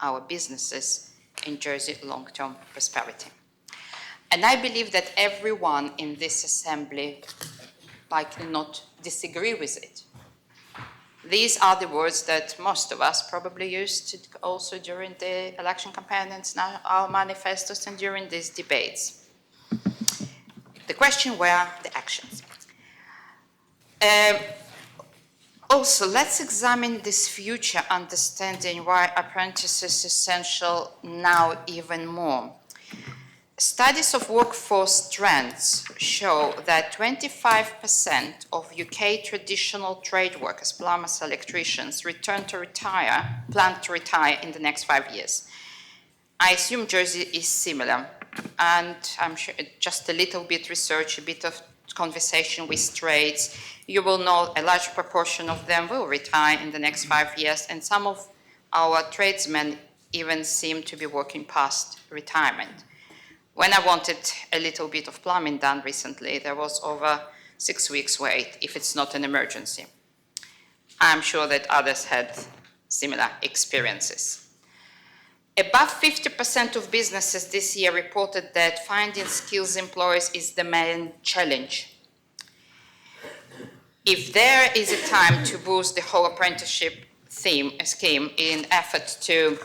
our businesses in Jersey long-term prosperity. And I believe that everyone in this assembly likely not disagree with it. These are the words that most of us probably used also during the election campaign and now our manifestos and during these debates. The question were the actions. Also, let's examine this future understanding why apprentices is essential now even more. Studies of workforce trends show that 25% of UK traditional trade workers, plumbers, electricians, plan to retire in the next 5 years. I assume Jersey is similar, and I'm sure just a little bit research, a bit of conversation with trades, you will know a large proportion of them will retire in the next 5 years, and some of our tradesmen even seem to be working past retirement. When I wanted a little bit of plumbing done recently, there was over 6 weeks wait if it's not an emergency. I'm sure that others had similar experiences. Above 50% of businesses this year reported that finding skills employers is the main challenge. If there is a time to boost the whole apprenticeship scheme in effort to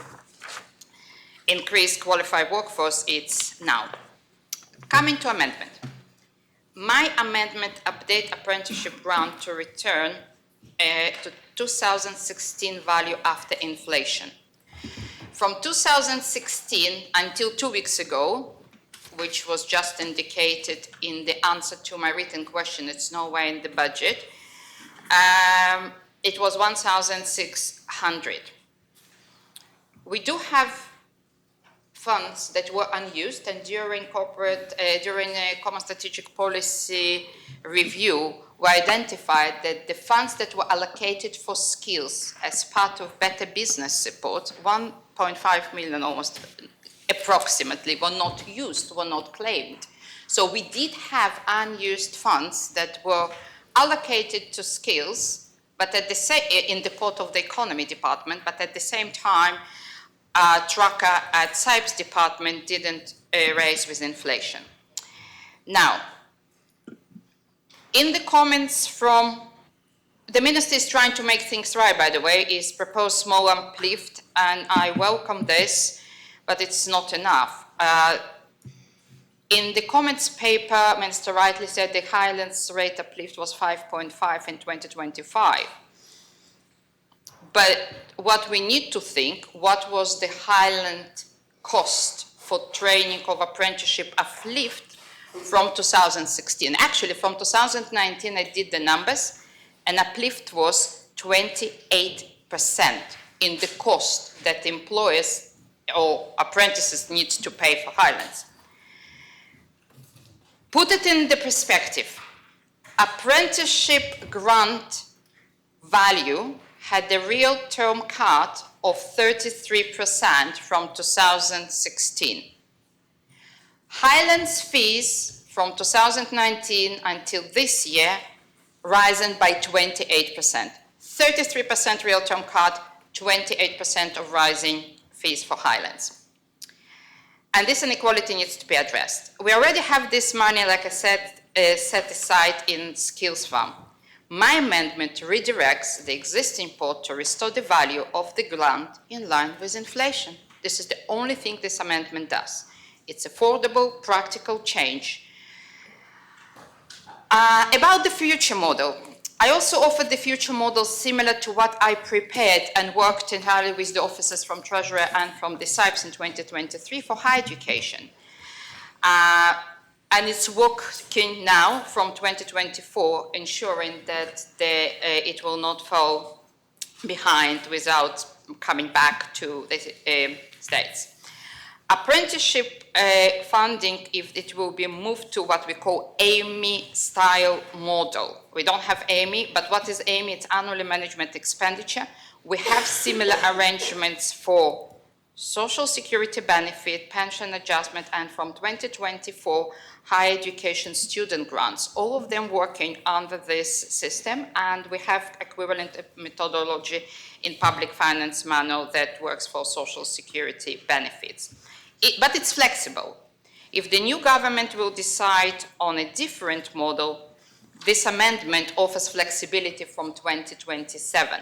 increase qualified workforce, it's now. Coming to amendment. My amendment update apprenticeship grant to return to 2016 value after inflation. From 2016 until 2 weeks ago, which was just indicated in the answer to my written question, it's nowhere in the budget, it was 1,600. We do have funds that were unused, and during a common strategic policy review, we identified that the funds that were allocated for skills as part of better business support, 1.5 million almost approximately, were not used, were not claimed. So we did have unused funds that were allocated to skills, but in the Port of the Economy department, but at the same time, tracker at SIPE's department didn't raise with inflation. Now, in the comments from, the minister is trying to make things right, by the way, is proposed small uplift, and I welcome this, but it's not enough. In the comments paper, Minister rightly said the Highlands rate uplift was 5.5 in 2025. But what we need to think, what was the Highland cost for training of apprenticeship uplift from 2016? Actually, from 2019, I did the numbers, and uplift was 28% in the cost that employers or apprentices need to pay for Highlands. Put it in the perspective. Apprenticeship grant value had a real term cut of 33% from 2016. Highlands fees from 2019 until this year risen by 28%. 33% real term cut, 28% of rising fees for Highlands. And this inequality needs to be addressed. We already have this money, like I said, set aside in Skills Fund. My amendment redirects the existing pot to restore the value of the grant in line with inflation. This is the only thing this amendment does. It's affordable, practical change. About the future model, I also offered the future model similar to what I prepared and worked entirely with the officers from Treasury and from the SIPES in 2023 for higher education. And it's working now from 2024, ensuring that it will not fall behind without coming back to the States. Apprenticeship funding, if it will be moved to what we call AMI-style model. We don't have AMI, but what is AMI? It's annually management expenditure. We have similar arrangements for Social Security benefit, pension adjustment, and from 2024, higher education student grants, all of them working under this system, and we have equivalent methodology in public finance manual that works for Social Security benefits. But it's flexible. If the new government will decide on a different model, this amendment offers flexibility from 2027.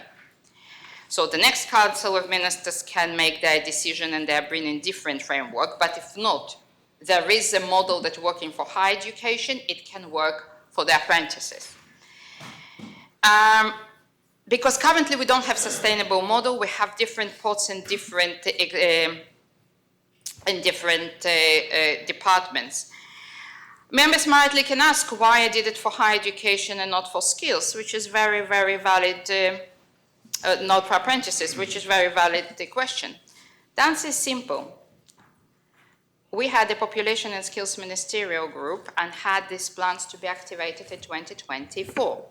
So the next Council of Ministers can make their decision and they're bringing different framework, but if not, there is a model that's working for higher education, it can work for the apprentices. Because currently we don't have sustainable model, we have different pots and different departments. Members rightly can ask why I did it for higher education and not for skills, which is very, very valid, not for apprentices, which is very valid question. The answer is simple. We had a population and skills ministerial group and had these plans to be activated in 2024.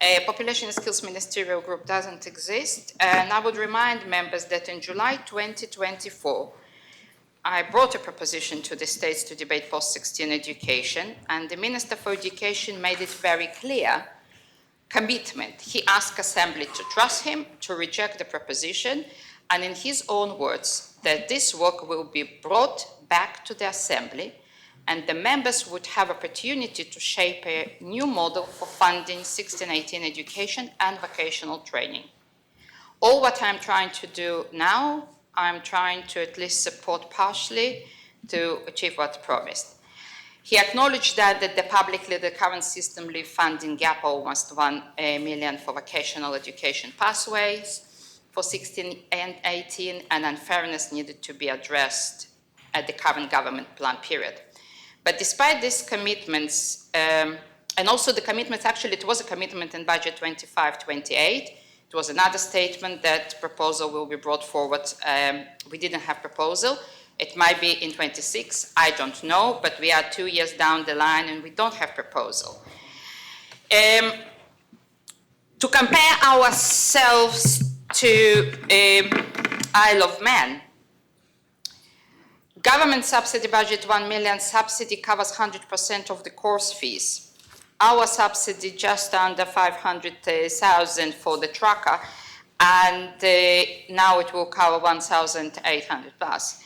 A population and skills ministerial group doesn't exist, and I would remind members that in July 2024, I brought a proposition to the states to debate post-16 education, and the Minister for Education made it very clear commitment. He asked Assembly to trust him, to reject the proposition, and in his own words, that this work will be brought back to the Assembly, and the members would have opportunity to shape a new model for funding 16-18 education and vocational training. All what I'm trying to do now, I'm trying to at least support partially to achieve what's promised. He acknowledged that the current system leave funding gap almost 1 million for vocational education pathways for 16 and 18, and unfairness needed to be addressed at the current government plan period. But despite these commitments, and also the commitments, actually it was a commitment in budget 25-28, it was another statement that proposal will be brought forward. We didn't have proposal. It might be in 26, I don't know, but we are 2 years down the line and we don't have proposal. To compare ourselves to Isle of Man, government subsidy budget 1 million, subsidy covers 100% of the course fees. Our subsidy just under 500,000 for the tracker, and now it will cover 1,800 plus.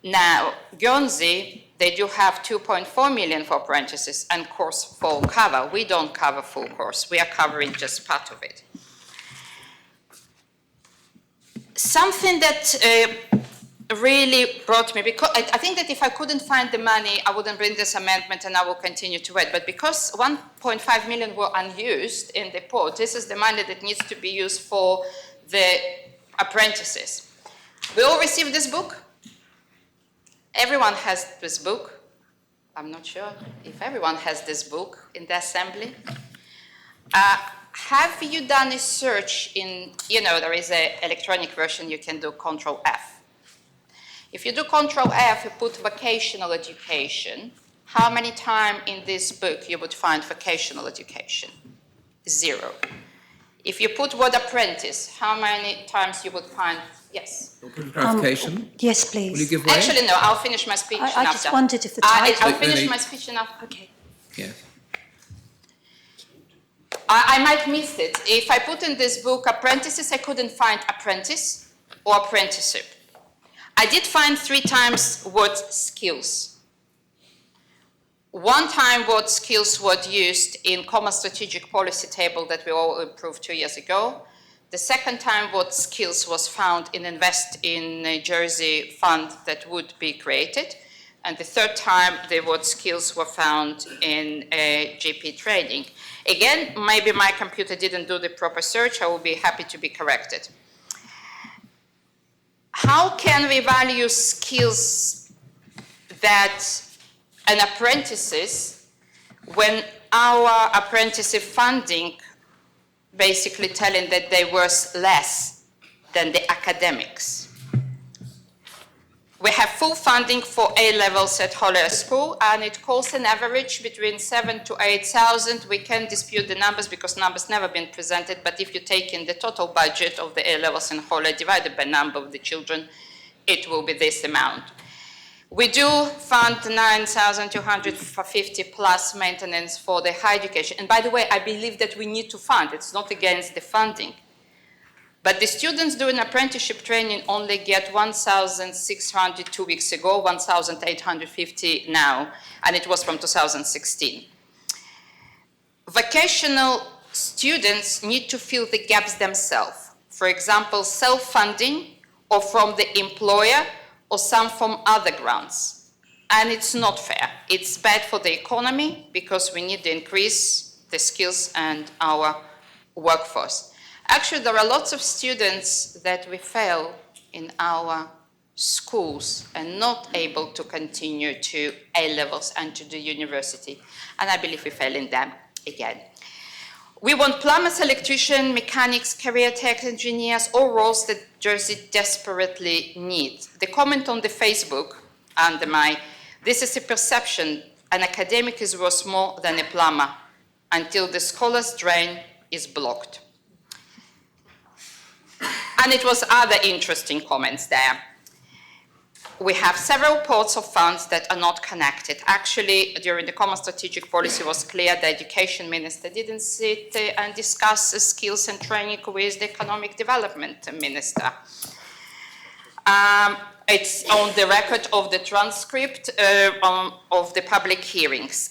Now, Guernsey, they do have 2.4 million for apprentices and course full cover. We don't cover full course, we are covering just part of it. Something that really brought me, because I think that if I couldn't find the money, I wouldn't bring this amendment and I will continue to wait. But because 1.5 million were unused in the pot, this is the money that needs to be used for the apprentices. We all received this book. Everyone has this book. I'm not sure if everyone has this book in the assembly. Have you done a search in, there is an electronic version, you can do Control F. If you do Control F, you put vocational education, how many times in this book you would find vocational education? 0. If you put word apprentice, how many times you would find, yes? Clarification? Yes, please. Will you give way? Actually, no, I'll finish my speech I after. just wondered if the title... I'll finish my speech enough. Okay. Yes. I might miss it. If I put in this book apprentices, I couldn't find apprentice or apprenticeship. I did find 3 times word skills. 1 time word skills was used in Common Strategic Policy Table that we all approved 2 years ago. The 2nd time word skills was found in Invest in Jersey fund that would be created. And the 3rd time the word skills were found in GP training. Again, maybe my computer didn't do the proper search. I will be happy to be corrected. How can we value skills that an apprentices when our apprenticeship funding basically telling that they worth less than the academics? We have full funding for A-levels at Holler School, and it costs an average between 7,000 to 8,000. We can dispute the numbers because numbers never been presented, but if you take in the total budget of the A-levels in Holler divided by number of the children, it will be this amount. We do fund 9,250 plus maintenance for the higher education. And by the way, I believe that we need to fund. It's not against the funding. But the students doing apprenticeship training only get 1,600 2 weeks ago, 1,850 now, and it was from 2016. Vocational students need to fill the gaps themselves. For example, self-funding or from the employer or some from other grants. And it's not fair. It's bad for the economy because we need to increase the skills and our workforce. Actually, there are lots of students that we fail in our schools and not able to continue to A-levels and to the university. And I believe we fail in them again. We want plumbers, electricians, mechanics, career tech engineers, all roles that Jersey desperately needs. The comment on the Facebook under this is a perception, an academic is worth more than a plumber until the scholar's drain is blocked. And it was other interesting comments there. We have several pots of funds that are not connected. Actually, during the Common Strategic Policy, it was clear the Education Minister didn't sit and discuss skills and training with the Economic Development Minister. It's on the record of the transcript of the public hearings.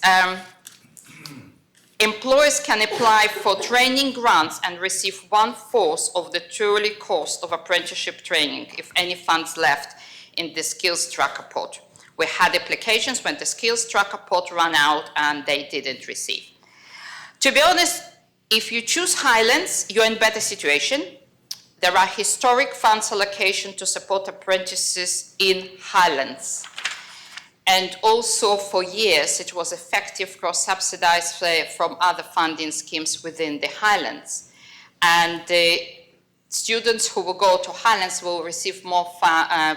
Employers can apply for training grants and receive 1/4 of the truly cost of apprenticeship training if any funds left in the skills tracker pot. We had applications when the skills tracker pot ran out and they didn't receive. To be honest, if you choose Highlands, you're in a better situation. There are historic funds allocation to support apprentices in Highlands. And also for years, it was effective cross-subsidized from other funding schemes within the Highlands. And students who will go to Highlands will receive more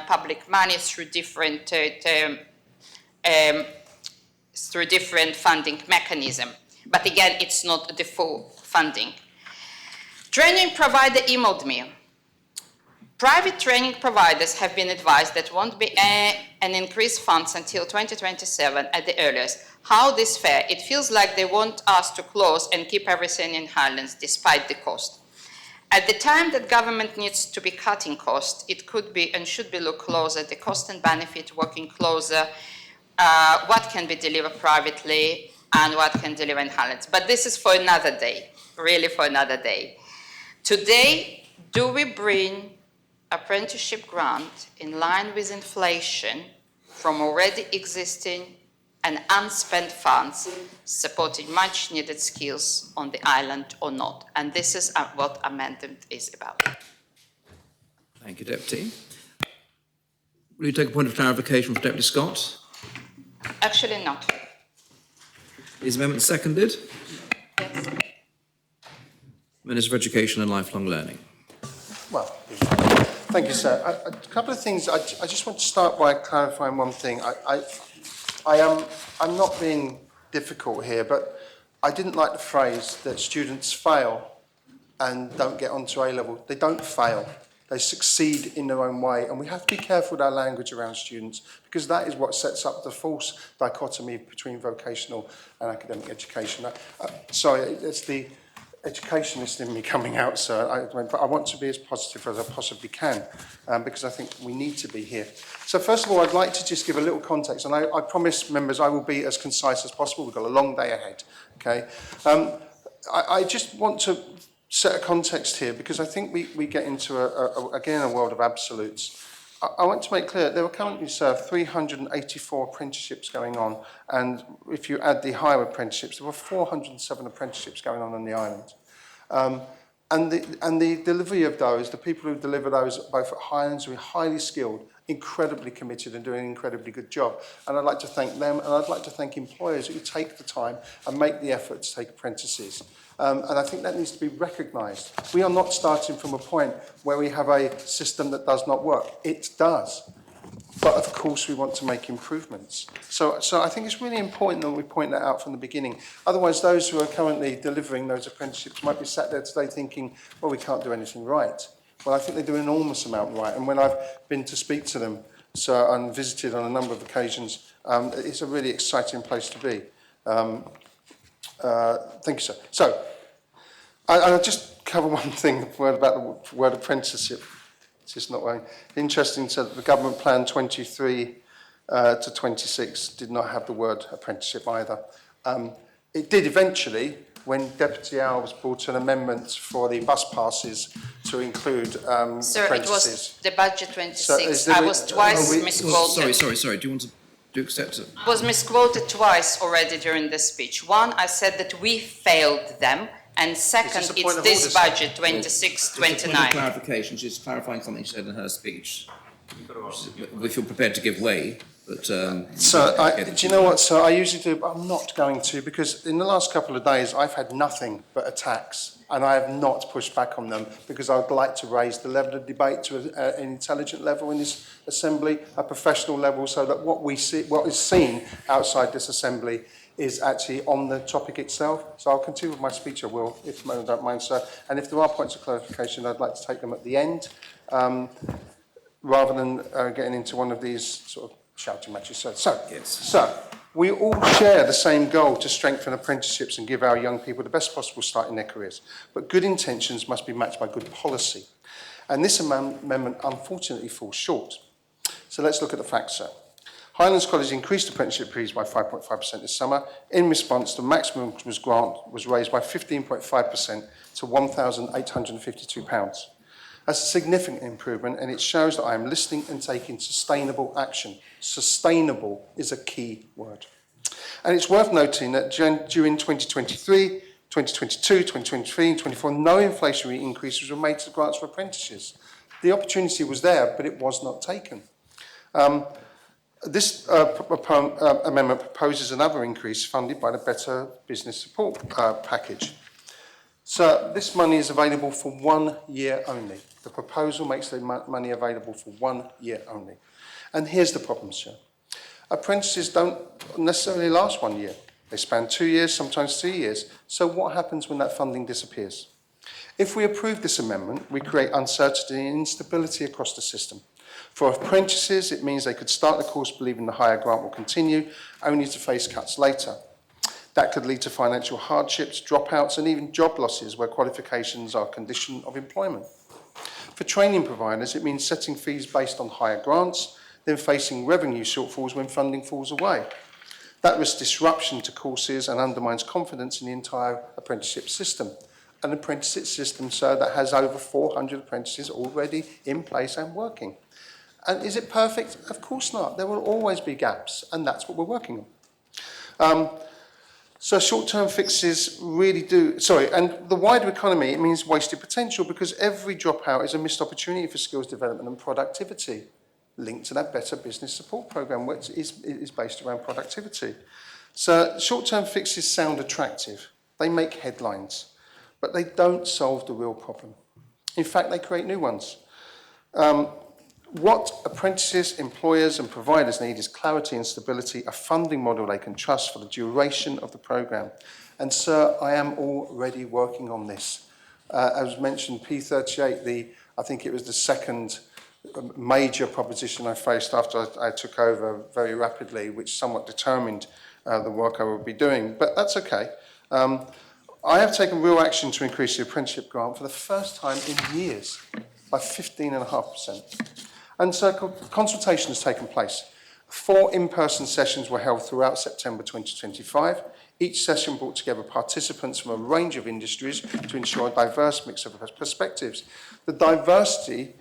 public money through different funding mechanism. But again, it's not the full funding. Training provider emailed me. Private training providers have been advised that won't be an increased funds until 2027 at the earliest. How this fair? It feels like they want us to close and keep everything in Highlands despite the cost. At the time that government needs to be cutting costs, it could be and should be look closer at the cost and benefit, working closer, what can be delivered privately and what can deliver in Highlands. But this is for another day, really for another day. Today, do we bring apprenticeship grant in line with inflation from already existing and unspent funds supporting much needed skills on the island or not? And this is what amendment is about. Thank you, Deputy. Will you take a point of clarification from Deputy Scott? Actually not. Is the amendment seconded? Yes. Minister for Education and Lifelong Learning. Well, thank you, sir. A couple of things. I just want to start by clarifying one thing. I'm not being difficult here, but I didn't like the phrase that students fail and don't get onto A-level. They don't fail. They succeed in their own way. And we have to be careful with our language around students because that is what sets up the false dichotomy between vocational and academic education. Sorry, it's the educationist in me coming out, sir. But I want to be as positive as I possibly can because I think we need to be here. So first of all, I'd like to just give a little context, and I promise members I will be as concise as possible. We've got a long day ahead, okay? I just want to set a context here because I think we get into, again, a world of absolutes. I want to make clear there are currently, sir, 384 apprenticeships going on, and if you add the higher apprenticeships, there were 407 apprenticeships going on the island. And the delivery of those, the people who deliver those, both at Highlands, are highly skilled, incredibly committed and doing an incredibly good job. And I'd like to thank them, and I'd like to thank employers who take the time and make the effort to take apprentices. And I think that needs to be recognised. We are not starting from a point where we have a system that does not work. It does. But of course we want to make improvements. So I think it's really important that we point that out from the beginning. Otherwise those who are currently delivering those apprenticeships might be sat there today thinking, well, we can't do anything right. Well, I think they do an enormous amount right. And when I've been to speak to them and visited on a number of occasions, it's a really exciting place to be. Thank you, sir. So, I'll just cover one thing, word about the word apprenticeship. It's just not working. Interesting, so the government plan 23 to 26 did not have the word apprenticeship either. It did eventually, when Deputy Alves brought an amendment for the bus passes to include Sir, apprentices. it was the budget 26. So I was twice misquoted. Sorry. Do you accept it? Was misquoted twice already during the speech. One, I said that we failed them, and second, it's this budget, 26, 29. Clarification, she's clarifying something she said in her speech. We feel prepared to give way, but... do you know what, sir? I usually do, but I'm not going to, because in the last couple of days, I've had nothing but attacks, and I have not pushed back on them, because I would like to raise the level of debate to an intelligent level in this Assembly, a professional level, so that what is seen outside this Assembly is actually on the topic itself. So I'll continue with my speech, I will, if you don't mind, sir. And if there are points of clarification, I'd like to take them at the end, rather than getting into one of these sort of shouting matches. So, we all share the same goal to strengthen apprenticeships and give our young people the best possible start in their careers. But good intentions must be matched by good policy. And this amendment, unfortunately, falls short. So let's look at the facts, sir. Highlands College increased apprenticeship fees by 5.5% this summer. In response, the maximum grant was raised by 15.5% to £1,852. That's a significant improvement, and it shows that I am listening and taking sustainable action. Sustainable is a key word. And it's worth noting that during 2023, 2022, 2023 and 2024, no inflationary increases were made to grants for apprentices. The opportunity was there, but it was not taken. This amendment proposes another increase funded by the Better Business Support package. So this money is available for 1 year only. The proposal makes the money available for 1 year only. And here's the problem, sir. Apprentices don't necessarily last 1 year. They span 2 years, sometimes 3 years. So what happens when that funding disappears? If we approve this amendment, we create uncertainty and instability across the system. For apprentices, it means they could start the course believing the higher grant will continue, only to face cuts later. That could lead to financial hardships, dropouts, and even job losses where qualifications are a condition of employment. For training providers, it means setting fees based on higher grants, then facing revenue shortfalls when funding falls away. That risks disruption to courses and undermines confidence in the entire apprenticeship system. An apprenticeship system, sir, that has over 400 apprentices already in place and working. And is it perfect? Of course not. There will always be gaps, and that's what we're working on. So short-term fixes really do... and the wider economy, it means wasted potential, because every dropout is a missed opportunity for skills development and productivity, linked to that Better Business Support Programme, which is based around productivity. So short-term fixes sound attractive. They make headlines, but they don't solve the real problem. In fact, they create new ones. What apprentices, employers and providers need is clarity and stability, a funding model they can trust for the duration of the programme. And sir, I am already working on this. As mentioned, P38, I think it was the second major proposition I faced after I took over very rapidly, which somewhat determined the work I would be doing. But that's okay. I have taken real action to increase the apprenticeship grant for the first time in years by 15.5%. And so consultation has taken place. 4 in-person sessions were held throughout September 2025. Each session brought together participants from a range of industries to ensure a diverse mix of perspectives. The diversity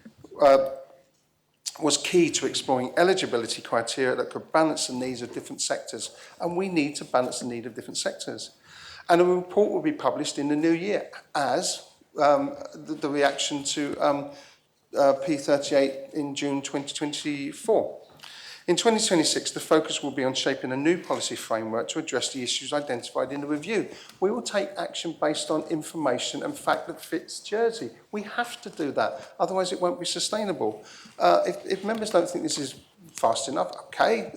was key to exploring eligibility criteria that could balance the needs of different sectors. And we need to balance the need of different sectors. And a report will be published in the new year as the reaction to P38 in June 2024. In 2026, the focus will be on shaping a new policy framework to address the issues identified in the review. We will take action based on information and fact that fits Jersey. We have to do that, otherwise it won't be sustainable. If members don't think this is fast enough, okay,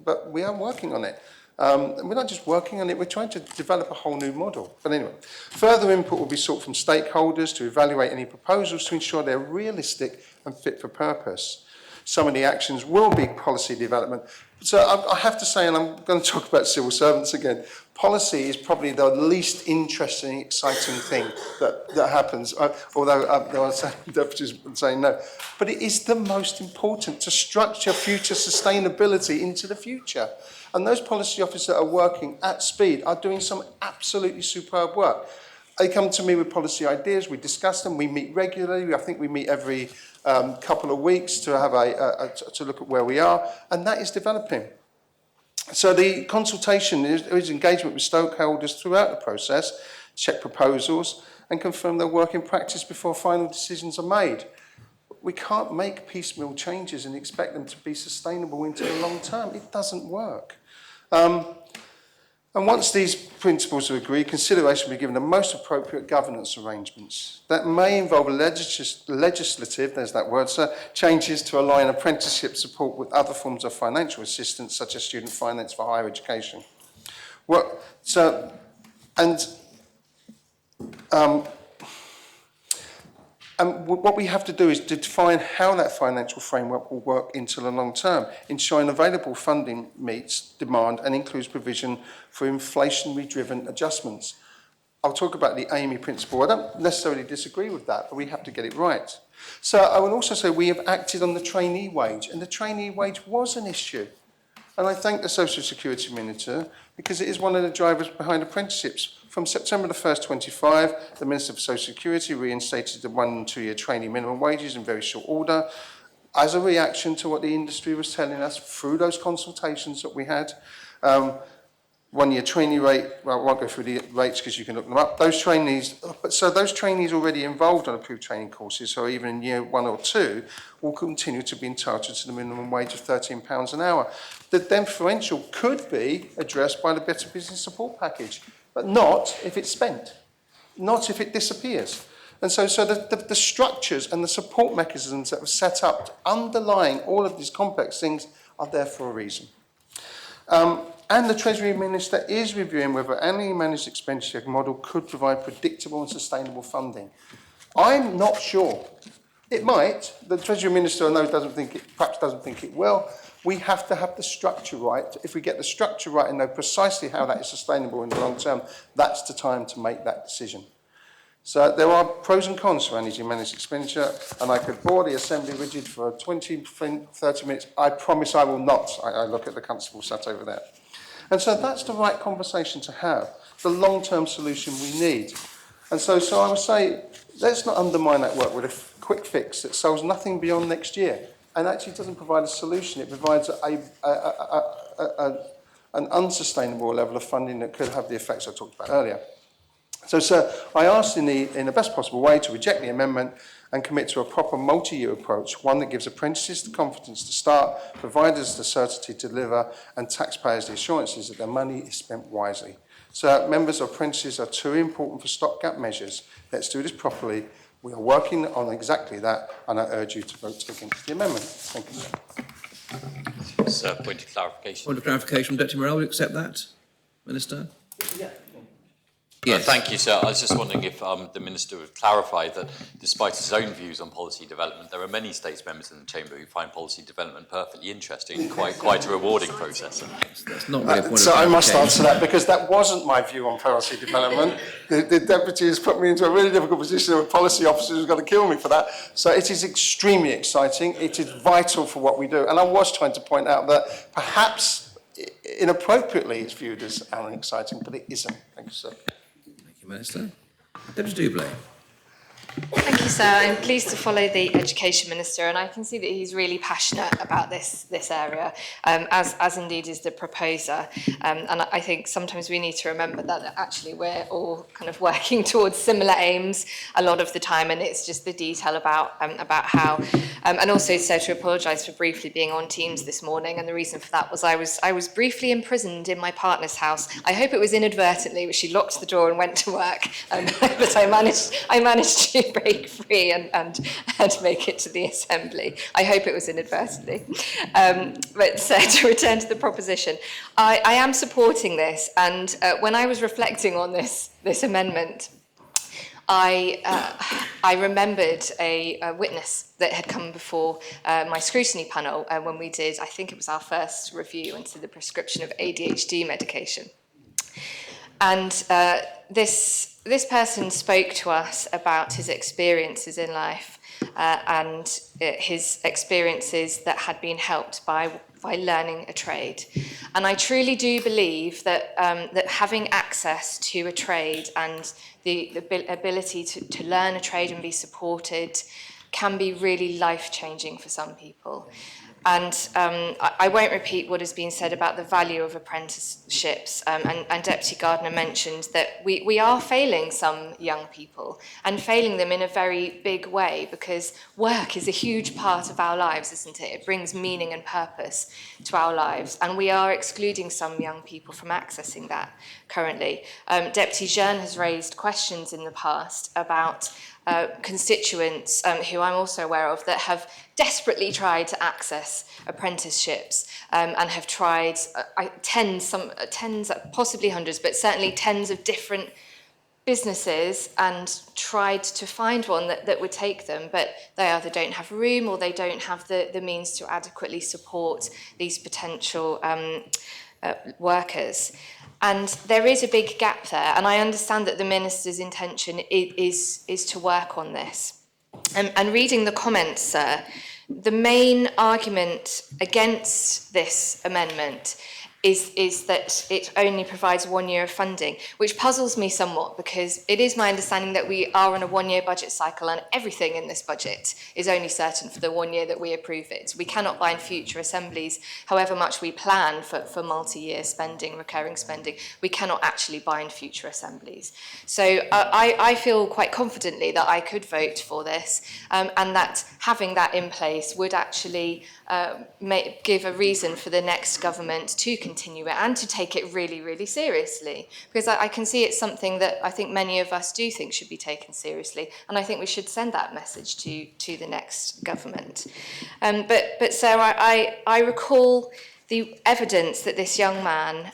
but we are working on it. We're not just working on it, we're trying to develop a whole new model. But anyway, further input will be sought from stakeholders to evaluate any proposals to ensure they're realistic and fit for purpose. Some of the actions will be policy development. So I have to say, and I'm going to talk about civil servants again, policy is probably the least interesting, exciting thing that happens, although there are some deputies saying no. But it is the most important to structure future sustainability into the future. And those policy officers that are working at speed are doing some absolutely superb work. They come to me with policy ideas, we discuss them, we meet regularly. I think we meet every couple of weeks to have to look at where we are, and that is developing. So the consultation is engagement with stakeholders throughout the process, check proposals, and confirm their work in practice before final decisions are made. We can't make piecemeal changes and expect them to be sustainable into the long term. It doesn't work. And once these principles are agreed, consideration will be given the most appropriate governance arrangements. That may involve legislative, there's that word, sir, changes to align apprenticeship support with other forms of financial assistance, such as student finance for higher education. And what we have to do is to define how that financial framework will work into the long term, ensuring available funding meets demand and includes provision for inflationary-driven adjustments. I'll talk about the AMI principle. I don't necessarily disagree with that, but we have to get it right. So I would also say we have acted on the trainee wage, and the trainee wage was an issue. And I thank the Social Security Minister because it is one of the drivers behind apprenticeships. From September the 1st, 25, the Minister for Social Security reinstated the 1 and 2 year trainee minimum wages in very short order as a reaction to what the industry was telling us through those consultations that we had. 1 year trainee rate, well, I won't go through the rates because you can look them up. Those trainees already involved on approved training courses, so even in year 1 or 2, will continue to be entitled to the minimum wage of £13 an hour. The differential could be addressed by the Better Business Support Package, but not if it's spent, not if it disappears. And so the structures and the support mechanisms that were set up underlying all of these complex things are there for a reason. And the Treasury Minister is reviewing whether any managed expenditure model could provide predictable and sustainable funding. I'm not sure. It might. The Treasury Minister, I know, perhaps doesn't think it will. We have to have the structure right. If we get the structure right and know precisely how that is sustainable in the long term, that's the time to make that decision. So there are pros and cons for managing managed expenditure, and I could bore the Assembly rigid for 20, 30 minutes. I promise I will not. I look at the constable sat over there. And so that's the right conversation to have, the long-term solution we need. And so I would say, let's not undermine that work with a quick fix that solves nothing beyond next year and actually doesn't provide a solution. It provides an unsustainable level of funding that could have the effects I talked about earlier. So, sir, I asked in the best possible way to reject the amendment and commit to a proper multi-year approach, one that gives apprentices the confidence to start, providers the certainty to deliver, and taxpayers the assurances that their money is spent wisely. So, members of apprentices are too important for stopgap measures. Let's do this properly. We are working on exactly that, and I urge you to vote against the amendment. Thank you, sir. Sir, point of clarification. Point of clarification, Deputy Morell, will you accept that, Minister? Yeah. Yes. Thank you, sir. I was just wondering if the Minister would clarify that despite his own views on policy development, there are many States members in the Chamber who find policy development perfectly interesting and quite a rewarding process. That's not really a point So of I must clarification. answer that because that wasn't my view on policy development. The Deputy has put me into a really difficult position of a policy officer who's got to kill me for that. So it is extremely exciting. It is vital for what we do. And I was trying to point out that perhaps inappropriately it's viewed as unexciting, but it isn't. Thank you, sir. Minister. Deputy Dubley. Thank you, sir. I'm pleased to follow the Education Minister, and I can see that he's really passionate about this area, as indeed is the proposer. And I think sometimes we need to remember that actually we're all kind of working towards similar aims a lot of the time, and it's just the detail about how. And also, so to apologise for briefly being on Teams this morning, and the reason for that was I was briefly imprisoned in my partner's house. I hope it was inadvertently, but she locked the door and went to work, but I managed to to break free and make it to the Assembly. I hope it was inadvertently. But to return to the proposition, I am supporting this, and when I was reflecting on this amendment, I remembered a witness that had come before my scrutiny panel when we did, I think it was our first review into the prescription of ADHD medication. And this person spoke to us about his experiences in life and his experiences that had been helped by learning a trade. And I truly do believe that that having access to a trade and the ability to learn a trade and be supported can be really life-changing for some people. And I won't repeat what has been said about the value of apprenticeships, and Deputy Gardner mentioned that we are failing some young people and failing them in a very big way, because work is a huge part of our lives, isn't it? It brings meaning and purpose to our lives, and we are excluding some young people from accessing that currently. Deputy Jean has raised questions in the past about constituents who I'm also aware of that have desperately tried to access apprenticeships and have tried tens, possibly hundreds, but certainly tens of different businesses and tried to find one that would take them, but they either don't have room or they don't have the means to adequately support these potential workers. And there is a big gap there, and I understand that the Minister's intention is to work on this. And reading the comments, sir, the main argument against this amendment is that it only provides 1 year of funding, which puzzles me somewhat, because it is my understanding that we are on a 1 year budget cycle and everything in this budget is only certain for the 1 year that we approve it. We cannot bind future assemblies, however much we plan for multi-year spending, recurring spending, we cannot actually bind future assemblies. So I feel quite confidently that I could vote for this, and that having that in place would actually give a reason for the next government to continue it and to take it really, really seriously. Because I can see it's something that I think many of us do think should be taken seriously, and I think we should send that message to the next government. But Sarah, I recall the evidence that this young man,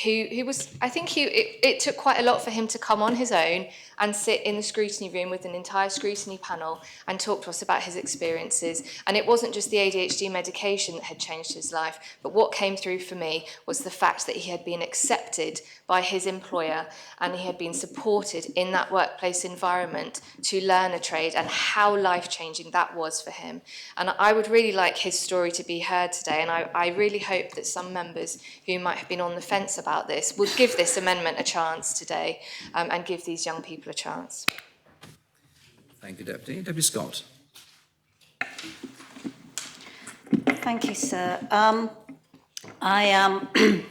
who was, I think it took quite a lot for him to come on his own and sit in the scrutiny room with an entire scrutiny panel and talk to us about his experiences. And it wasn't just the ADHD medication that had changed his life, but what came through for me was the fact that he had been accepted by his employer and he had been supported in that workplace environment to learn a trade, and how life-changing that was for him. And I would really like his story to be heard today, and I really hope that some members who might have been on the fence about this will give this amendment a chance today, and give these young people a chance. Thank you, Deputy. Deputy Scott. Thank you, sir. I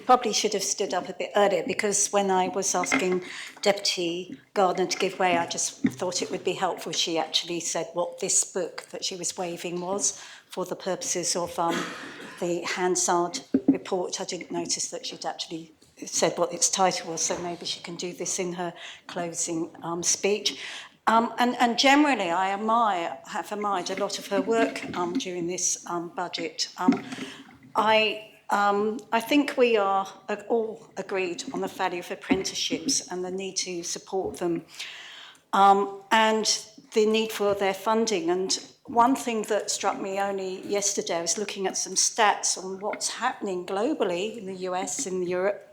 probably should have stood up a bit earlier, because when I was asking Deputy Gardner to give way, I just thought it would be helpful. She actually said what this book that she was waiving was for the purposes of the Hansard report. I didn't notice that she'd actually said what its title was, so maybe she can do this in her closing speech. And generally, I have admired a lot of her work during this budget. I think we are all agreed on the value of apprenticeships and the need to support them, and the need for their funding. And one thing that struck me only yesterday, I was looking at some stats on what's happening globally in the US, in Europe,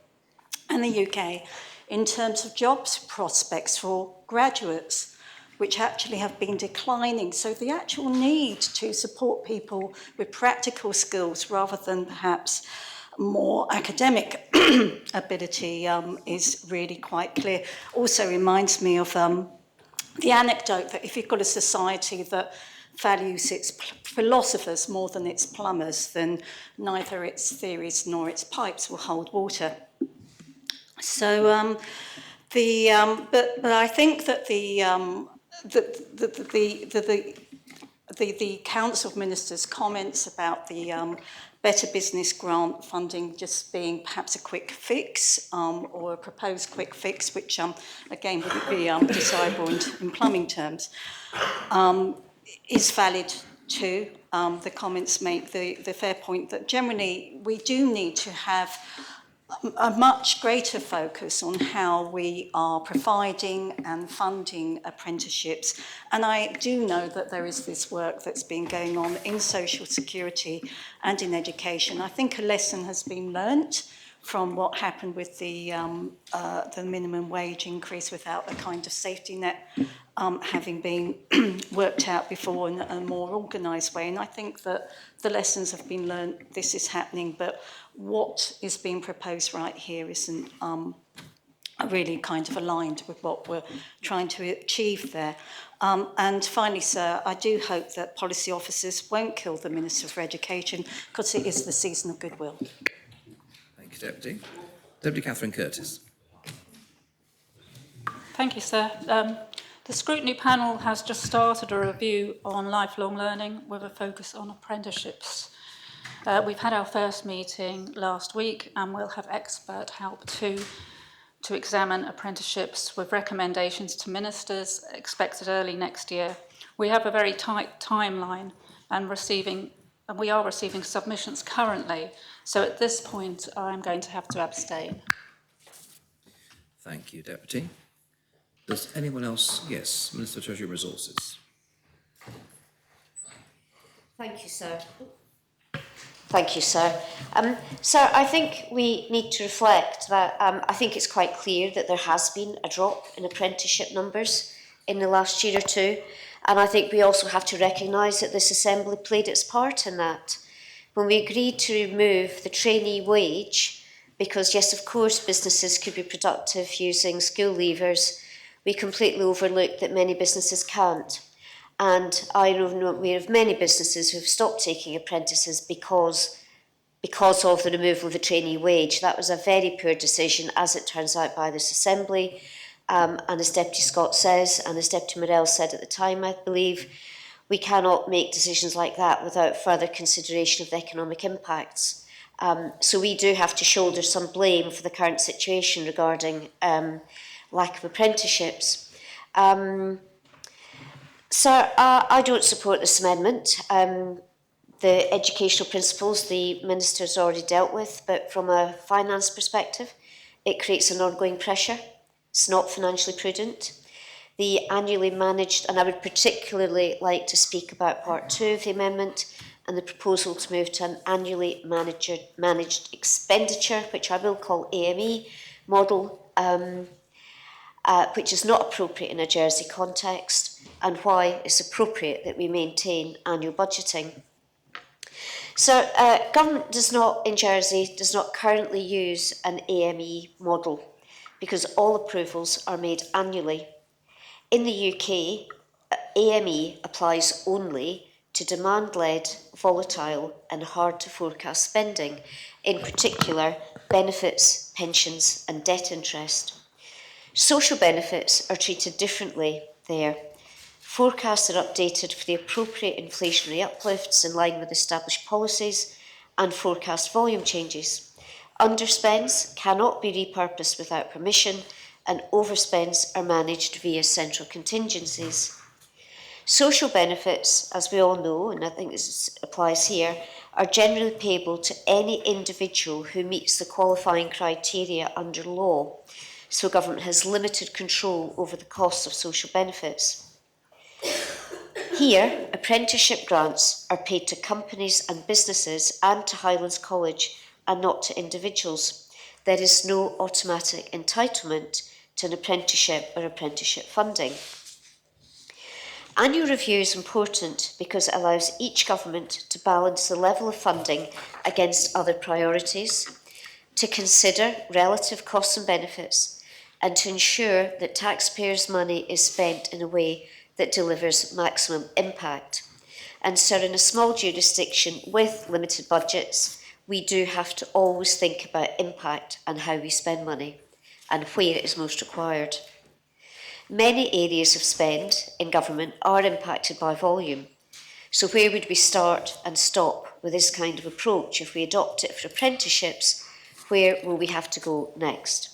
and the UK in terms of jobs prospects for graduates, which actually have been declining. So the actual need to support people with practical skills rather than perhaps more academic ability is really quite clear. Also reminds me of the anecdote that if you've got a society that values its philosophers more than its plumbers, then neither its theories nor its pipes will hold water. So, but I think that the the Council of Ministers' comments about the Better Business Grant funding just being perhaps a quick fix or a proposed quick fix, which again wouldn't be desirable in plumbing terms, is valid too. The comments make the fair point that generally we do need to have a much greater focus on how we are providing and funding apprenticeships. And I do know that there is this work that's been going on in social security and in education. I think a lesson has been learnt from what happened with the minimum wage increase without a kind of safety net having been worked out before in a more organised way. And I think that the lessons have been learnt, this is happening, but what is being proposed right here isn't really kind of aligned with what we're trying to achieve there. And finally, sir, I do hope that policy officers won't kill the Minister for Education, because it is the season of goodwill. Thank you, Deputy. Deputy Catherine Curtis. Thank you, sir. The scrutiny panel has just started a review on lifelong learning with a focus on apprenticeships. We've had our first meeting last week, and we'll have expert help to examine apprenticeships with recommendations to ministers expected early next year. We have a very tight timeline and we are receiving submissions currently. So at this point, I'm going to have to abstain. Thank you, Deputy. Does anyone else? Yes, Minister for Treasury and Resources. Thank you, sir. Thank you, sir. Sir, I think we need to reflect that I think it's quite clear that there has been a drop in apprenticeship numbers in the last year or two, and I think we also have to recognise that this Assembly played its part in that. When we agreed to remove the trainee wage, because yes, of course, businesses could be productive using school leavers, we completely overlooked that many businesses can't. And I know aware of many businesses who have stopped taking apprentices because of the removal of the trainee wage. That was a very poor decision, as it turns out, by this Assembly. And as Deputy Scott says, and as Deputy Morell said at the time, I believe, we cannot make decisions like that without further consideration of the economic impacts. So we do have to shoulder some blame for the current situation regarding lack of apprenticeships. Sir, I don't support this amendment. The educational principles the Minister's already dealt with, but from a finance perspective, it creates an ongoing pressure. It's not financially prudent. The annually managed, and I would particularly like to speak about part 2 of the amendment and the proposal to move to an annually managed expenditure, which I will call AME model, which is not appropriate in a Jersey context, and why it's appropriate that we maintain annual budgeting. So government in Jersey does not currently use an AME model because all approvals are made annually. In the UK, AME applies only to demand-led, volatile and hard-to-forecast spending, in particular benefits, pensions and debt interest. Social benefits are treated differently there. Forecasts are updated for the appropriate inflationary uplifts in line with established policies and forecast volume changes. Underspends cannot be repurposed without permission, and overspends are managed via central contingencies. Social benefits, as we all know, and I think this applies here, are generally payable to any individual who meets the qualifying criteria under law. So government has limited control over the costs of social benefits. Here, apprenticeship grants are paid to companies and businesses and to Highlands College and not to individuals. There is no automatic entitlement to an apprenticeship or apprenticeship funding. Annual review is important because it allows each government to balance the level of funding against other priorities, to consider relative costs and benefits, and to ensure that taxpayers' money is spent in a way that delivers maximum impact. And so in a small jurisdiction with limited budgets, we do have to always think about impact and how we spend money and where it is most required. Many areas of spend in government are impacted by volume. So where would we start and stop with this kind of approach? If we adopt it for apprenticeships, where will we have to go next?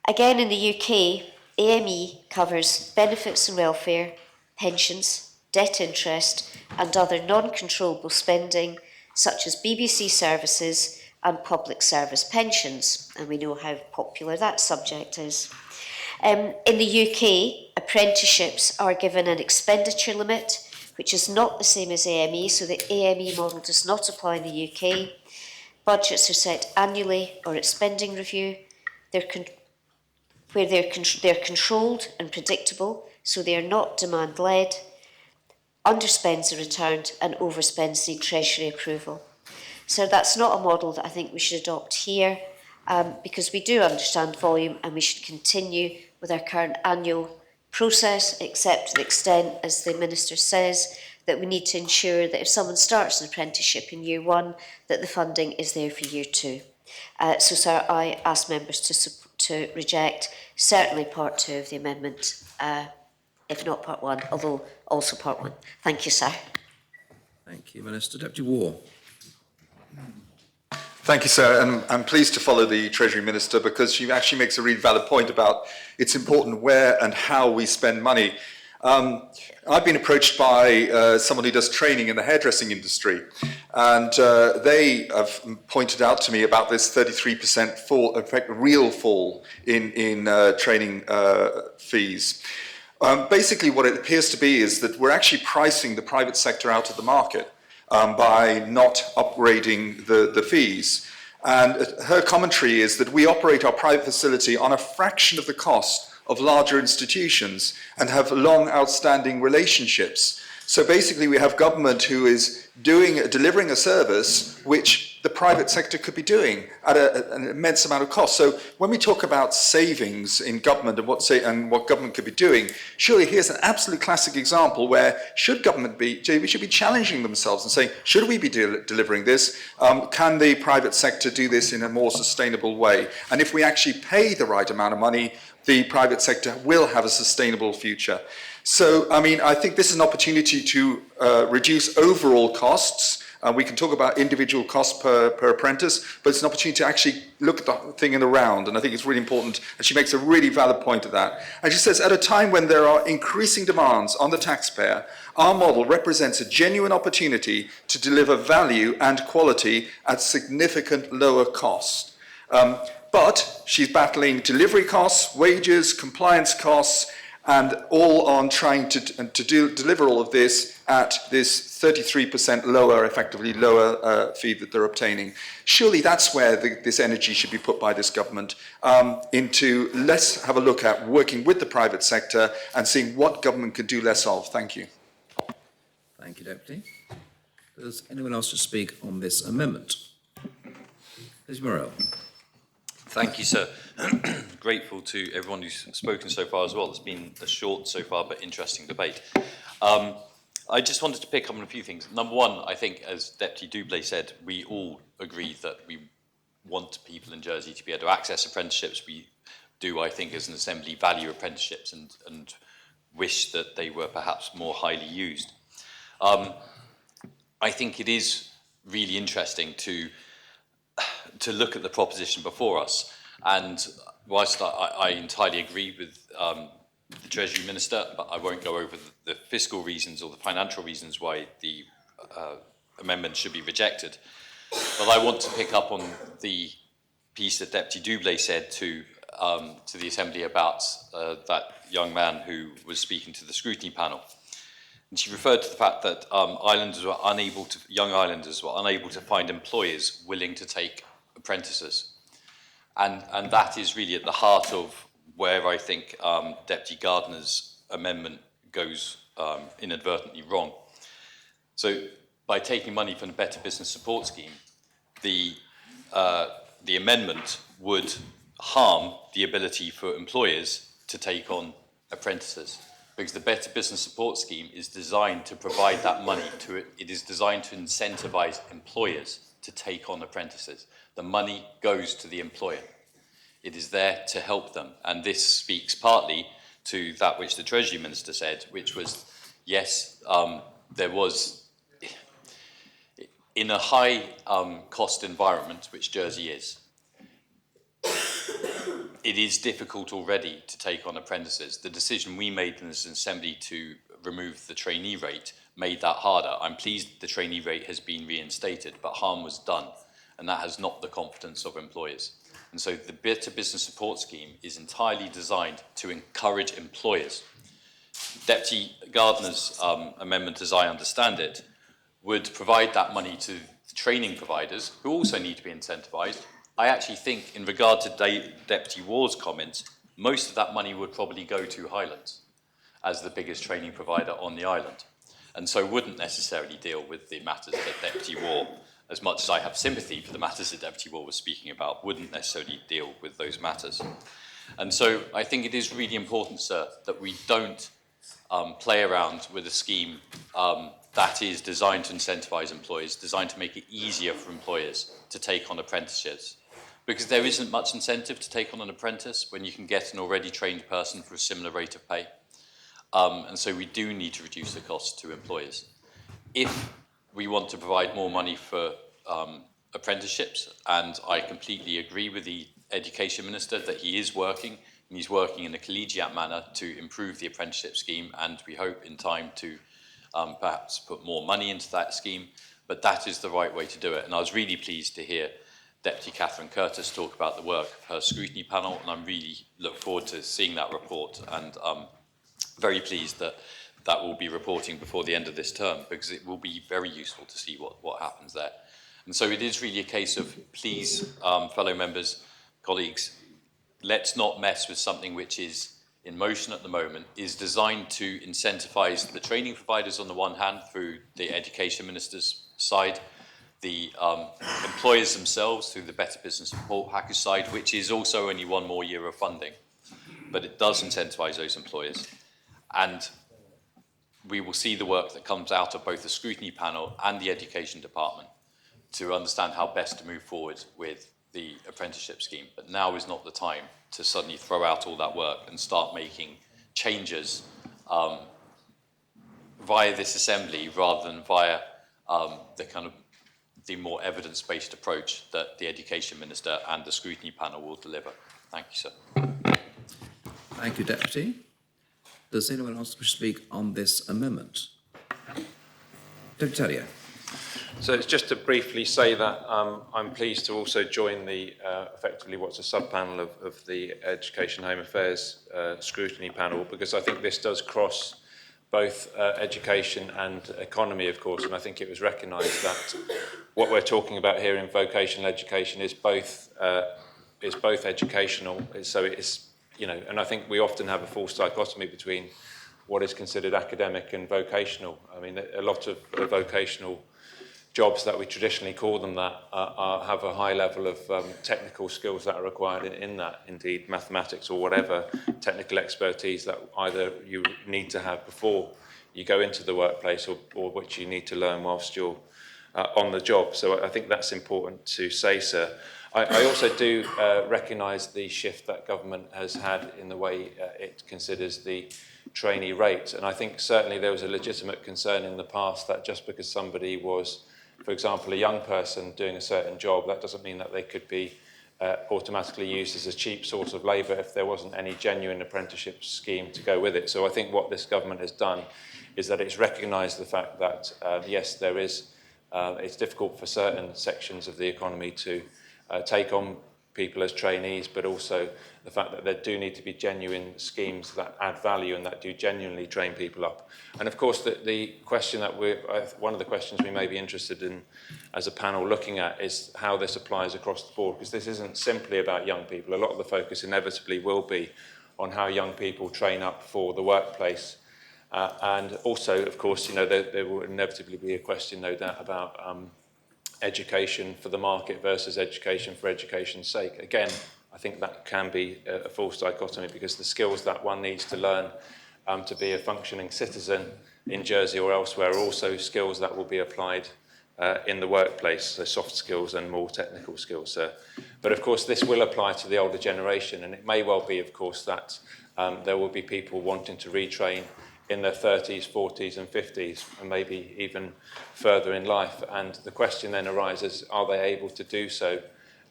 Again, in the UK, AME covers benefits and welfare, pensions, debt interest, and other non-controllable spending, such as BBC services and public service pensions, and we know how popular that subject is. In the UK, apprenticeships are given an expenditure limit, which is not the same as AME, so the AME model does not apply in the UK. Budgets are set annually or at spending review. They're controlled and predictable, so they are not demand-led. Underspends are returned and overspends need Treasury approval. So that's not a model that I think we should adopt here, because we do understand volume and we should continue with our current annual process, except to the extent, as the Minister says, that we need to ensure that if someone starts an apprenticeship in year 1, that the funding is there for year 2. So, sir, I ask members to reject certainly part 2 of the amendment, if not part 1, although also part 1. Thank you, sir. Thank you, Minister. Deputy War. Thank you, sir. And I'm pleased to follow the Treasury Minister because she actually makes a really valid point about it's important where and how we spend money. I've been approached by someone who does training in the hairdressing industry, and they have pointed out to me about this 33% fall, in fact, real fall in training fees. Basically, what it appears to be is that we're actually pricing the private sector out of the market by not upgrading the fees. And her commentary is that we operate our private facility on a fraction of the cost of larger institutions and have long outstanding relationships. So basically we have government who is delivering a service which the private sector could be doing at an immense amount of cost. So when we talk about savings in government and what government could be doing, surely here's an absolute classic example where we should be challenging themselves and saying, should we be delivering this? Can the private sector do this in a more sustainable way? And if we actually pay the right amount of money, the private sector will have a sustainable future. So, I mean, I think this is an opportunity to reduce overall costs. We can talk about individual costs per apprentice, but it's an opportunity to actually look at the thing in the round, and I think it's really important, and she makes a really valid point of that. And she says, at a time when there are increasing demands on the taxpayer, our model represents a genuine opportunity to deliver value and quality at significant lower cost. But she's battling delivery costs, wages, compliance costs, and all on trying to deliver all of this at this 33% lower, effectively lower fee that they're obtaining. Surely that's where this energy should be put by this government into, let's have a look at working with the private sector and seeing what government can do less of. Thank you. Thank you, Deputy. Does anyone else to speak on this amendment? Ms. Morrell. Thank you, sir. Grateful to everyone who's spoken so far as well. It's been a short so far but interesting debate. I just wanted to pick up on a few things. Number one, I think, as Deputy Dublé said, we all agree that we want people in Jersey to be able to access apprenticeships. We do, I think, as an assembly, value apprenticeships and wish that they were perhaps more highly used. I think it is really interesting to look at the proposition before us. And whilst I entirely agree with the Treasury Minister, but I won't go over the fiscal reasons or the financial reasons why the amendment should be rejected. But I want to pick up on the piece that Deputy Dublé said to the Assembly about that young man who was speaking to the scrutiny panel. And she referred to the fact that young islanders were unable to find employers willing to take apprentices. And that is really at the heart of where I think Deputy Gardner's amendment goes inadvertently wrong. So by taking money from the Better Business Support Scheme, the amendment would harm the ability for employers to take on apprentices, because the Better Business Support Scheme is designed to provide that money it is designed to incentivise employers to take on apprentices. The money goes to the employer. It is there to help them. And this speaks partly to that which the Treasury Minister said, which was, yes, there was, in a high cost environment, which Jersey is, it is difficult already to take on apprentices. The decision we made in this assembly to remove the trainee rate made that harder. I'm pleased the trainee rate has been reinstated, but harm was done, and that has knocked the confidence of employers. And so the Better Business Support Scheme is entirely designed to encourage employers. Deputy Gardner's amendment, as I understand it, would provide that money to the training providers, who also need to be incentivised. I actually think, in regard to Deputy Ward's comments, most of that money would probably go to Highlands as the biggest training provider on the island, and so wouldn't necessarily deal with the matters that Deputy Ward, as much as I have sympathy for the matters that Deputy Ward was speaking about, wouldn't necessarily deal with those matters. And so I think it is really important, sir, that we don't play around with a scheme that is designed to incentivise employers, designed to make it easier for employers to take on apprentices. Because there isn't much incentive to take on an apprentice when you can get an already trained person for a similar rate of pay. And so we do need to reduce the cost to employers. If we want to provide more money for apprenticeships, and I completely agree with the Education Minister that he is working, and he's working in a collegiate manner to improve the apprenticeship scheme, and we hope in time to perhaps put more money into that scheme, but that is the right way to do it. And I was really pleased to hear Deputy Catherine Curtis talk about the work of her scrutiny panel, and I really look forward to seeing that report, and very pleased that that will be reporting before the end of this term, because it will be very useful to see what happens there. And so it is really a case of, please, fellow members, colleagues, let's not mess with something which is in motion at the moment, is designed to incentivise the training providers on the one hand through the Education Minister's side, the employers themselves through the Better Business Support Package side, which is also only one more year of funding, but it does incentivise those employers. And we will see the work that comes out of both the scrutiny panel and the education department to understand how best to move forward with the apprenticeship scheme. But now is not the time to suddenly throw out all that work and start making changes via this assembly rather than via the more evidence-based approach that the Education Minister and the scrutiny panel will deliver. Thank you, sir. Thank you, Deputy. Does anyone else wish to speak on this amendment? Deputy Tellier. So it's just to briefly say that I'm pleased to also join the effectively what's a sub-panel of the Education Home Affairs scrutiny panel, because I think this does cross both education and economy, of course, and I think it was recognised that what we're talking about here in vocational education is both educational, so it's, you know, and I think we often have a false dichotomy between what is considered academic and vocational. I mean, a lot of vocational jobs that we traditionally call them that have a high level of technical skills that are required in that, indeed mathematics or whatever technical expertise that either you need to have before you go into the workplace or which you need to learn whilst you're on the job. So I think that's important to say, sir. I also do recognise the shift that government has had in the way it considers the trainee rate, and I think certainly there was a legitimate concern in the past that just because somebody was, for example, a young person doing a certain job, that doesn't mean that they could be automatically used as a cheap source of labour if there wasn't any genuine apprenticeship scheme to go with it. So I think what this government has done is that it's recognised the fact that, yes, there is, it's difficult for certain sections of the economy to take on people as trainees, but also the fact that there do need to be genuine schemes that add value and that do genuinely train people up. And of course, the question that one of the questions we may be interested in as a panel looking at is how this applies across the board, because this isn't simply about young people. A lot of the focus inevitably will be on how young people train up for the workplace. And also, of course, you know, there will inevitably be a question, no doubt, about education for the market versus education for education's sake. Again, I think that can be a false dichotomy, because the skills that one needs to learn to be a functioning citizen in Jersey or elsewhere are also skills that will be applied in the workplace, so soft skills and more technical skills. But of course, this will apply to the older generation, and it may well be, of course, that there will be people wanting to retrain in their 30s, 40s and 50s, and maybe even further in life. And the question then arises, are they able to do so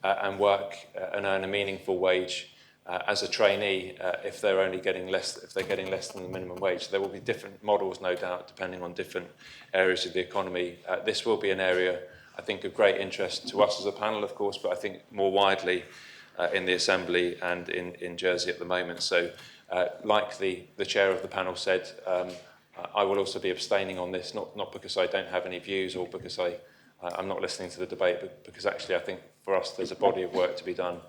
and work and earn a meaningful wage as a trainee if they're only getting less, if they're getting less than the minimum wage? There will be different models, no doubt, depending on different areas of the economy. This will be an area, I think, of great interest to us as a panel, of course, but I think more widely in the Assembly and in Jersey at the moment. So, like the chair of the panel said, I will also be abstaining on this, not because I don't have any views or because I'm not listening to the debate, but because actually I think for us there's a body of work to be done,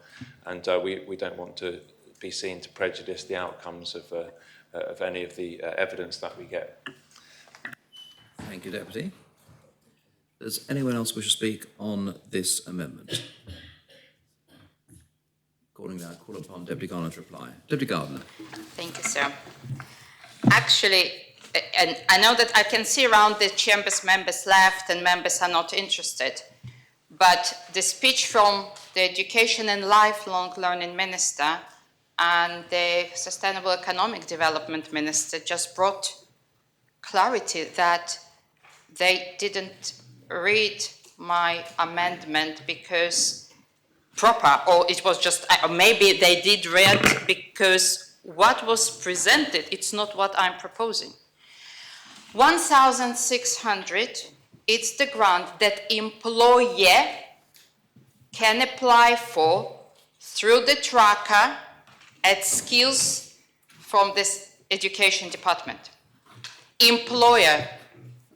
and we don't want to be seen to prejudice the outcomes of any of the evidence that we get. Thank you, Deputy. Does anyone else wish to speak on this amendment? According to that, call upon Deputy Gardner to reply. Deputy Gardner. Thank you, sir. Actually, and I know that I can see around the chamber's members left and members are not interested, but the speech from the Education and Lifelong Learning Minister and the Sustainable Economic Development Minister just brought clarity that they didn't read my amendment because proper, or it was just, maybe they did read because what was presented, it's not what I'm proposing. 1,600, it's the grant that employer can apply for through the tracker at skills from this education department. Employer,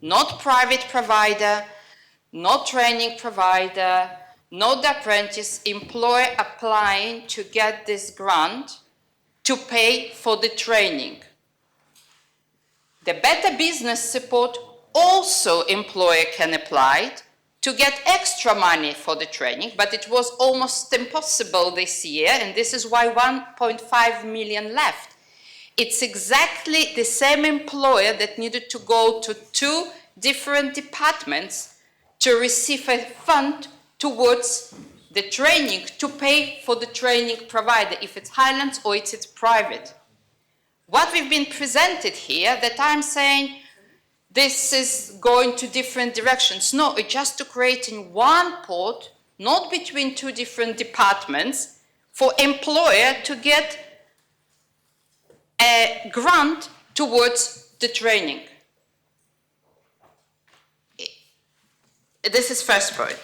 not private provider, not training provider, not the apprentice, employer applying to get this grant to pay for the training. The Better Business Support also employer can apply to get extra money for the training, but it was almost impossible this year, and this is why 1.5 million left. It's exactly the same employer that needed to go to 2 different departments to receive a fund towards the training, to pay for the training provider, if it's Highlands or it's private. What we've been presented here, that I'm saying this is going to different directions. No, it's just to create in one pot, not between 2 different departments, for employer to get a grant towards the training. This is first point.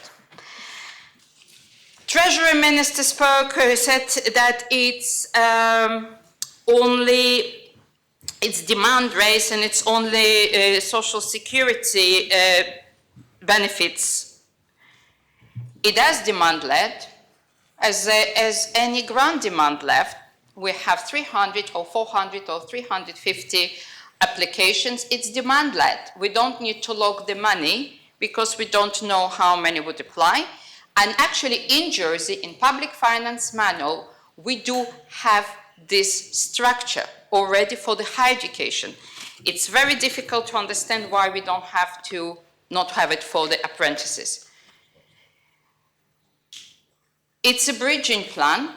Treasury Minister spoke, said that it's only, it's demand raised and it's only social security benefits. It has demand led, as any grant demand left. We have 300 or 400 or 350 applications. It's demand led. We don't need to log the money because we don't know how many would apply. And actually in Jersey, in Public Finance Manual, we do have this structure already for the higher education. It's very difficult to understand why we don't have to not have it for the apprentices. It's a bridging plan.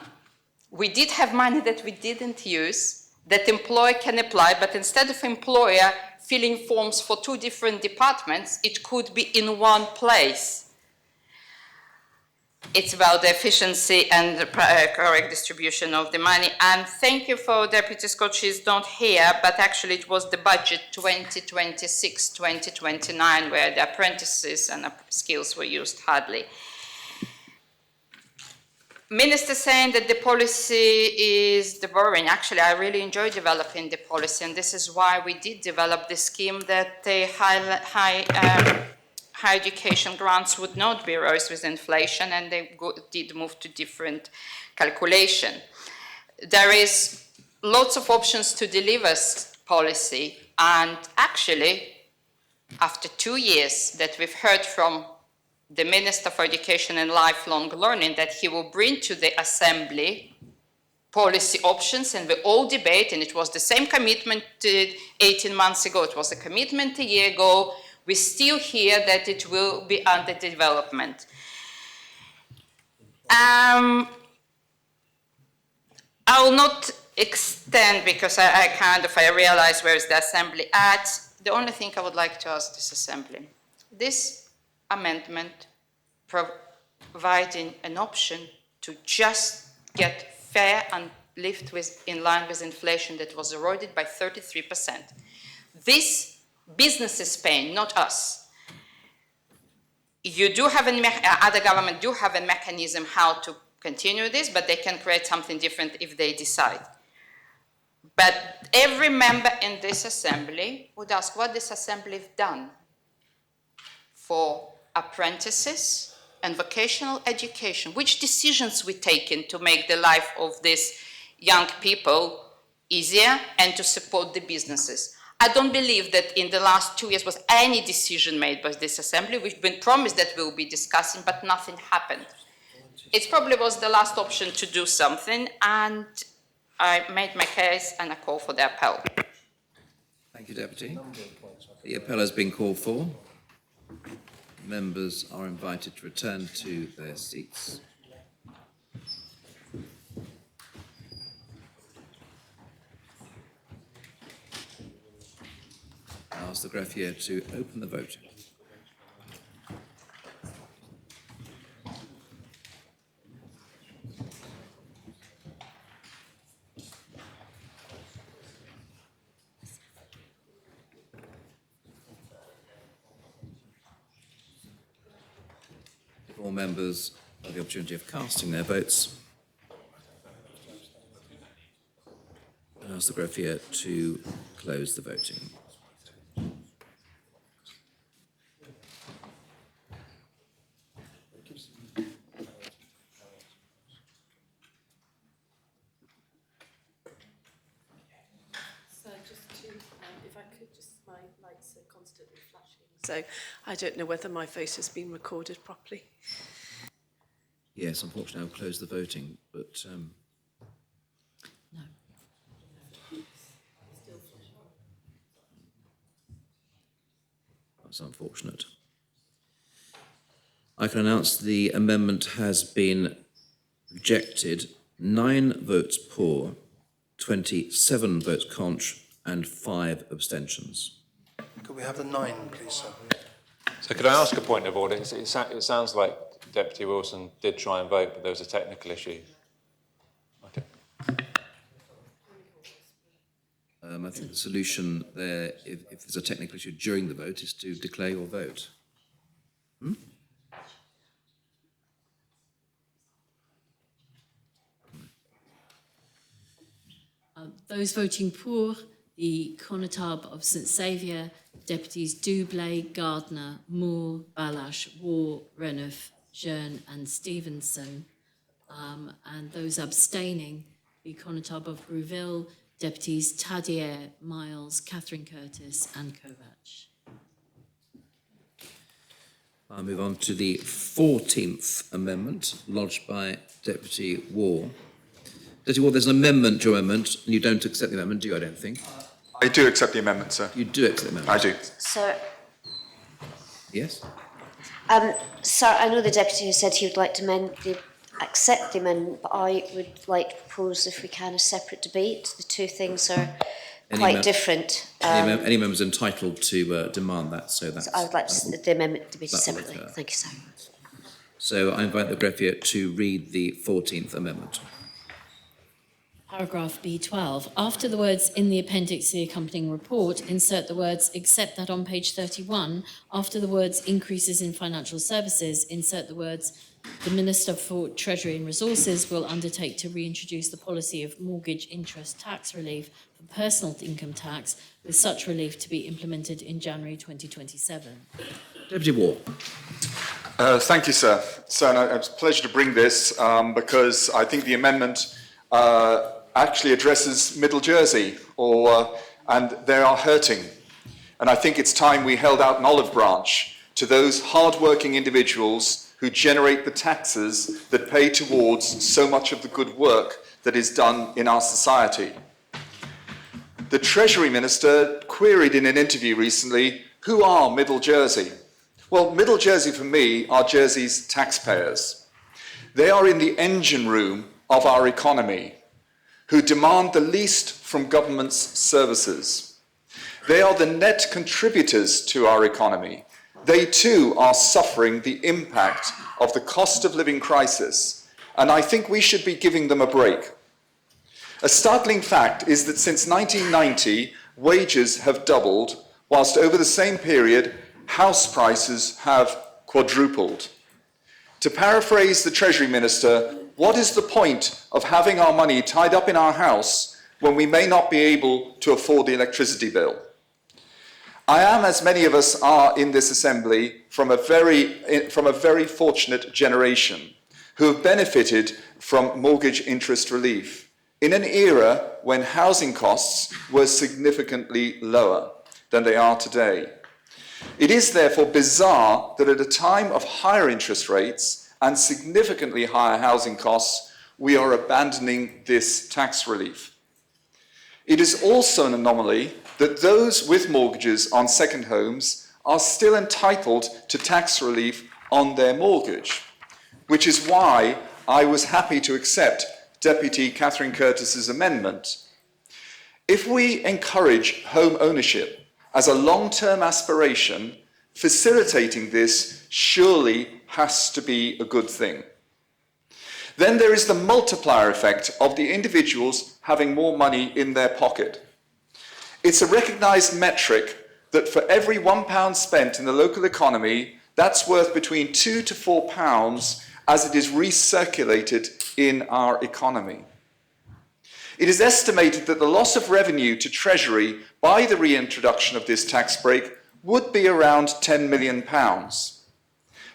We did have money that we didn't use, that employer can apply, but instead of employer filling forms for 2 different departments, it could be in one place. It's about the efficiency and the correct distribution of the money. And thank you for Deputy Scott, she's not here, but actually it was the budget 2026-2029 where the apprentices and skills were used hardly. Minister saying that the policy is the borrowing. Actually, I really enjoy developing the policy, and this is why we did develop the scheme that the high education grants would not be raised with inflation, and they did move to different calculation. There is lots of options to deliver policy, and actually, after 2 years that we've heard from the Minister for Education and Lifelong Learning that he will bring to the Assembly policy options, and we all debate, and it was the same commitment 18 months ago, it was a commitment a year ago, we still hear that it will be under development. I will not extend, because I realize where is the assembly at. The only thing I would like to ask this assembly, this amendment providing an option to just get fair and lived with in line with inflation that was eroded by 33%. This businesses paying, not us. You do have other government do have a mechanism how to continue this, but they can create something different if they decide. But every member in this assembly would ask what this assembly has done for apprentices and vocational education, which decisions we taken to make the life of these young people easier and to support the businesses. I don't believe that in the last 2 years was any decision made by this assembly. We've been promised that we'll be discussing, but nothing happened. It probably was the last option to do something, and I made my case and I call for the appel. Thank you, Deputy. The appel has been called for. Members are invited to return to their seats. I ask the greffier to open the vote. All members have the opportunity of casting their votes. I ask the greffier to close the voting. My lights are constantly flashing, so I don't know whether my vote has been recorded properly. Yes, unfortunately, I'll close the voting, but No. that's unfortunate. I can announce the amendment has been rejected. 9 votes pour, 27 votes contra, and 5 abstentions. Could we have the 9, please, sir? So could I ask a point of order? It sounds like Deputy Wilson did try and vote, but there was a technical issue. Okay. I think the solution there, if there's a technical issue during the vote, is to declare your vote. Those voting pour, the Connétable of St Saviour, Deputies Dublé, Gardner, Moore, Balash, War, Renouf, Jeune and Stevenson. And those abstaining, the Connétable of Rouville, Deputies Tadier, Miles, Catherine Curtis and Kovac. I'll move on to the 14th amendment lodged by Deputy War. Deputy War, there's an amendment to your amendment, and you don't accept the amendment, do you, I don't think? I do accept the amendment, sir. You do accept the amendment? I do. So, Yes? sir, I know the Deputy has said he would like to accept the amendment, but I would like to propose, if we can, a separate debate. The two things are quite different. Any member is entitled to demand that, so that's... So I would like the amendment debated separately. Thank you, sir. So I invite the greffier to read the 14th amendment. Paragraph B12. After the words "in the appendix to the accompanying report," insert the words "except that on page 31." After the words "increases in financial services," insert the words "the Minister for Treasury and Resources will undertake to reintroduce the policy of mortgage interest tax relief for personal income tax, with such relief to be implemented in January 2027. Deputy War. Thank you, sir. So it's a pleasure to bring this because I think the amendment actually addresses Middle Jersey, and they are hurting. And I think it's time we held out an olive branch to those hard-working individuals who generate the taxes that pay towards so much of the good work that is done in our society. The Treasury Minister queried in an interview recently, who are Middle Jersey? Well, Middle Jersey for me are Jersey's taxpayers. They are in the engine room of our economy, who demand the least from government's services. They are the net contributors to our economy. They too are suffering the impact of the cost of living crisis, and I think we should be giving them a break. A startling fact is that since 1990, wages have doubled, whilst over the same period, house prices have quadrupled. To paraphrase the Treasury Minister, what is the point of having our money tied up in our house when we may not be able to afford the electricity bill? I am, as many of us are in this assembly, from a very fortunate generation who have benefited from mortgage interest relief in an era when housing costs were significantly lower than they are today. It is therefore bizarre that at a time of higher interest rates and significantly higher housing costs, we are abandoning this tax relief. It is also an anomaly that those with mortgages on second homes are still entitled to tax relief on their mortgage, which is why I was happy to accept Deputy Catherine Curtis's amendment. If we encourage home ownership as a long-term aspiration, facilitating this surely has to be a good thing. Then there is the multiplier effect of the individuals having more money in their pocket. It's a recognised metric that for every £1 spent in the local economy, that's worth between £2 to £4 as it is recirculated in our economy. It is estimated that the loss of revenue to Treasury by the reintroduction of this tax break would be around £10 million.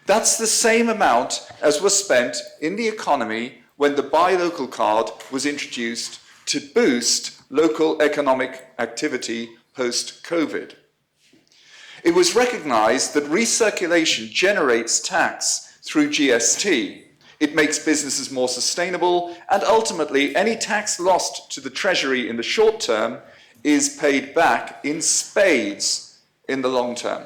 That's the same amount as was spent in the economy when the buy local card was introduced to boost local economic activity post-COVID. It was recognised that recirculation generates tax through GST. It makes businesses more sustainable, and ultimately any tax lost to the Treasury in the short term is paid back in spades in the long term.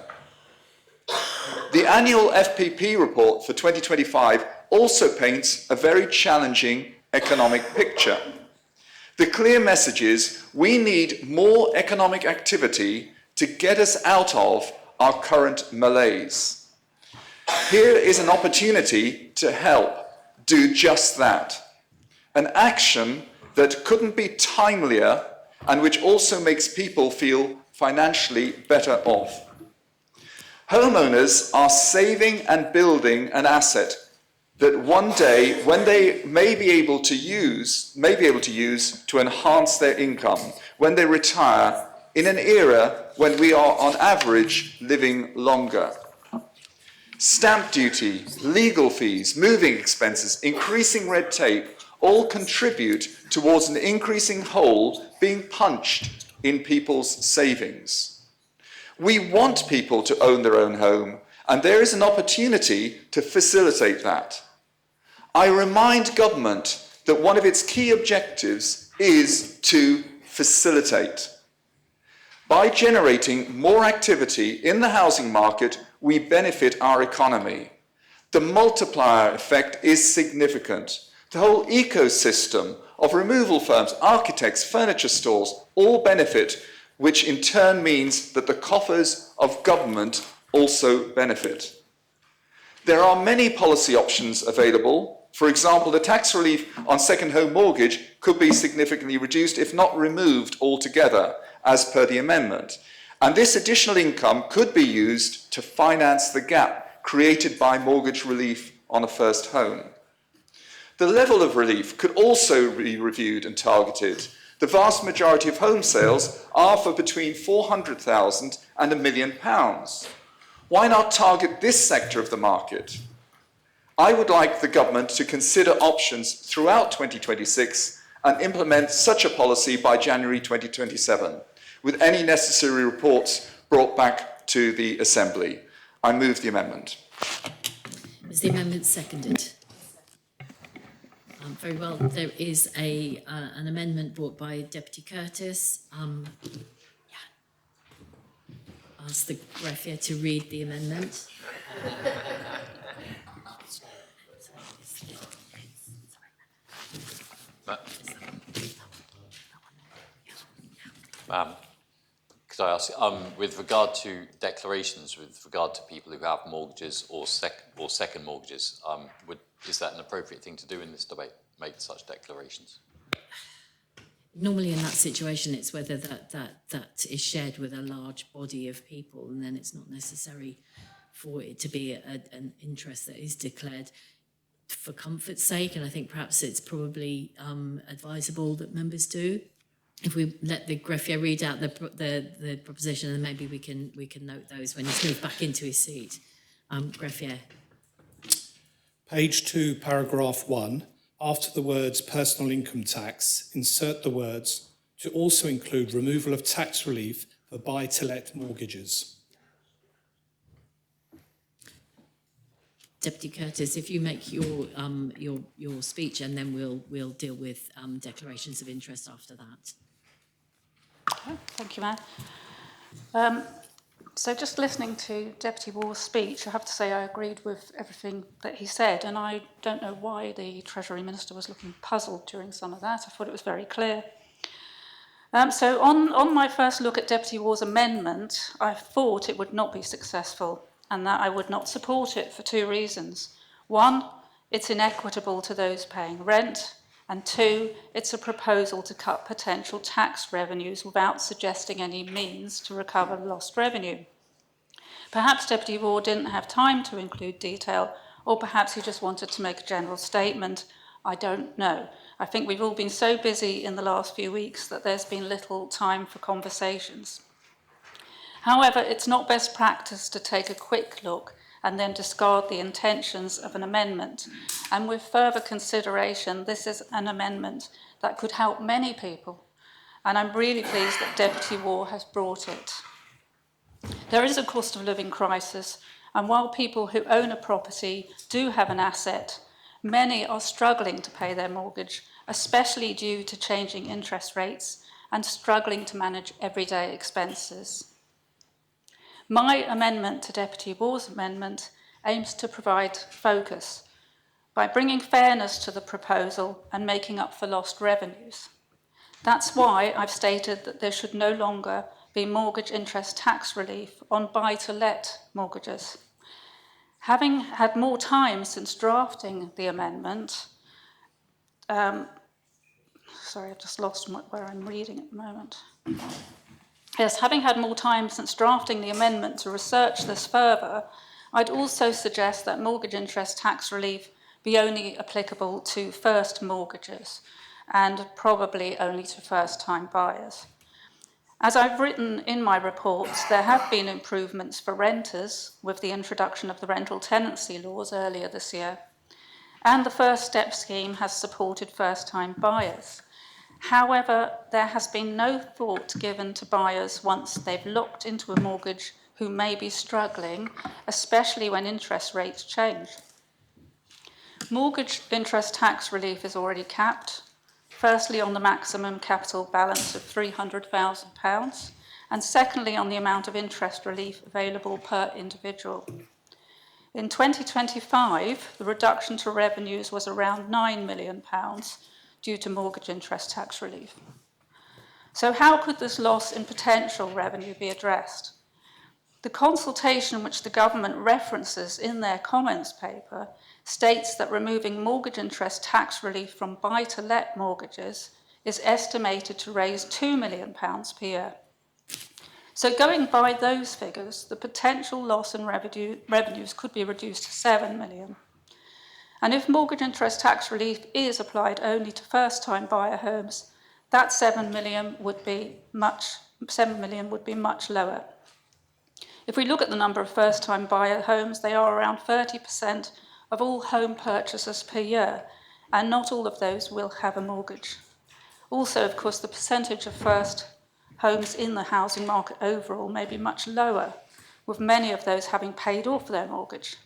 The annual FPP report for 2025 also paints a very challenging economic picture. The clear message is we need more economic activity to get us out of our current malaise. Here is an opportunity to help do just that. An action that couldn't be timelier and which also makes people feel financially better off. Homeowners are saving and building an asset that one day, when they may be able to use to enhance their income, when they retire, in an era when we are on average living longer. Stamp duty, legal fees, moving expenses, increasing red tape all contribute towards an increasing hole being punched in people's savings. We want people to own their own home, and there is an opportunity to facilitate that. I remind government that one of its key objectives is to facilitate. By generating more activity in the housing market, we benefit our economy. The multiplier effect is significant. The whole ecosystem of removal firms, architects, furniture stores all benefit, which in turn means that the coffers of government also benefit. There are many policy options available. For example, the tax relief on second home mortgage could be significantly reduced, if not removed altogether, as per the amendment. And this additional income could be used to finance the gap created by mortgage relief on a first home. The level of relief could also be reviewed and targeted. The vast majority of home sales are for between £400,000 and £1 million. Why not target this sector of the market? I would like the government to consider options throughout 2026 and implement such a policy by January 2027, with any necessary reports brought back to the Assembly. I move the amendment. Is the amendment seconded? Very well. There is an amendment brought by Deputy Curtis. Ask the greffier to read the amendment. Could I ask, with regard to declarations, with regard to people who have mortgages or second mortgages, is that an appropriate thing to do in this debate, make such declarations? Normally in that situation, it's whether that is shared with a large body of people, and then it's not necessary for it to be an interest that is declared for comfort's sake. And I think perhaps it's probably advisable that members do. If we let the greffier read out the proposition, then maybe we can note those when he's moved back into his seat. Greffier. Page 2, paragraph 1. After the words personal income tax, insert the words to also include removal of tax relief for buy-to-let mortgages. Deputy Curtis, if you make your speech, and then we'll deal with declarations of interest after that. Okay, thank you, Mayor. So just listening to Deputy Waugh's speech, I have to say I agreed with everything that he said, and I don't know why the Treasury Minister was looking puzzled during some of that. I thought it was very clear. So on my first look at Deputy Waugh's amendment, I thought it would not be successful and that I would not support it for two reasons. One, it's inequitable to those paying rent, and two, it's a proposal to cut potential tax revenues without suggesting any means to recover lost revenue. Perhaps Deputy Waugh didn't have time to include detail, or perhaps he just wanted to make a general statement. I don't know. I think we've all been so busy in the last few weeks that there's been little time for conversations. However, it's not best practice to take a quick look and then discard the intentions of an amendment. And with further consideration, this is an amendment that could help many people. And I'm really pleased that Deputy Waugh has brought it. There is a cost of living crisis, and while people who own a property do have an asset, many are struggling to pay their mortgage, especially due to changing interest rates and struggling to manage everyday expenses. My amendment to Deputy Waugh's amendment aims to provide focus by bringing fairness to the proposal and making up for lost revenues. That's why I've stated that there should no longer be mortgage interest tax relief on buy-to-let mortgages. Having had more time since drafting the amendment, sorry, I've just lost where I'm reading at the moment. Yes, having had more time since drafting the amendment to research this further, I'd also suggest that mortgage interest tax relief be only applicable to first mortgages and probably only to first-time buyers. As I've written in my reports, there have been improvements for renters with the introduction of the rental tenancy laws earlier this year, and the First Step scheme has supported first-time buyers. However, there has been no thought given to buyers once they've locked into a mortgage who may be struggling, especially when interest rates change. Mortgage interest tax relief is already capped, firstly on the maximum capital balance of £300,000, and secondly on the amount of interest relief available per individual. In 2025, the reduction to revenues was around £9 million, due to mortgage interest tax relief. So how could this loss in potential revenue be addressed? The consultation which the government references in their comments paper states that removing mortgage interest tax relief from buy-to-let mortgages is estimated to raise £2 million per year. So going by those figures, the potential loss in revenues could be reduced to £7 million. And if mortgage interest tax relief is applied only to first-time buyer homes, that £7 million would be much lower. If we look at the number of first-time buyer homes, they are around 30% of all home purchases per year, and not all of those will have a mortgage. Also, of course, the percentage of first homes in the housing market overall may be much lower, with many of those having paid off their mortgage.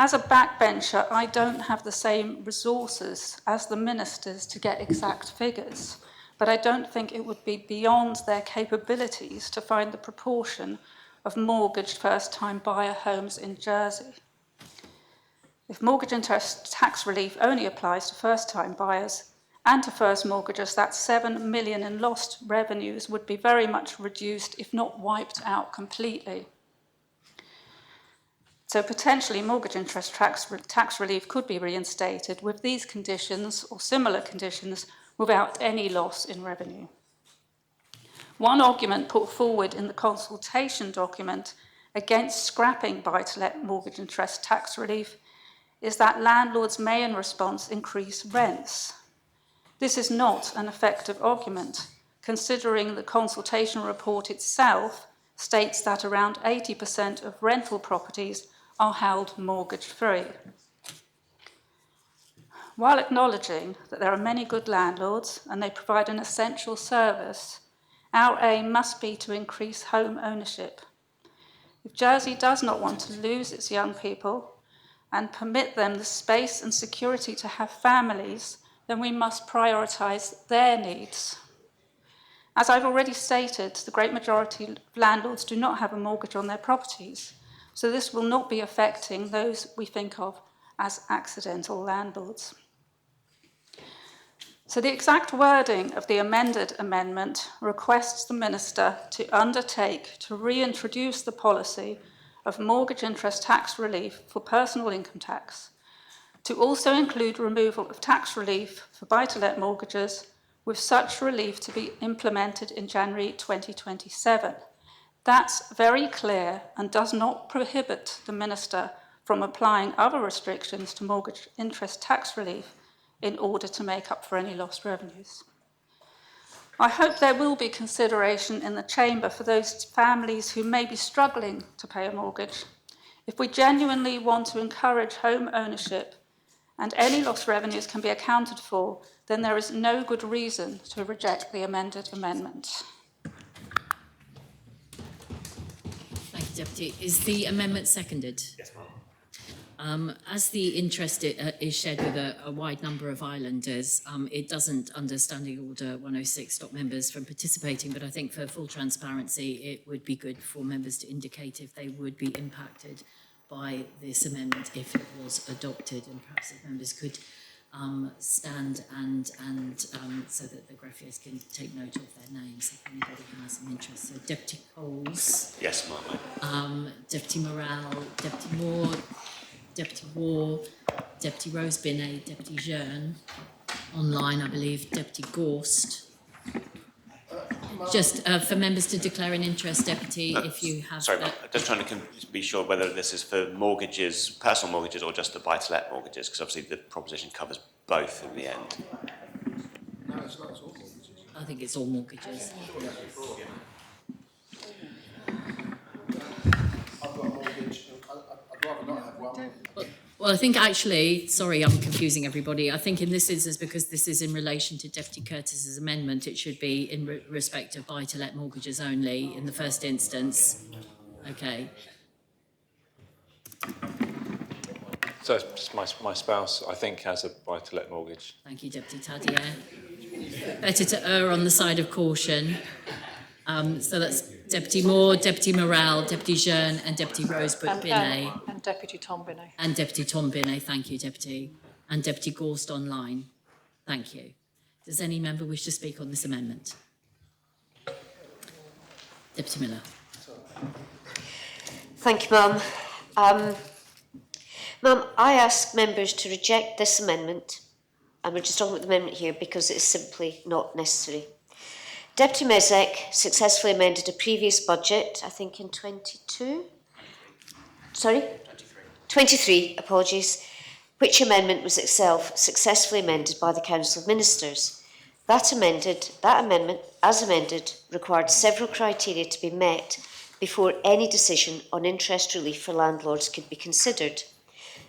As a backbencher, I don't have the same resources as the ministers to get exact figures, but I don't think it would be beyond their capabilities to find the proportion of mortgaged first-time buyer homes in Jersey. If mortgage interest tax relief only applies to first-time buyers and to first mortgagers, that 7 million in lost revenues would be very much reduced, if not wiped out completely. So potentially mortgage interest tax relief could be reinstated with these conditions or similar conditions without any loss in revenue. One argument put forward in the consultation document against scrapping buy-to-let mortgage interest tax relief is that landlords may in response increase rents. This is not an effective argument, considering the consultation report itself states that around 80% of rental properties are held mortgage-free. While acknowledging that there are many good landlords and they provide an essential service, our aim must be to increase home ownership. If Jersey does not want to lose its young people and permit them the space and security to have families, then we must prioritise their needs. As I've already stated, the great majority of landlords do not have a mortgage on their properties, so this will not be affecting those we think of as accidental landlords. So the exact wording of the amended amendment requests the Minister to undertake to reintroduce the policy of mortgage interest tax relief for personal income tax, to also include removal of tax relief for buy-to-let mortgages, with such relief to be implemented in January 2027. That's very clear and does not prohibit the Minister from applying other restrictions to mortgage interest tax relief in order to make up for any lost revenues. I hope there will be consideration in the Chamber for those families who may be struggling to pay a mortgage. If we genuinely want to encourage home ownership and any lost revenues can be accounted for, then there is no good reason to reject the amended amendment. Thank you, Deputy. Is the amendment seconded? Yes, ma'am. As the interest is shared with a wide number of islanders, it doesn't, under Standing Order 106, stop members from participating, but I think for full transparency, it would be good for members to indicate if they would be impacted by this amendment if it was adopted, and perhaps if members could stand and so that the graphics can take note of their names if anybody has an interest. So Deputy Coles. Yes, ma'am. Deputy Morale, Deputy Moore, Deputy War, Deputy Rose Binet, Deputy Jearn, online I believe, Deputy Gorst. Just for members to declare an interest, Deputy, if you have... Sorry, ma'am. I'm just trying to be sure whether this is for mortgages, personal mortgages, or just the buy-to-let mortgages, because obviously the proposition covers both in the end. No, it's not, it's all mortgages. I think it's all mortgages. I've got a mortgage, I'd rather not have one. Well, I think actually, sorry, I'm confusing everybody. I think in this instance, because this is in relation to Deputy Curtis's amendment, it should be in respect of buy-to-let mortgages only in the first instance. Okay. So my spouse, I think, has a buy-to-let mortgage. Thank you, Deputy Tadier. Better to err on the side of caution. So that's Deputy Moore, Deputy Morale, Deputy Jearn and Deputy Rosebud Binet. And Deputy Tom Binet. And Deputy Tom Binet, thank you, Deputy. And Deputy Gorst online. Thank you. Does any member wish to speak on this amendment? Deputy Miller. Thank you, Ma'am. Ma'am, I ask members to reject this amendment, and we're just talking about the amendment here because it's simply not necessary. Deputy Mezek successfully amended a previous budget, I think in 23, apologies, which amendment was itself successfully amended by the Council of Ministers. That amendment, as amended, required several criteria to be met before any decision on interest relief for landlords could be considered.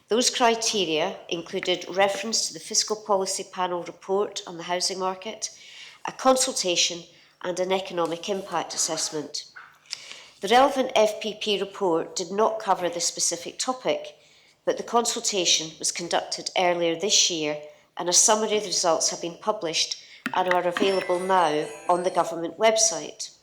Those criteria included reference to the Fiscal Policy Panel report on the housing market, a consultation and an economic impact assessment. The relevant FPP report did not cover this specific topic, but the consultation was conducted earlier this year and a summary of the results have been published and are available now on the government website.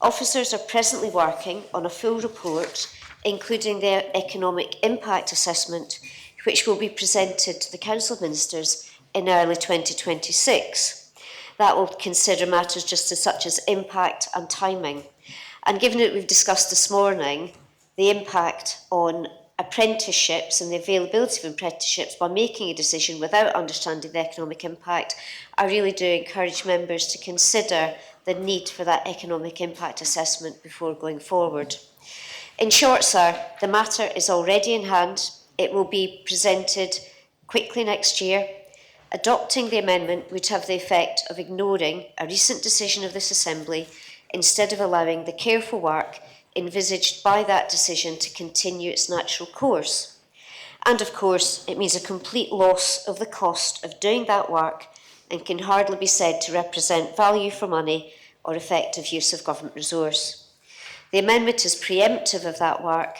Officers are presently working on a full report, including their economic impact assessment, which will be presented to the Council of Ministers in early 2026. That will consider matters just such as impact and timing. And given that we've discussed this morning the impact on apprenticeships and the availability of apprenticeships by making a decision without understanding the economic impact, I really do encourage members to consider the need for that economic impact assessment before going forward. In short, sir, the matter is already in hand. It will be presented quickly next year. Adopting the amendment would have the effect of ignoring a recent decision of this Assembly instead of allowing the careful work envisaged by that decision to continue its natural course. And of course, it means a complete loss of the cost of doing that work and can hardly be said to represent value for money or effective use of government resource. The amendment is preemptive of that work,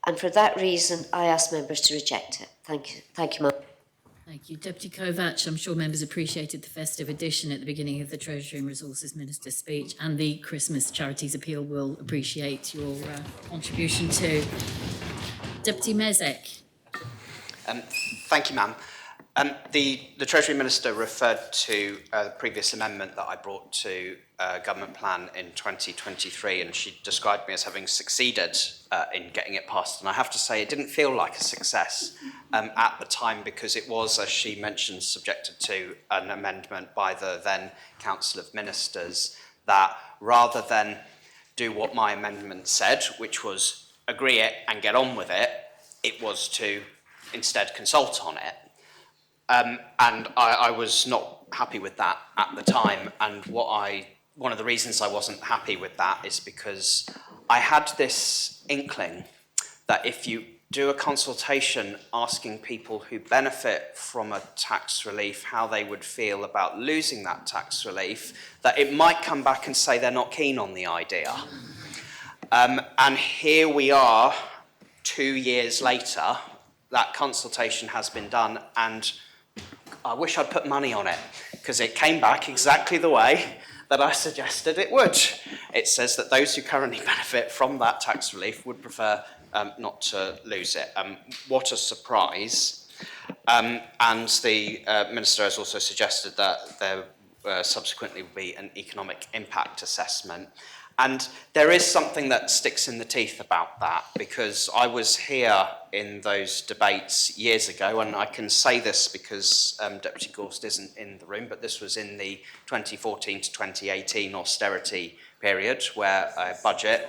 and for that reason, I ask members to reject it. Thank you. Thank you, Ma'am. Thank you. Deputy Kovac, I'm sure members appreciated the festive addition at the beginning of the Treasury and Resources Minister's speech, and the Christmas Charities Appeal will appreciate your contribution too. Deputy Mezek. Thank you, ma'am. The Treasury Minister referred to the previous amendment that I brought to Government Plan in 2023, and she described me as having succeeded in getting it passed. And I have to say, it didn't feel like a success at the time, because it was, as she mentioned, subjected to an amendment by the then Council of Ministers that, rather than do what my amendment said, which was agree it and get on with it, it was to instead consult on it. And I was not happy with that at the time. And one of the reasons I wasn't happy with that is because I had this inkling that if you do a consultation asking people who benefit from a tax relief how they would feel about losing that tax relief, that it might come back and say they're not keen on the idea. And here we are, 2 years later, that consultation has been done, and I wish I'd put money on it, because it came back exactly the way that I suggested it would. It says that those who currently benefit from that tax relief would prefer not to lose it. What a surprise. And the Minister has also suggested that there subsequently will be an economic impact assessment. And there is something that sticks in the teeth about that, because I was here in those debates years ago, and I can say this because Deputy Gorst isn't in the room, but this was in the 2014 to 2018 austerity period, where a budget.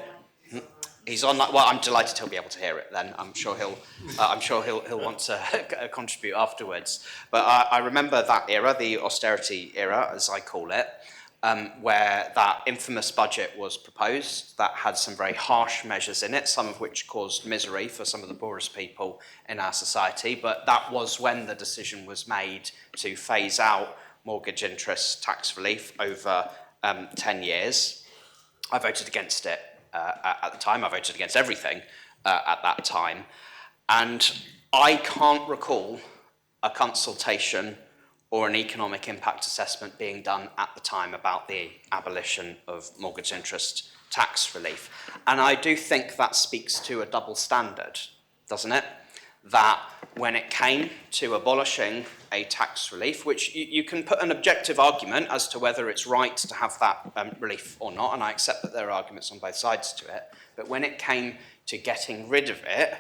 He's on that. Well, I'm delighted he'll be able to hear it. Then I'm sure he'll want to contribute afterwards. But I remember that era, the austerity era, as I call it. Where that infamous budget was proposed that had some very harsh measures in it, some of which caused misery for some of the poorest people in our society. But that was when the decision was made to phase out mortgage interest tax relief over 10 years. I voted against it at the time. I voted against everything at that time. And I can't recall a consultation or an economic impact assessment being done at the time about the abolition of mortgage interest tax relief. And I do think that speaks to a double standard, doesn't it? That when it came to abolishing a tax relief, which you can put an objective argument as to whether it's right to have that relief or not, and I accept that there are arguments on both sides to it, but when it came to getting rid of it,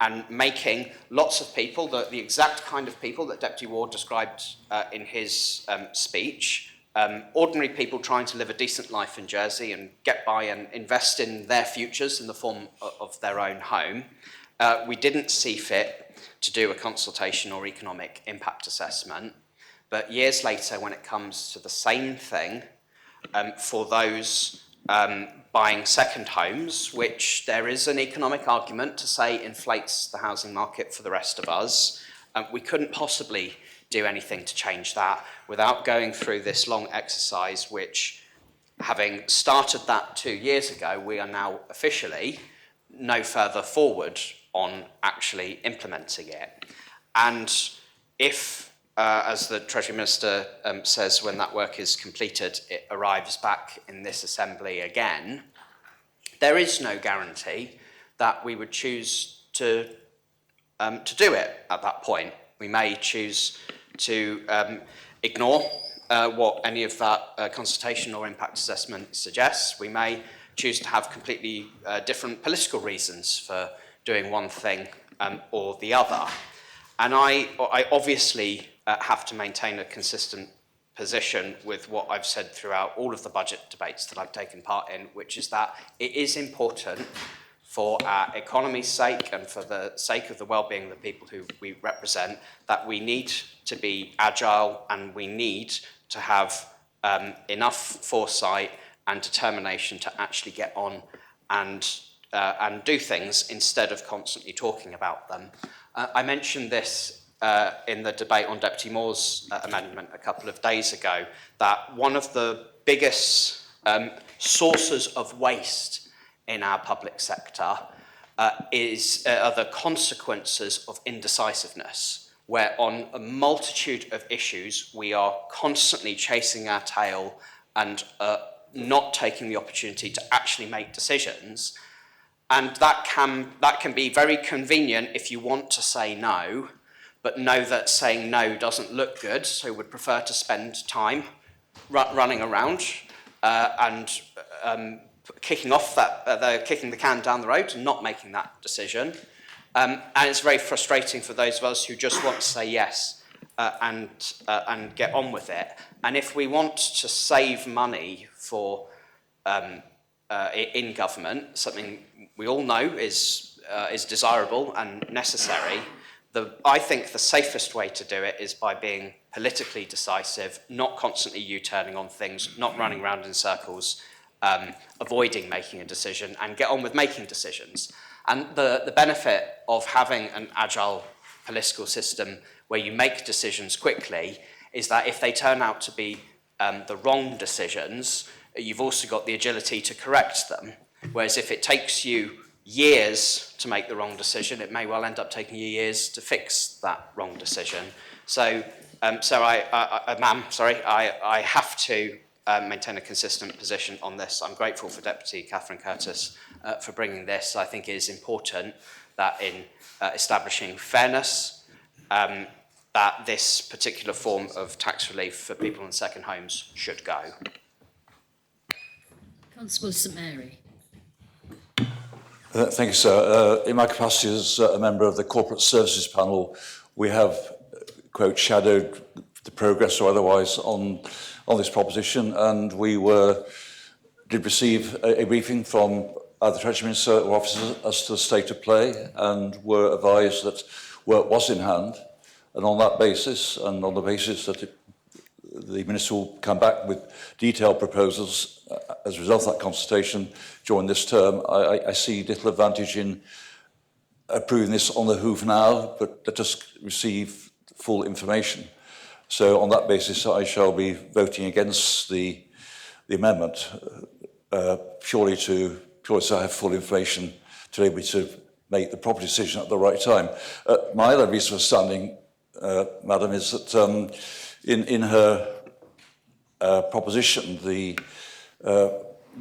and making lots of people, the exact kind of people that Deputy Ward described in his speech, ordinary people trying to live a decent life in Jersey and get by and invest in their futures in the form of their own home, we didn't see fit to do a consultation or economic impact assessment. But years later, when it comes to the same thing, for those buying second homes, which there is an economic argument to say inflates the housing market for the rest of us, we couldn't possibly do anything to change that without going through this long exercise, which, having started that 2 years ago, we are now officially no further forward on actually implementing it. And if, as the Treasury Minister says, when that work is completed, it arrives back in this Assembly again, there is no guarantee that we would choose to do it at that point. We may choose to ignore what any of that consultation or impact assessment suggests. We may choose to have completely different political reasons for doing one thing or the other. And I obviously have to maintain a consistent position with what I've said throughout all of the budget debates that I've taken part in, which is that it is important for our economy's sake and for the sake of the well-being of the people who we represent, that we need to be agile and we need to have enough foresight and determination to actually get on and do things instead of constantly talking about them. I mentioned this in the debate on Deputy Moore's amendment a couple of days ago, that one of the biggest sources of waste in our public sector are the consequences of indecisiveness, where on a multitude of issues we are constantly chasing our tail and not taking the opportunity to actually make decisions. And that can be very convenient if you want to say no, but know that saying no doesn't look good, so would prefer to spend time running around and kicking the can down the road and not making that decision. And it's very frustrating for those of us who just want to say yes and get on with it. And if we want to save money for in government, something we all know is desirable and necessary, I think the safest way to do it is by being politically decisive, not constantly U-turning on things, not running around in circles, avoiding making a decision, and get on with making decisions. And the benefit of having an agile political system where you make decisions quickly is that if they turn out to be the wrong decisions, you've also got the agility to correct them. Whereas if it takes you years to make the wrong decision, it may well end up taking you years to fix that wrong decision. So, I have to maintain a consistent position on this. I'm grateful for Deputy Catherine Curtis for bringing this. I think it is important that in establishing fairness, that this particular form of tax relief for people in second homes should go. Constable St Mary. Thank you, sir. In my capacity as a member of the Corporate Services Panel, we have, quote, shadowed the progress or otherwise on this proposition, and we did receive a briefing from either Treasury Minister or officers as to the state of play, and were advised that work was in hand. And on that basis, and on the basis that the Minister will come back with detailed proposals as a result of that consultation during this term, I see little advantage in approving this on the hoof now, but let us receive full information. So on that basis, I shall be voting against the amendment, purely so I have full information to be able to make the proper decision at the right time. My other reason for standing, Madam, is that in her proposition, the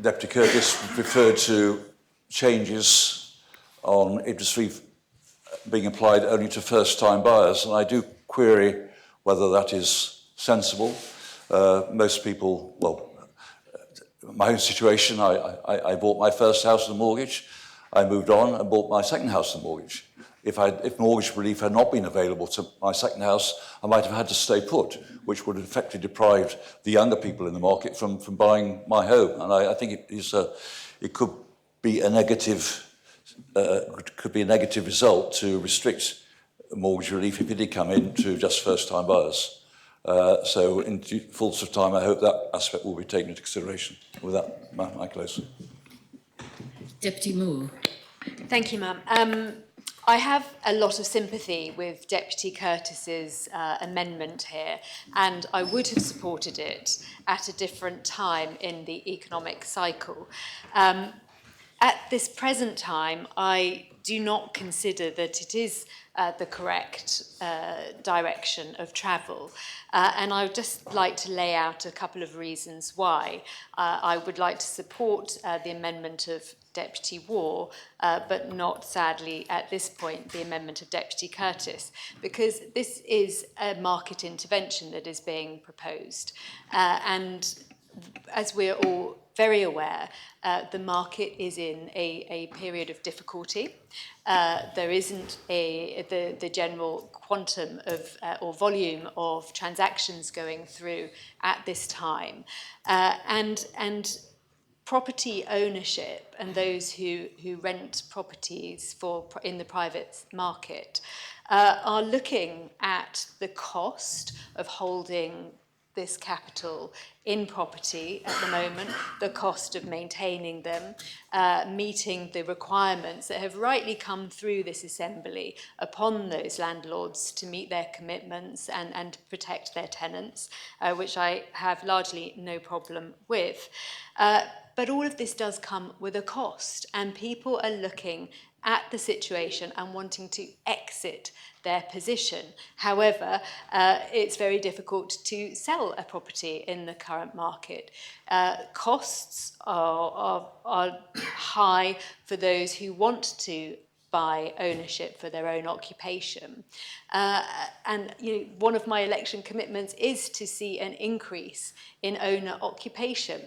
Deputy Curtis referred to changes on interest relief being applied only to first-time buyers, and I do query whether that is sensible. Most people, well, my own situation, I bought my first house with a mortgage, I moved on and bought my second house with a mortgage. If mortgage relief had not been available to my second house, I might have had to stay put, which would have effectively deprived the younger people in the market from buying my home. And I think it could be a negative result to restrict mortgage relief if it did come in to just first-time buyers. So in fullness of time, I hope that aspect will be taken into consideration. With that, I close. Deputy Moore. Thank you, ma'am. I have a lot of sympathy with Deputy Curtis's amendment here, and I would have supported it at a different time in the economic cycle. At this present time, I do not consider that it is the correct direction of travel. And I would just like to lay out a couple of reasons why. I would like to support the amendment of Deputy War, but not, sadly, at this point, the amendment of Deputy Curtis, because this is a market intervention that is being proposed. And as we're all very aware, the market is in a period of difficulty. There isn't the general quantum of or volume of transactions going through at this time. And property ownership and those who rent properties in the private market are looking at the cost of holding this capital in property at the moment, the cost of maintaining them, meeting the requirements that have rightly come through this assembly upon those landlords to meet their commitments and protect their tenants, which I have largely no problem with. But all of this does come with a cost, and people are looking at the situation and wanting to exit their position. However, it's very difficult to sell a property in the current market. Costs are high for those who want to buy ownership for their own occupation. And one of my election commitments is to see an increase in owner occupation,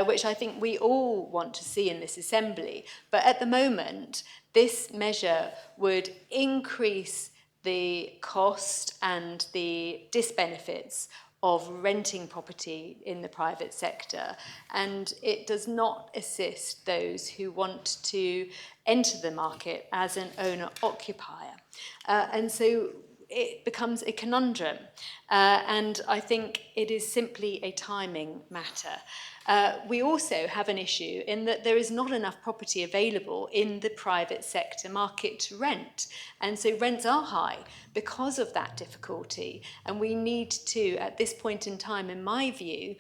which I think we all want to see in this assembly. But at the moment, this measure would increase the cost and the disbenefits of renting property in the private sector, and it does not assist those who want to enter the market as an owner-occupier. And so it becomes a conundrum, and I think it is simply a timing matter. We also have an issue in that there is not enough property available in the private sector market to rent. And so rents are high because of that difficulty. And we need to, at this point in time, in my view,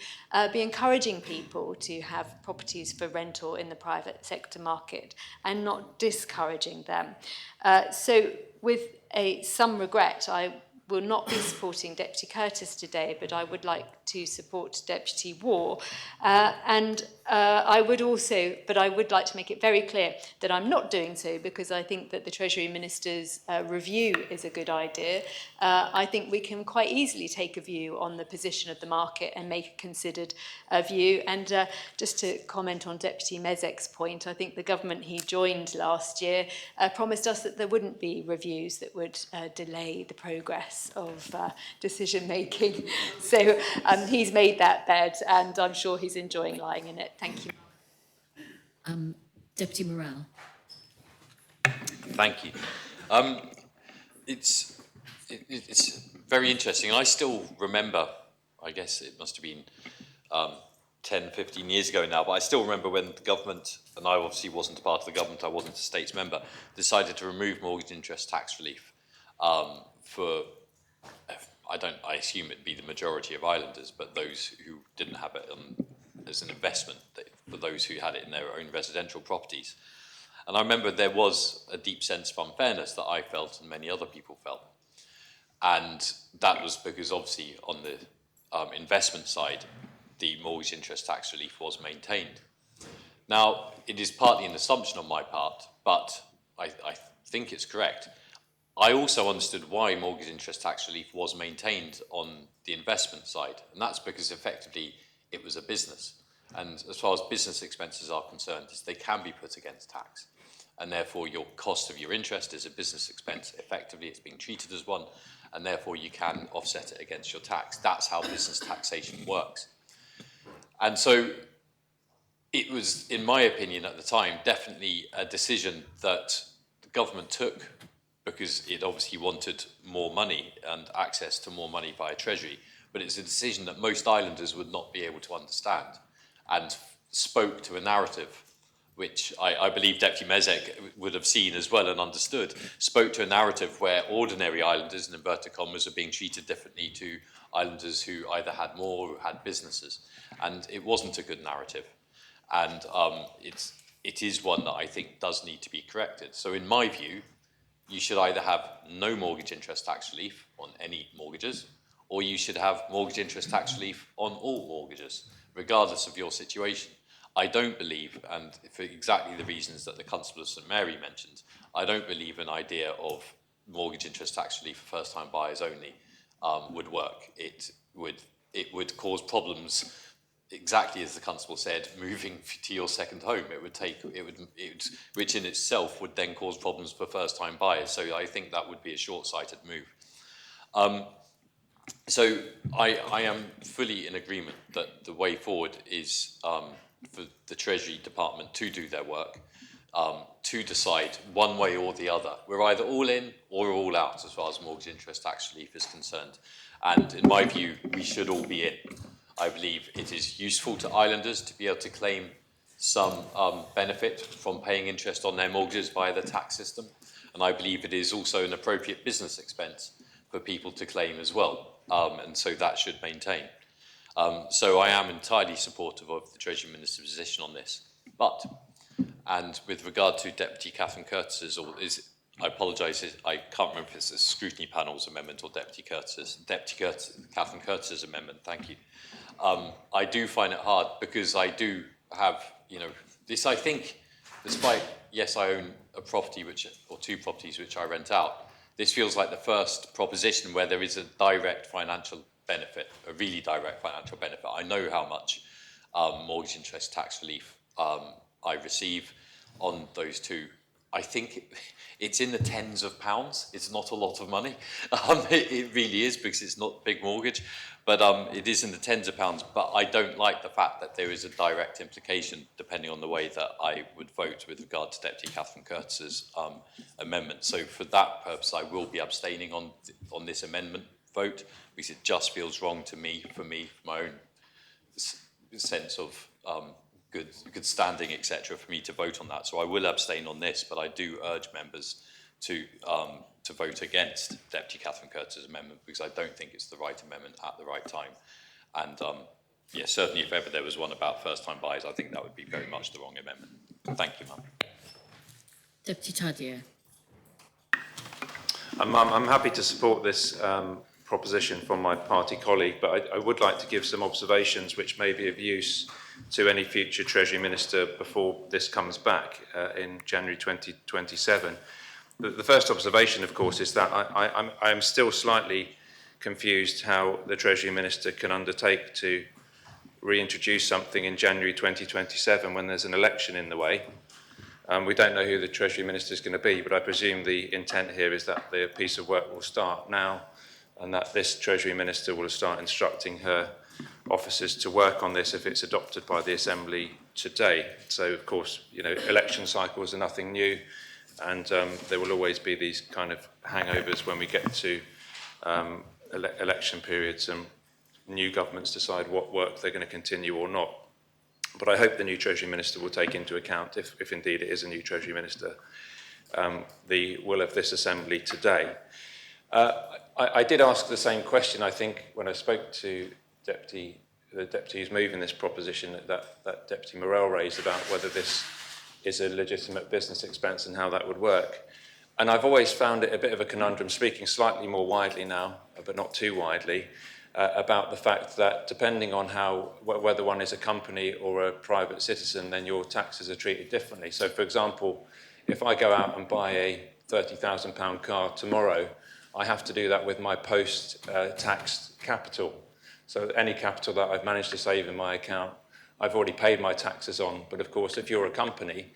be encouraging people to have properties for rental in the private sector market and not discouraging them. So with some regret, I will not be supporting Deputy Curtis today, but I would like to support Deputy War. I would like to make it very clear that I'm not doing so because I think that the Treasury Minister's review is a good idea. I think we can quite easily take a view on the position of the market and make a considered view. And just to comment on Deputy Mezek's point, I think the government he joined last year promised us that there wouldn't be reviews that would delay the progress of decision making. So he's made that bed, and I'm sure he's enjoying lying in it. Thank you. Deputy Morale. Thank you. It's very interesting. I still remember, I guess it must have been 10, 15 years ago now, but I still remember when the government, and I obviously wasn't part of the government, I wasn't a states member, decided to remove mortgage interest tax relief for, I assume it'd be the majority of islanders, but those who didn't have it as an investment, for those who had it in their own residential properties. And I remember there was a deep sense of unfairness that I felt and many other people felt. And that was because obviously on the investment side, the mortgage interest tax relief was maintained. Now, it is partly an assumption on my part, but I think it's correct. I also understood why mortgage interest tax relief was maintained on the investment side, and that's because effectively it was a business. And as far as business expenses are concerned, they can be put against tax. And therefore your cost of your interest is a business expense. Effectively, it's being treated as one, and therefore you can offset it against your tax. That's how business taxation works. And so it was, in my opinion at the time, definitely a decision that the government took because it obviously wanted more money and access to more money via Treasury. But it's a decision that most islanders would not be able to understand, and spoke to a narrative which I believe Deputy Mezek would have seen as well and understood, spoke to a narrative where ordinary islanders, in inverted commas, are being treated differently to islanders who either had more or had businesses. And it wasn't a good narrative. And it is one that I think does need to be corrected. So in my view, you should either have no mortgage interest tax relief on any mortgages, or you should have mortgage interest tax relief on all mortgages, regardless of your situation. I don't believe, and for exactly the reasons that the Constable of St Mary mentioned, I don't believe an idea of mortgage interest tax relief for first-time buyers only would work. It would cause problems, exactly as the Constable said, moving to your second home. Which in itself would then cause problems for first-time buyers. So I think that would be a short-sighted move. So I am fully in agreement that the way forward is for the Treasury Department to do their work, to decide one way or the other. We're either all in or all out as far as mortgage interest tax relief is concerned. And in my view, we should all be in. I believe it is useful to islanders to be able to claim some benefit from paying interest on their mortgages via the tax system. And I believe it is also an appropriate business expense for people to claim as well. And so that should maintain. So I am entirely supportive of the Treasury Minister's position on this. But, and with regard to Deputy Catherine Curtis's, I apologise, I can't remember if it's the Scrutiny Panel's amendment or Deputy Catherine Curtis's amendment, thank you. I do find it hard because I do have, this I think, despite, yes, I own a property or two properties which I rent out, this feels like the first proposition where there is a direct financial benefit, a really direct financial benefit. I know how much mortgage interest tax relief I receive on those two. I think it's in the tens of pounds. It's not a lot of money. It really is, because it's not a big mortgage, but it is in the tens of pounds. But I don't like the fact that there is a direct implication, depending on the way that I would vote with regard to Deputy Catherine Curtis's amendment. So for that purpose, I will be abstaining on this amendment vote, because it just feels wrong to me, for my own sense of good standing, etc., for me to vote on that. So I will abstain on this, but I do urge members to vote against Deputy Catherine Curtis's amendment, because I don't think it's the right amendment at the right time. And yeah, certainly if ever there was one about first-time buyers, I think that would be very much the wrong amendment. Thank you, Ma'am. Deputy Tadier. I'm happy to support this proposition from my party colleague, but I would like to give some observations which may be of use to any future Treasury Minister before this comes back in January 2027. The first observation, of course, is that I am still slightly confused how the Treasury Minister can undertake to reintroduce something in January 2027 when there's an election in the way. We don't know who the Treasury Minister is going to be, but I presume the intent here is that the piece of work will start now, and that this Treasury Minister will start instructing her officers to work on this if it's adopted by the Assembly today. So, of course, election cycles are nothing new, and there will always be these kind of hangovers when we get to election periods and new governments decide what work they're going to continue or not. But I hope the new Treasury Minister will take into account, if indeed it is a new Treasury Minister, the will of this Assembly today. I did ask the same question, I think, when I spoke to the deputy who's moving this proposition that Deputy Morell raised about whether this is a legitimate business expense and how that would work. And I've always found it a bit of a conundrum, speaking slightly more widely now, but not too widely, about the fact that depending on whether one is a company or a private citizen, then your taxes are treated differently. So, for example, if I go out and buy a £30,000 car tomorrow, I have to do that with my post-taxed capital. So any capital that I've managed to save in my account, I've already paid my taxes on. But of course, if you're a company,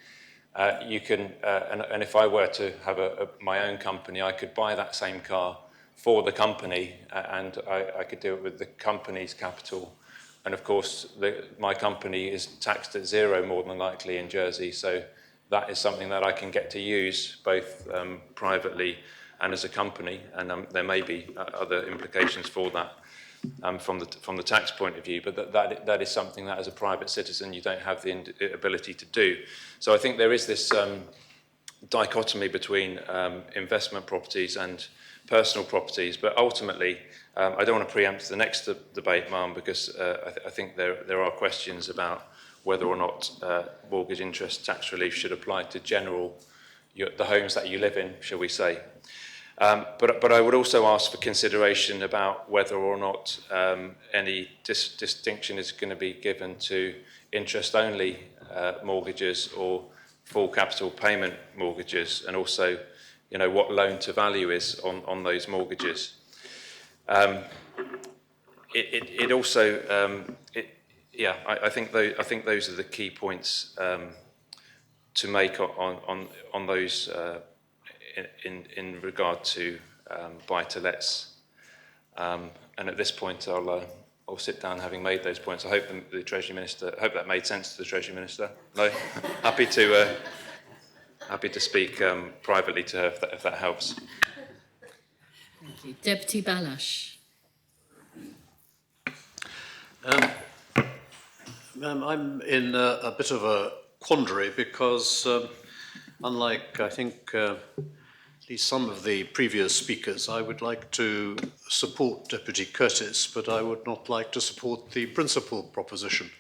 you can, and if I were to have my own company, I could buy that same car for the company, and I could do it with the company's capital. And of course, my company is taxed at zero more than likely in Jersey. So that is something that I can get to use both privately and as a company, and there may be other implications for that from the tax point of view, but that is something that as a private citizen you don't have the ability to do. So I think there is this dichotomy between investment properties and personal properties, but ultimately I don't want to preempt the next debate, Ma'am, because I think there are questions about whether or not mortgage interest tax relief should apply to the homes that you live in, shall we say. But I would also ask for consideration about whether or not any distinction is going to be given to interest-only mortgages or full capital payment mortgages, and also, what loan-to-value is on those mortgages. I think those are the key points to make on those. In regard to buy-to-lets, and at this point I'll sit down having made those points. I hope the Treasury Minister. I hope that made sense to the Treasury Minister. No, happy to speak privately to her if that helps. Thank you, Deputy Balash. I'm in a bit of a quandary because, unlike I think. At least some of the previous speakers, I would like to support Deputy Curtis, but I would not like to support the principal proposition.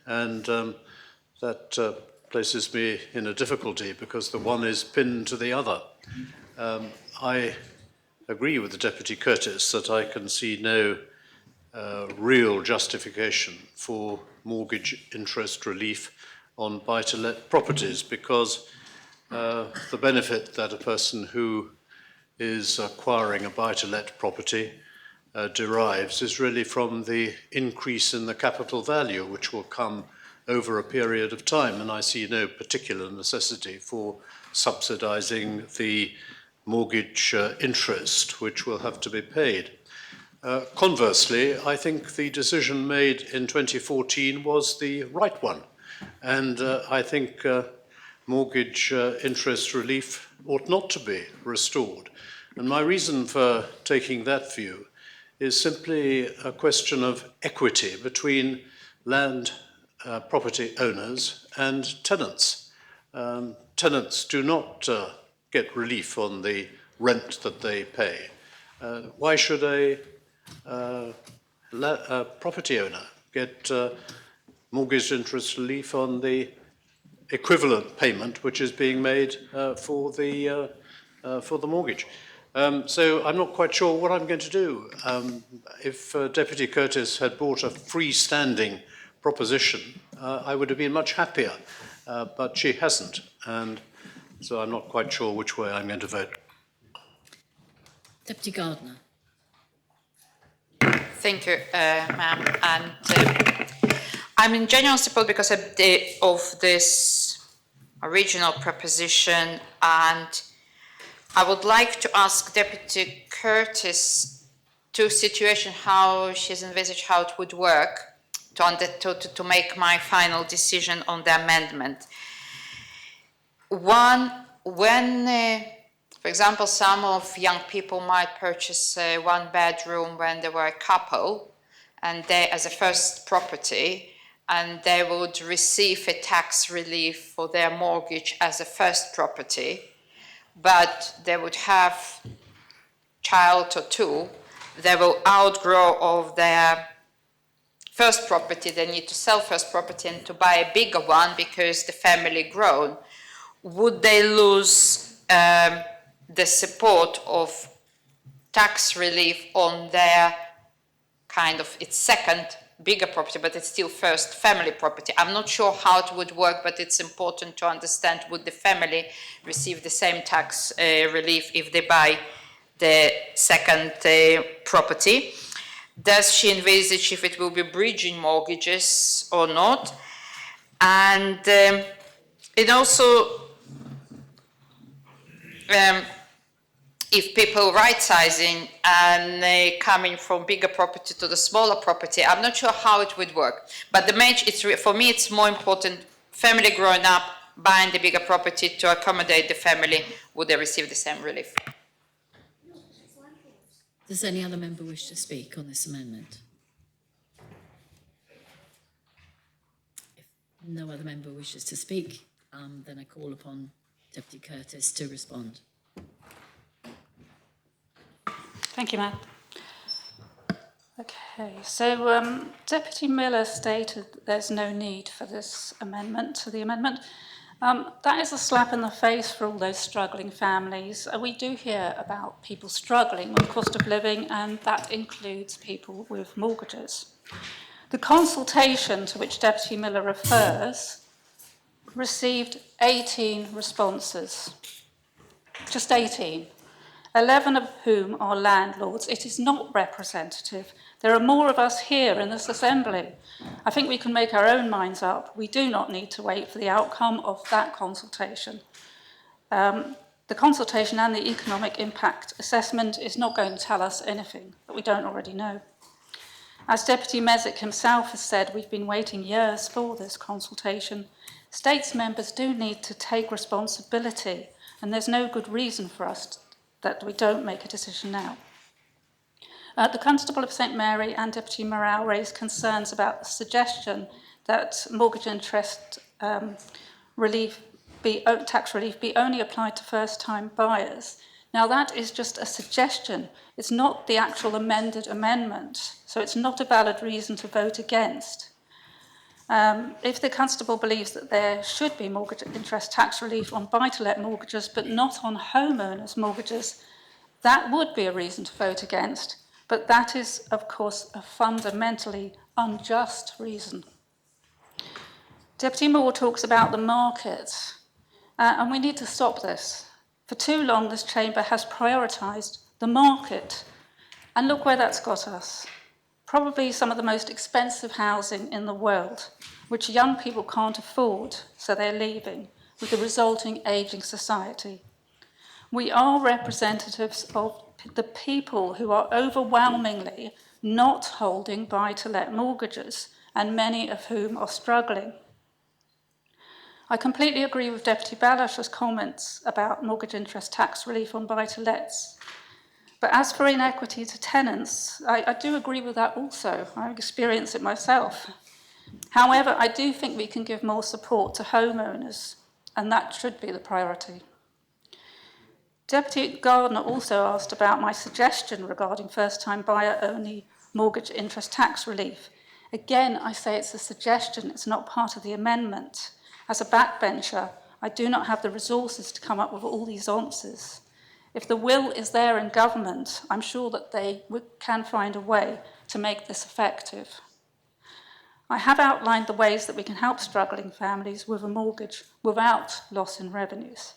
And that places me in a difficulty because the one is pinned to the other. I agree with the Deputy Curtis that I can see no real justification for mortgage interest relief on buy-to-let properties because the benefit that a person who is acquiring a buy-to-let property derives is really from the increase in the capital value, which will come over a period of time. And I see no particular necessity for subsidising the mortgage interest, which will have to be paid. Conversely, I think the decision made in 2014 was the right one. And I think mortgage interest relief ought not to be restored. And my reason for taking that view is simply a question of equity between land property owners and tenants. Tenants do not get relief on the rent that they pay. Why should a property owner get mortgage interest relief on the equivalent payment which is being made for the mortgage? So I'm not quite sure what I'm going to do. If Deputy Curtis had brought a freestanding proposition, I would have been much happier, but she hasn't, and so I'm not quite sure which way I'm going to vote. Deputy Gardner. Thank you, ma'am. And I'm in general support because of this original proposition, and I would like to ask Deputy Curtis to situation how she's envisaged how it would work to make my final decision on the amendment. One, when, for example, some of young people might purchase a one bedroom when they were a couple, and they as a first property, and they would receive a tax relief for their mortgage as a first property, but they would have child or two, they will outgrow of their first property, they need to sell first property and to buy a bigger one because the family grown. Would they lose the support of tax relief on their kind of, it's second bigger property, but it's still first family property? I'm not sure how it would work, but it's important to understand, would the family receive the same tax relief if they buy the second property? Does she envisage if it will be bridging mortgages or not? And it also, if people right-sizing and coming from bigger property to the smaller property, I'm not sure how it would work. But the main, for me, it's more important, family growing up, buying the bigger property to accommodate the family, would they receive the same relief? Does any other member wish to speak on this amendment? If no other member wishes to speak, then I call upon Deputy Curtis to respond. Thank you, Matt. Okay, so Deputy Miller stated there's no need for this amendment to the amendment. That is a slap in the face for all those struggling families. We do hear about people struggling with cost of living, and that includes people with mortgages. The consultation to which Deputy Miller refers received 18 responses, just 18. 11 of whom are landlords. It is not representative. There are more of us here in this assembly. I think we can make our own minds up. We do not need to wait for the outcome of that consultation. The consultation and the economic impact assessment is not going to tell us anything that we don't already know. As Deputy Mesic himself has said, we've been waiting years for this consultation. States members do need to take responsibility, and there's no good reason for us that we don't make a decision now. The Constable of St Mary and Deputy Morale raised concerns about the suggestion that mortgage interest tax relief be only applied to first-time buyers. Now that is just a suggestion. It's not the actual amended amendment, so it's not a valid reason to vote against. If the Constable believes that there should be mortgage interest tax relief on buy-to-let mortgages but not on homeowners' mortgages, that would be a reason to vote against, but that is, of course, a fundamentally unjust reason. Deputy Moore talks about the market, and we need to stop this. For too long, this chamber has prioritised the market, and look where that's got us. Probably some of the most expensive housing in the world, which young people can't afford, so they're leaving, with the resulting ageing society. We are representatives of the people who are overwhelmingly not holding buy-to-let mortgages, and many of whom are struggling. I completely agree with Deputy Balash's comments about mortgage interest tax relief on buy-to-lets. But as for inequity to tenants, I do agree with that also. I experience it myself. However, I do think we can give more support to homeowners, and that should be the priority. Deputy Gardner also asked about my suggestion regarding first-time buyer-only mortgage interest tax relief. Again, I say it's a suggestion, it's not part of the amendment. As a backbencher, I do not have the resources to come up with all these answers. If the will is there in government, I'm sure that they can find a way to make this effective. I have outlined the ways that we can help struggling families with a mortgage without loss in revenues.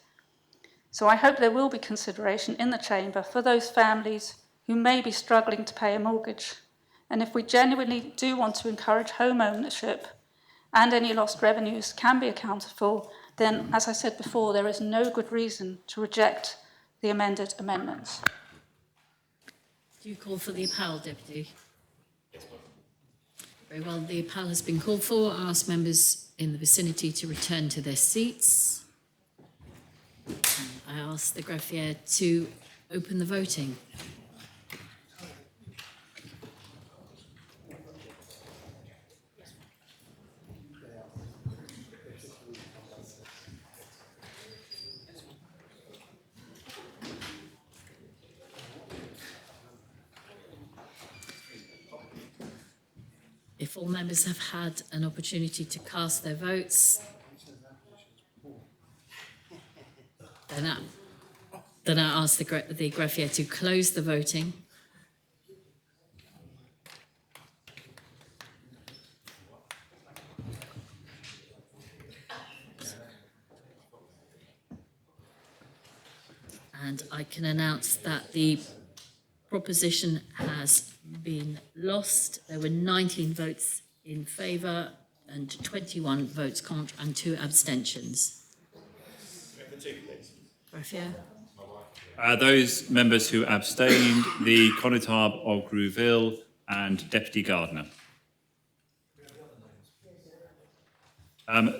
So I hope there will be consideration in the chamber for those families who may be struggling to pay a mortgage. And if we genuinely do want to encourage home ownership and any lost revenues can be accounted for, then, as I said before, there is no good reason to reject the amended amendments. Do you call for the appel, Deputy? Very well, the appel has been called for. I ask members in the vicinity to return to their seats. I ask the greffier to open the voting. If all members have had an opportunity to cast their votes, then I ask the greffier to close the voting. And I can announce that the proposition has been lost. There were 19 votes in favour and 21 votes contra and 2 abstentions. Greffier. Those members who abstained, the Connétable of Grouville and Deputy Gardner.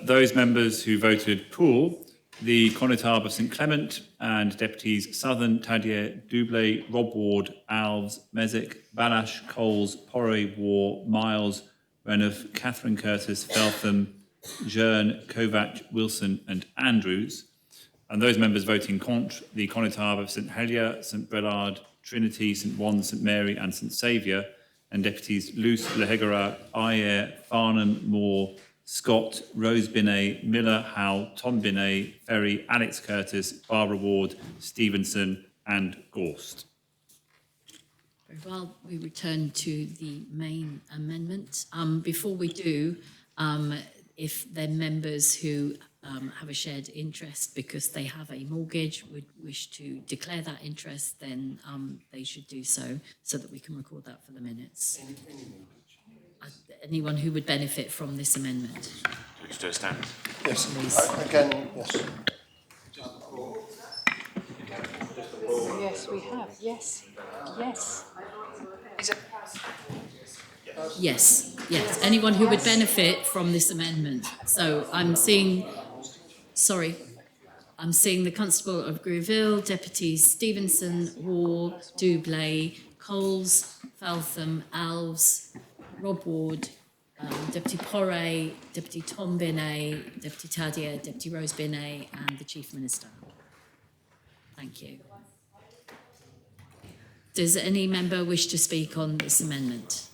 Those members who voted pour, the Connétable of St Clement and Deputies Southern, Tadier, Doublé, Rob Ward, Alves, Mesic, Balash, Coles, Porre, War, Miles, Renouf, Catherine Curtis, Feltham, Jearn, Kovac, Wilson and Andrews. And those members voting contre, the Connétable of St Helier, St Brelard, Trinity, St Juan, St Mary and St Saviour, and Deputies Luce, Lehegara, Ayer, Farnham, Moore, Scott, Rose Binet, Miller, Howell, Tom Binet, Ferry, Alex Curtis, Barbara Ward, Stevenson and Gorst. Very well, we return to the main amendment. Before we do, if there are members who have a shared interest because they have a mortgage, would wish to declare that interest, then they should do so that we can record that for the minutes. Anyone who would benefit from this amendment? Please do a stand. Yes, Please. again, yes. Yes, we have. Yes. Yes. Yes, yes. Anyone who would benefit from this amendment. So I'm seeing the Constable of Greville, Deputies Stevenson, War, Dublay, Coles, Feltham, Alves, Rob Ward, Deputy Porray, Deputy Tom Binet, Deputy Tadier, Deputy Rose Binet, and the Chief Minister. Thank you. Does any member wish to speak on this amendment?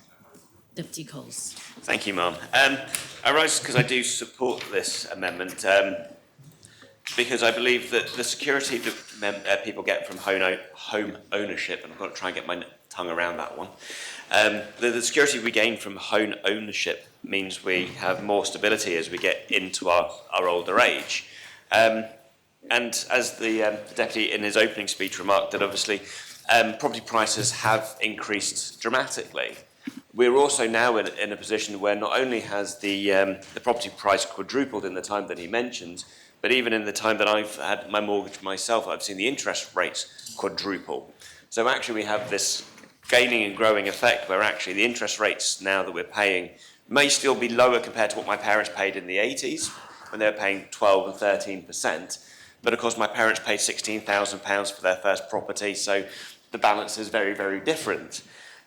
Deputy Coles. Thank you, Ma'am. I rise because I do support this amendment because I believe that the security that people get from home ownership, and I'm going to try and get my tongue around that one, the security we gain from home ownership means we have more stability as we get into our older age. And as the Deputy in his opening speech remarked that obviously property prices have increased dramatically. We're also now in a position where not only has the property price quadrupled in the time that he mentioned, but even in the time that I've had my mortgage myself, I've seen the interest rates quadruple. So actually we have this gaining and growing effect where actually the interest rates now that we're paying may still be lower compared to what my parents paid in the 80s when they were paying 12 and 13%. But of course my parents paid £16,000 for their first property, so the balance is very, very different.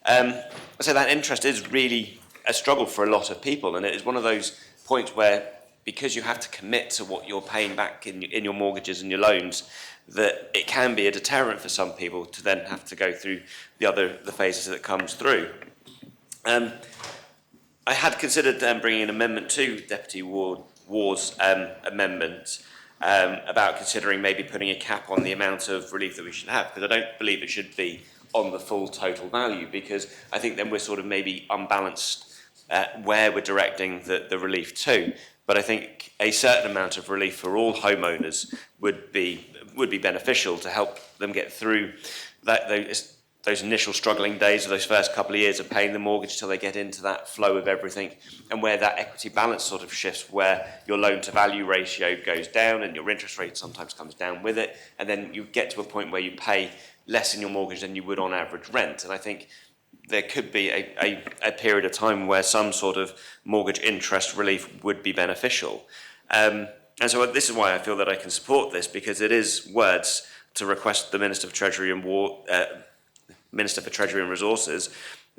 So that interest is really a struggle for a lot of people, and it is one of those points where because you have to commit to what you're paying back in your mortgages and your loans, that it can be a deterrent for some people to then have to go through the phases that it comes through. I had considered bringing an amendment to Deputy Ward's amendment about considering maybe putting a cap on the amount of relief that we should have, because I don't believe it should be on the full total value, because I think then we're sort of maybe unbalanced where we're directing the relief to. But I think a certain amount of relief for all homeowners would be beneficial to help them get through those initial struggling days of those first couple of years of paying the mortgage till they get into that flow of everything, and where that equity balance sort of shifts, where your loan to value ratio goes down and your interest rate sometimes comes down with it, and then you get to a point where you pay less in your mortgage than you would on average rent. And I think there could be a period of time where some sort of mortgage interest relief would be beneficial. And so this is why I feel that I can support this, because it is words to request the Minister for Treasury and Minister for Treasury and Resources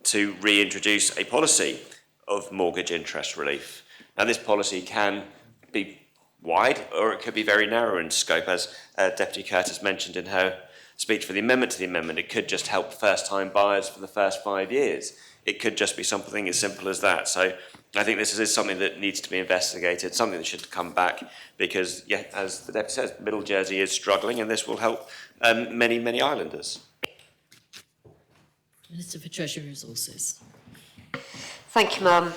to reintroduce a policy of mortgage interest relief. Now, this policy can be wide or it could be very narrow in scope, as Deputy Curtis mentioned in her speech for the amendment to the amendment. It could just help first-time buyers for the first 5 years. It could just be something as simple as that. So I think this is something that needs to be investigated, something that should come back, because, yeah, as the Deputy says, Middle Jersey is struggling, and this will help many, many islanders. Minister for Treasury and Resources. Thank you, Ma'am.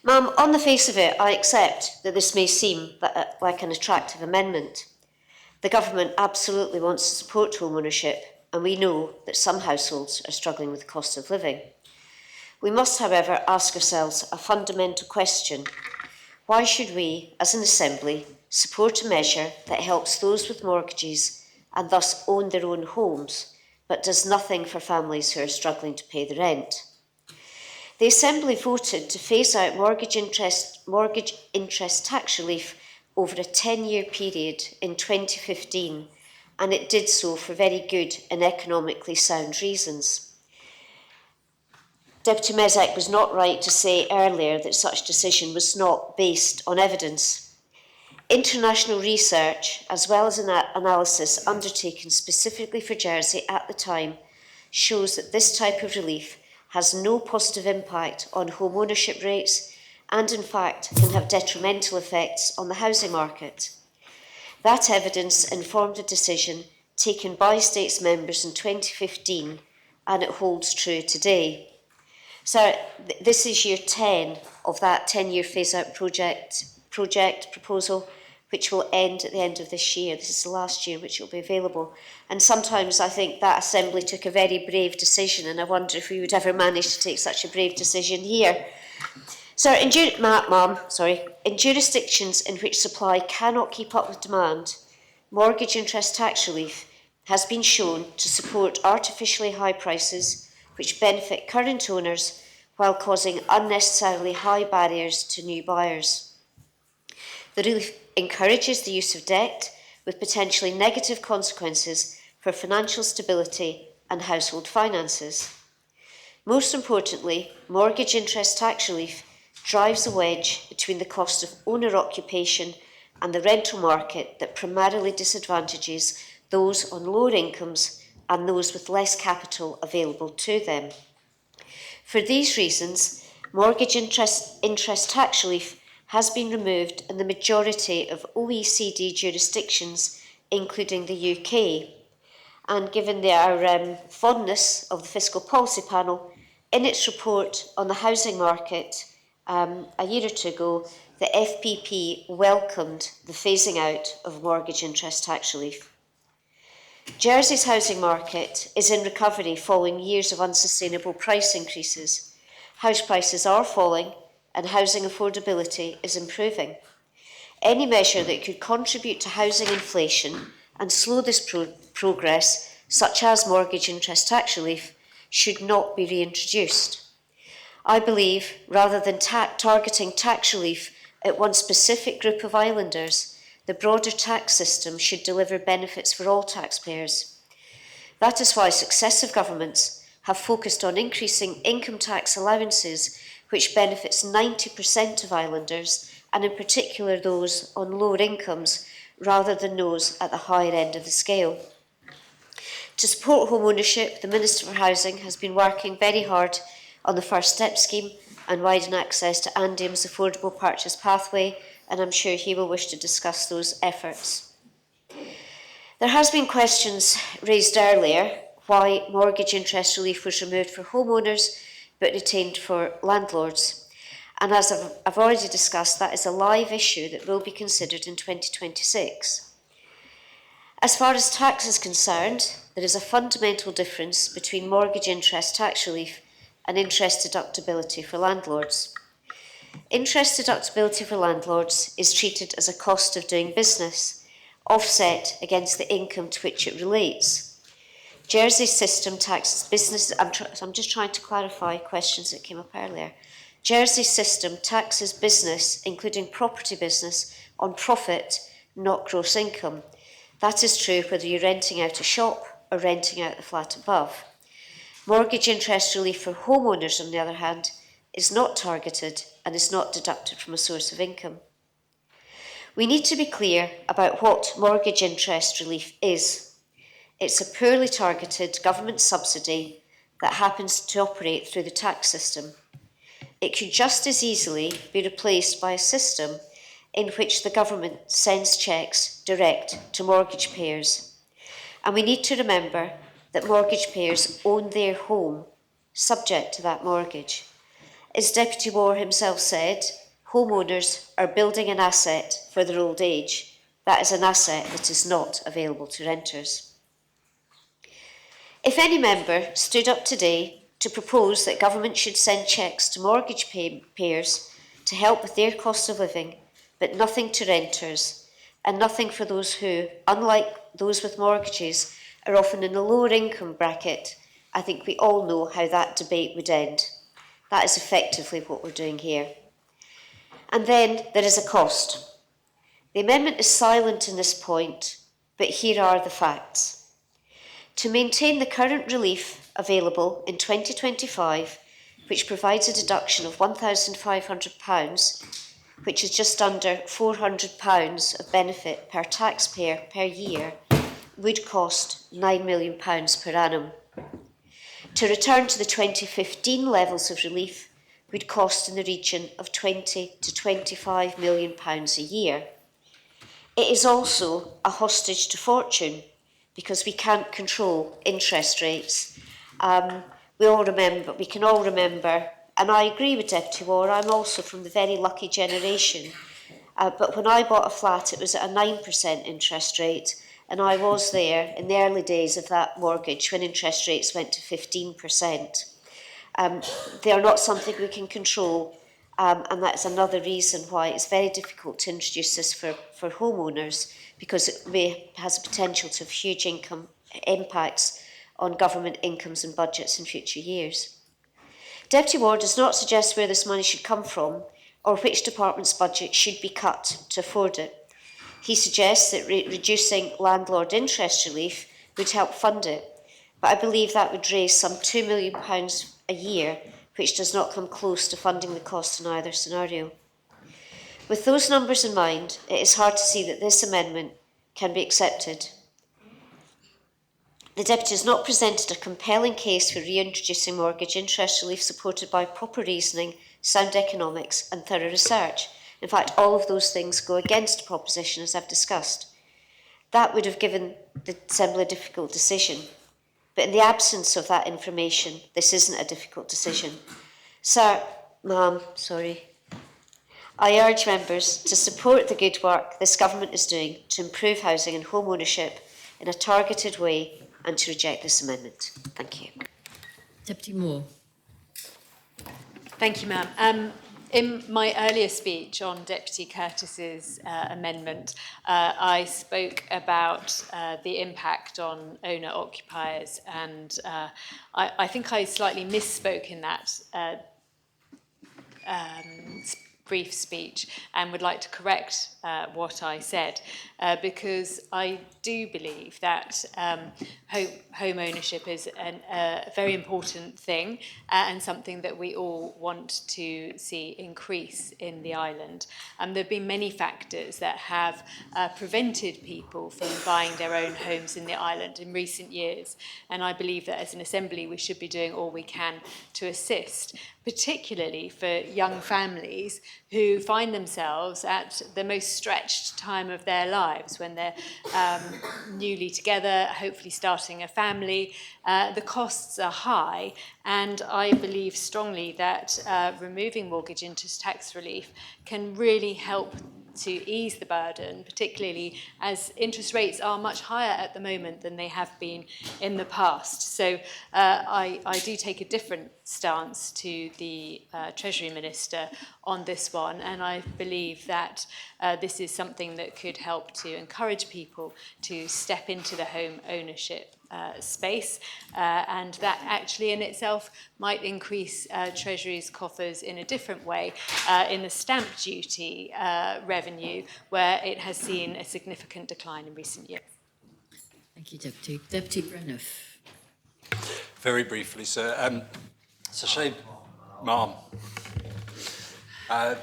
Ma'am, on the face of it, I accept that this may seem like an attractive amendment. The government absolutely wants to support home ownership, and we know that some households are struggling with the cost of living. We must, however, ask ourselves a fundamental question. Why should we, as an Assembly, support a measure that helps those with mortgages and thus own their own homes, but does nothing for families who are struggling to pay the rent? The Assembly voted to phase out mortgage interest tax relief over a 10-year period in 2015, and it did so for very good and economically sound reasons. Deputy Mezek was not right to say earlier that such decision was not based on evidence. International research, as well as an analysis undertaken specifically for Jersey at the time, shows that this type of relief has no positive impact on home ownership rates and in fact can have detrimental effects on the housing market. That evidence informed a decision taken by States members in 2015 and it holds true today. So this is year 10 of that 10-year phase-out project proposal, which will end at the end of this year. This is the last year which it will be available. And sometimes I think that Assembly took a very brave decision, and I wonder if we would ever manage to take such a brave decision here. So in jurisdictions in which supply cannot keep up with demand, mortgage interest tax relief has been shown to support artificially high prices which benefit current owners while causing unnecessarily high barriers to new buyers. The relief encourages the use of debt with potentially negative consequences for financial stability and household finances. Most importantly, mortgage interest tax relief drives a wedge between the cost of owner occupation and the rental market that primarily disadvantages those on lower incomes and those with less capital available to them. For these reasons, mortgage interest tax relief has been removed in the majority of OECD jurisdictions, including the UK. And given their fondness of the Fiscal Policy Panel, in its report on the housing market a year or two ago, the FPP welcomed the phasing out of mortgage interest tax relief. Jersey's housing market is in recovery following years of unsustainable price increases. House prices are falling and housing affordability is improving. Any measure that could contribute to housing inflation and slow this progress, such as mortgage interest tax relief, should not be reintroduced. I believe, rather than targeting tax relief at one specific group of islanders, the broader tax system should deliver benefits for all taxpayers. That is why successive governments have focused on increasing income tax allowances, which benefits 90% of islanders, and in particular those on lower incomes, rather than those at the higher end of the scale. To support home ownership, the Minister for Housing has been working very hard on the First Step scheme and widen access to Andium's affordable purchase pathway, and I'm sure he will wish to discuss those efforts. There has been questions raised earlier why mortgage interest relief was removed for homeowners but retained for landlords. And as I've already discussed, that is a live issue that will be considered in 2026. As far as tax is concerned, there is a fundamental difference between mortgage interest tax relief and interest deductibility for landlords. Interest deductibility for landlords is treated as a cost of doing business, offset against the income to which it relates. Jersey's system taxes business. I'm just trying to clarify questions that came up earlier. Jersey's system taxes business, including property business, on profit, not gross income. That is true whether you're renting out a shop or renting out the flat above. Mortgage interest relief for homeowners, on the other hand, is not targeted and is not deducted from a source of income. We need to be clear about what mortgage interest relief is. It's a poorly targeted government subsidy that happens to operate through the tax system. It could just as easily be replaced by a system in which the government sends cheques direct to mortgage payers. And we need to remember that mortgage payers own their home, subject to that mortgage. As Deputy Moore himself said, homeowners are building an asset for their old age. That is an asset that is not available to renters. If any member stood up today to propose that government should send cheques to mortgage payers to help with their cost of living, but nothing to renters, and nothing for those who, unlike those with mortgages, are often in the lower income bracket, I think we all know how that debate would end. That is effectively what we're doing here. And then there is a cost. The amendment is silent on this point, but here are the facts. To maintain the current relief available in 2025, which provides a deduction of £1,500, which is just under £400 of benefit per taxpayer per year, would cost £9 million per annum. To return to the 2015 levels of relief would cost in the region of £20 to £25 million a year. It is also a hostage to fortune because we can't control interest rates. We can all remember, and I agree with Deputy Ward, I'm also from the very lucky generation, but when I bought a flat it was at a 9% interest rate, and I was there in the early days of that mortgage when interest rates went to 15%. They are not something we can control, and that's another reason why it's very difficult to introduce this for homeowners, because it has a potential to have huge impacts on government incomes and budgets in future years. Deputy Ward does not suggest where this money should come from or which department's budget should be cut to afford it. He suggests that reducing landlord interest relief would help fund it, but I believe that would raise some £2 million a year, which does not come close to funding the cost in either scenario. With those numbers in mind, it is hard to see that this amendment can be accepted. The Deputy has not presented a compelling case for reintroducing mortgage interest relief supported by proper reasoning, sound economics and thorough research. In fact, all of those things go against the proposition, as I've discussed. That would have given the Assembly a difficult decision. But in the absence of that information, this isn't a difficult decision. Sir, ma'am, I urge members to support the good work this government is doing to improve housing and home ownership in a targeted way and to reject this amendment. Thank you. Deputy Moore. Thank you, ma'am. In my earlier speech on Deputy Curtis's amendment, I spoke about the impact on owner-occupiers, and I think I slightly misspoke in that brief speach and would like to correct what I said, because I do believe that home ownership is a very important thing and something that we all want to see increase in the island. There have been many factors that have prevented people from buying their own homes in the island in recent years, and I believe that as an Assembly we should be doing all we can to assist, particularly for young families who find themselves at the most stretched time of their lives when they're newly together, hopefully starting a family. The costs are high, and I believe strongly that removing mortgage interest tax relief can really help to ease the burden, particularly as interest rates are much higher at the moment than they have been in the past. So I do take a different stance to the Treasury Minister on this one, and I believe that this is something that could help to encourage people to step into the home ownership space, and that actually in itself might increase Treasury's coffers in a different way in the stamp duty revenue, where it has seen a significant decline in recent years. Thank you, Deputy. Deputy Breniff. Very briefly, sir. It's a shame, ma'am. I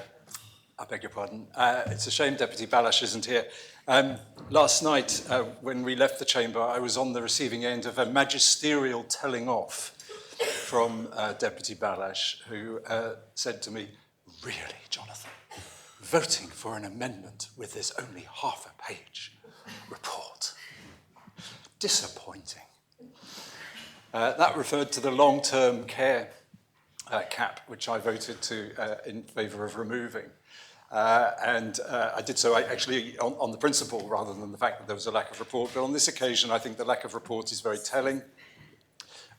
beg your pardon. It's a shame Deputy Balash isn't here. Last night, when we left the chamber, I was on the receiving end of a magisterial telling off from Deputy Balash, who said to me, "Really, Jonathan, voting for an amendment with this only half-a-page report. Disappointing." That referred to the long-term care cap, which I voted in favour of removing. I did so actually on the principle rather than the fact that there was a lack of report. But on this occasion, I think the lack of report is very telling.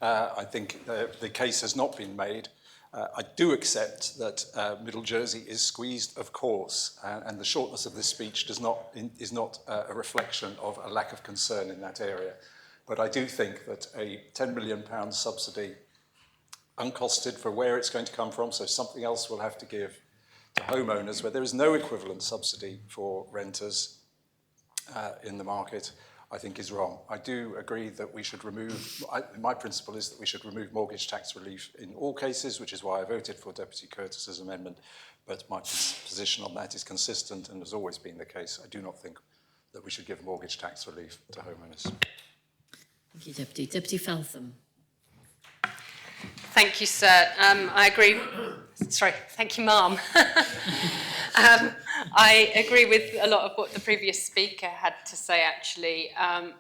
I think the case has not been made. I do accept that Middle Jersey is squeezed, of course, and the shortness of this speech is not a reflection of a lack of concern in that area. But I do think that a £10 million subsidy, uncosted for where it's going to come from, so something else will have to give to homeowners, where there is no equivalent subsidy for renters in the market, I think is wrong. I do agree that we should remove, my principle is that we should remove mortgage tax relief in all cases, which is why I voted for Deputy Curtis's amendment, but my position on that is consistent and has always been the case. I do not think that we should give mortgage tax relief to homeowners. Thank you, Deputy. Deputy Feltham. Thank you, sir. I agree. Sorry, thank you, ma'am. I agree with a lot of what the previous speaker had to say, actually.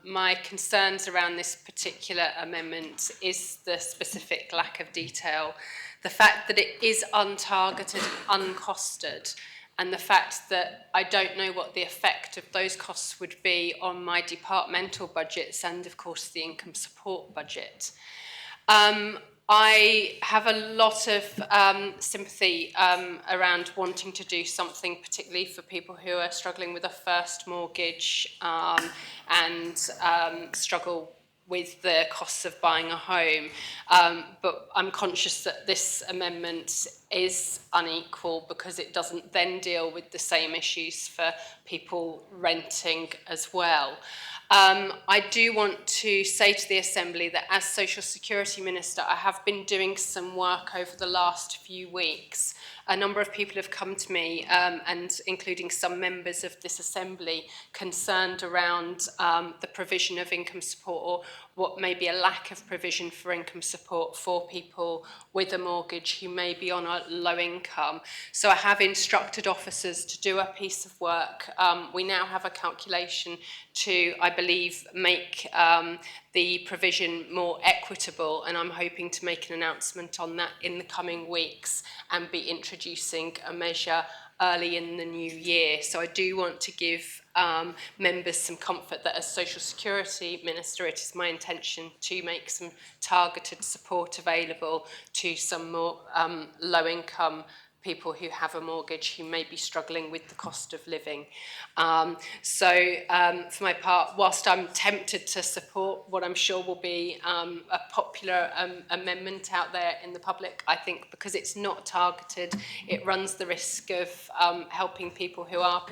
My concerns around this particular amendment is the specific lack of detail, the fact that it is untargeted, uncosted, and the fact that I don't know what the effect of those costs would be on my departmental budgets and, of course, the income support budget. I have a lot of sympathy around wanting to do something, particularly for people who are struggling with a first mortgage and struggle with the costs of buying a home. But I'm conscious that this amendment is unequal because it doesn't then deal with the same issues for people renting as well. I do want to say to the Assembly that as Social Security Minister, I have been doing some work over the last few weeks. A number of people have come to me, and including some members of this Assembly, concerned around the provision of income support or what may be a lack of provision for income support for people with a mortgage who may be on a low income. So I have instructed officers to do a piece of work. We now have a calculation to, I believe, make the provision more equitable, and I'm hoping to make an announcement on that in the coming weeks and be introducing a measure early in the new year. So I do want to give members some comfort that as Social Security Minister, it is my intention to make some targeted support available to some more low-income people who have a mortgage who may be struggling with the cost of living. For my part, whilst I'm tempted to support what I'm sure will be a popular amendment out there in the public, I think because it's not targeted, it runs the risk of helping people who are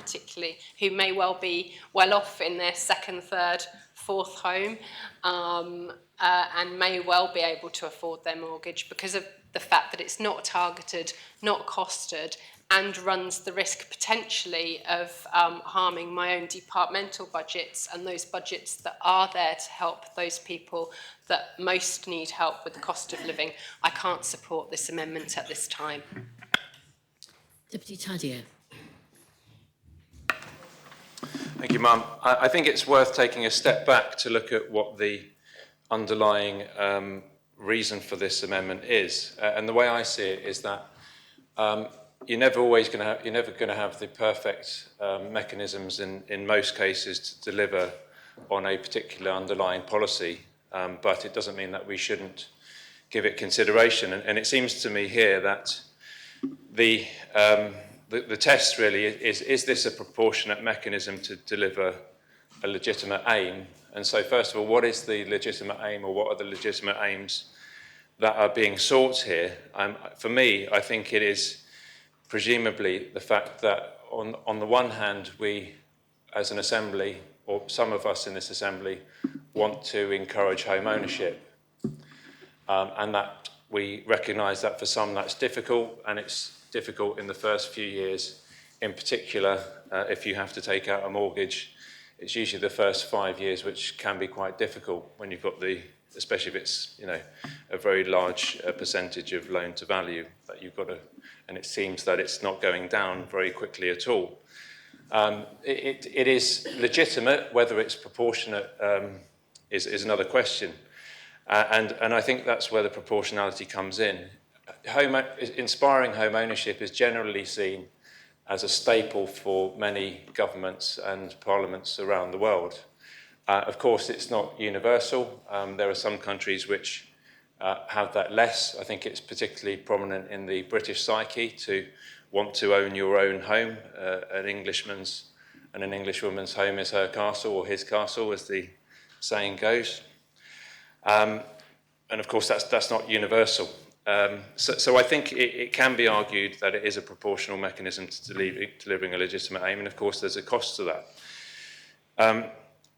who may well be well off in their second, third, fourth home and may well be able to afford their mortgage because of the fact that it's not targeted, not costed, and runs the risk potentially of harming my own departmental budgets and those budgets that are there to help those people that most need help with the cost of living. I can't support this amendment at this time. Deputy Tadier. Thank you, Mum. I think it's worth taking a step back to look at what the underlying reason for this amendment is. And the way I see it is that you're never going to have the perfect mechanisms in most cases to deliver on a particular underlying policy, but it doesn't mean that we shouldn't give it consideration. And it seems to me here that the test really is this a proportionate mechanism to deliver a legitimate aim? And so first of all, what is the legitimate aim, or what are the legitimate aims that are being sought here? For me, I think it is presumably the fact that on the one hand, we as an Assembly, or some of us in this Assembly, want to encourage home ownership, and that we recognise that for some that's difficult, and it's difficult in the first few years. In particular, if you have to take out a mortgage, it's usually the first 5 years which can be quite difficult when you've got especially if it's a very large percentage of loan to value that you've got to, and it seems that it's not going down very quickly at all. It is legitimate. Whether it's proportionate is another question, and I think that's where the proportionality comes in. Inspiring home ownership is generally seen as a staple for many governments and parliaments around the world. Of course, it's not universal. There are some countries which have that less. I think it's particularly prominent in the British psyche to want to own your own home. An Englishman's and an Englishwoman's home is her castle, or his castle, as the saying goes. And of course, that's not universal. So I think it can be argued that it is a proportional mechanism to delivering a legitimate aim, and of course there's a cost to that.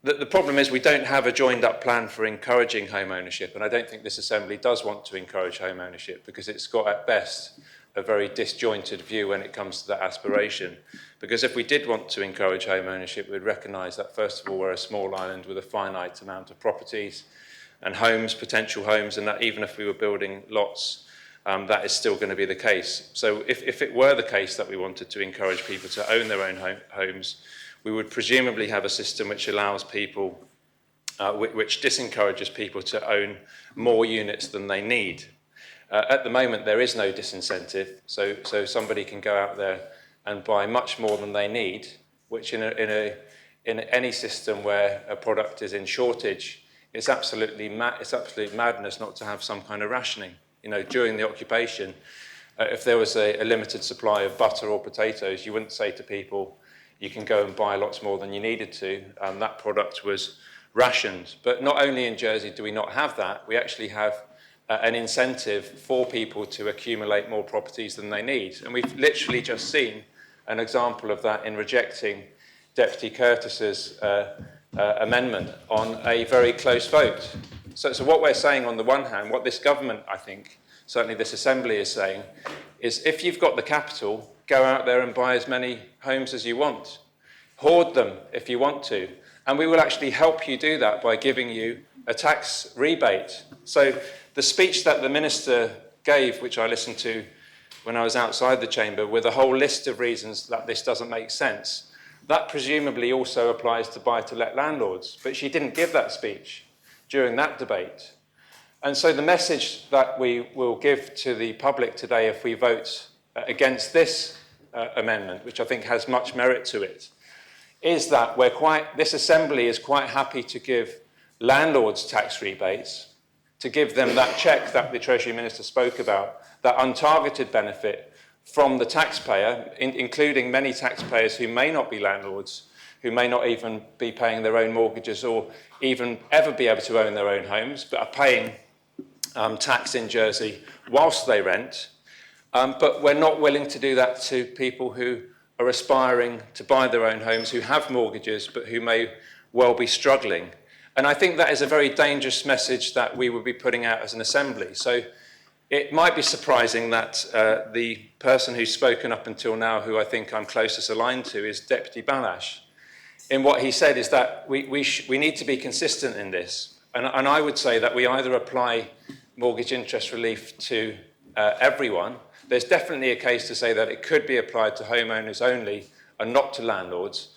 The problem is we don't have a joined-up plan for encouraging home ownership, and I don't think this Assembly does want to encourage home ownership, because it's got at best a very disjointed view when it comes to that aspiration. Because if we did want to encourage home ownership, we'd recognise that first of all we're a small island with a finite amount of properties, and homes, potential homes, and that even if we were building lots, that is still going to be the case. So if it were the case that we wanted to encourage people to own their own homes, we would presumably have a system which allows people, which disencourages people to own more units than they need. At the moment, there is no disincentive, so somebody can go out there and buy much more than they need, which in any system where a product is in shortage, it's absolute madness not to have some kind of rationing. You know, during the occupation, if there was a limited supply of butter or potatoes, you wouldn't say to people, you can go and buy lots more than you needed to. That product was rationed. But not only in Jersey do we not have that, we actually have an incentive for people to accumulate more properties than they need. And we've literally just seen an example of that in rejecting Deputy Curtis's amendment on a very close vote. So what we're saying on the one hand, what this government, I think, certainly this Assembly is saying, is if you've got the capital, go out there and buy as many homes as you want. Hoard them if you want to. And we will actually help you do that by giving you a tax rebate. So the speech that the Minister gave, which I listened to when I was outside the chamber, with a whole list of reasons that this doesn't make sense, that presumably also applies to buy-to-let landlords. But she didn't give that speech during that debate. And so the message that we will give to the public today if we vote against this amendment, which I think has much merit to it, is that this Assembly is quite happy to give landlords tax rebates, to give them that cheque that the Treasury Minister spoke about, that untargeted benefit from the taxpayer, including many taxpayers who may not be landlords, who may not even be paying their own mortgages or even ever be able to own their own homes, but are paying tax in Jersey whilst they rent. But we're not willing to do that to people who are aspiring to buy their own homes, who have mortgages, but who may well be struggling. And I think that is a very dangerous message that we would be putting out as an Assembly. So it might be surprising that the person who's spoken up until now, who I think I'm closest aligned to, is Deputy Balash. In what he said is that we need to be consistent in this. And I would say that we either apply mortgage interest relief to everyone. There's definitely a case to say that it could be applied to homeowners only and not to landlords,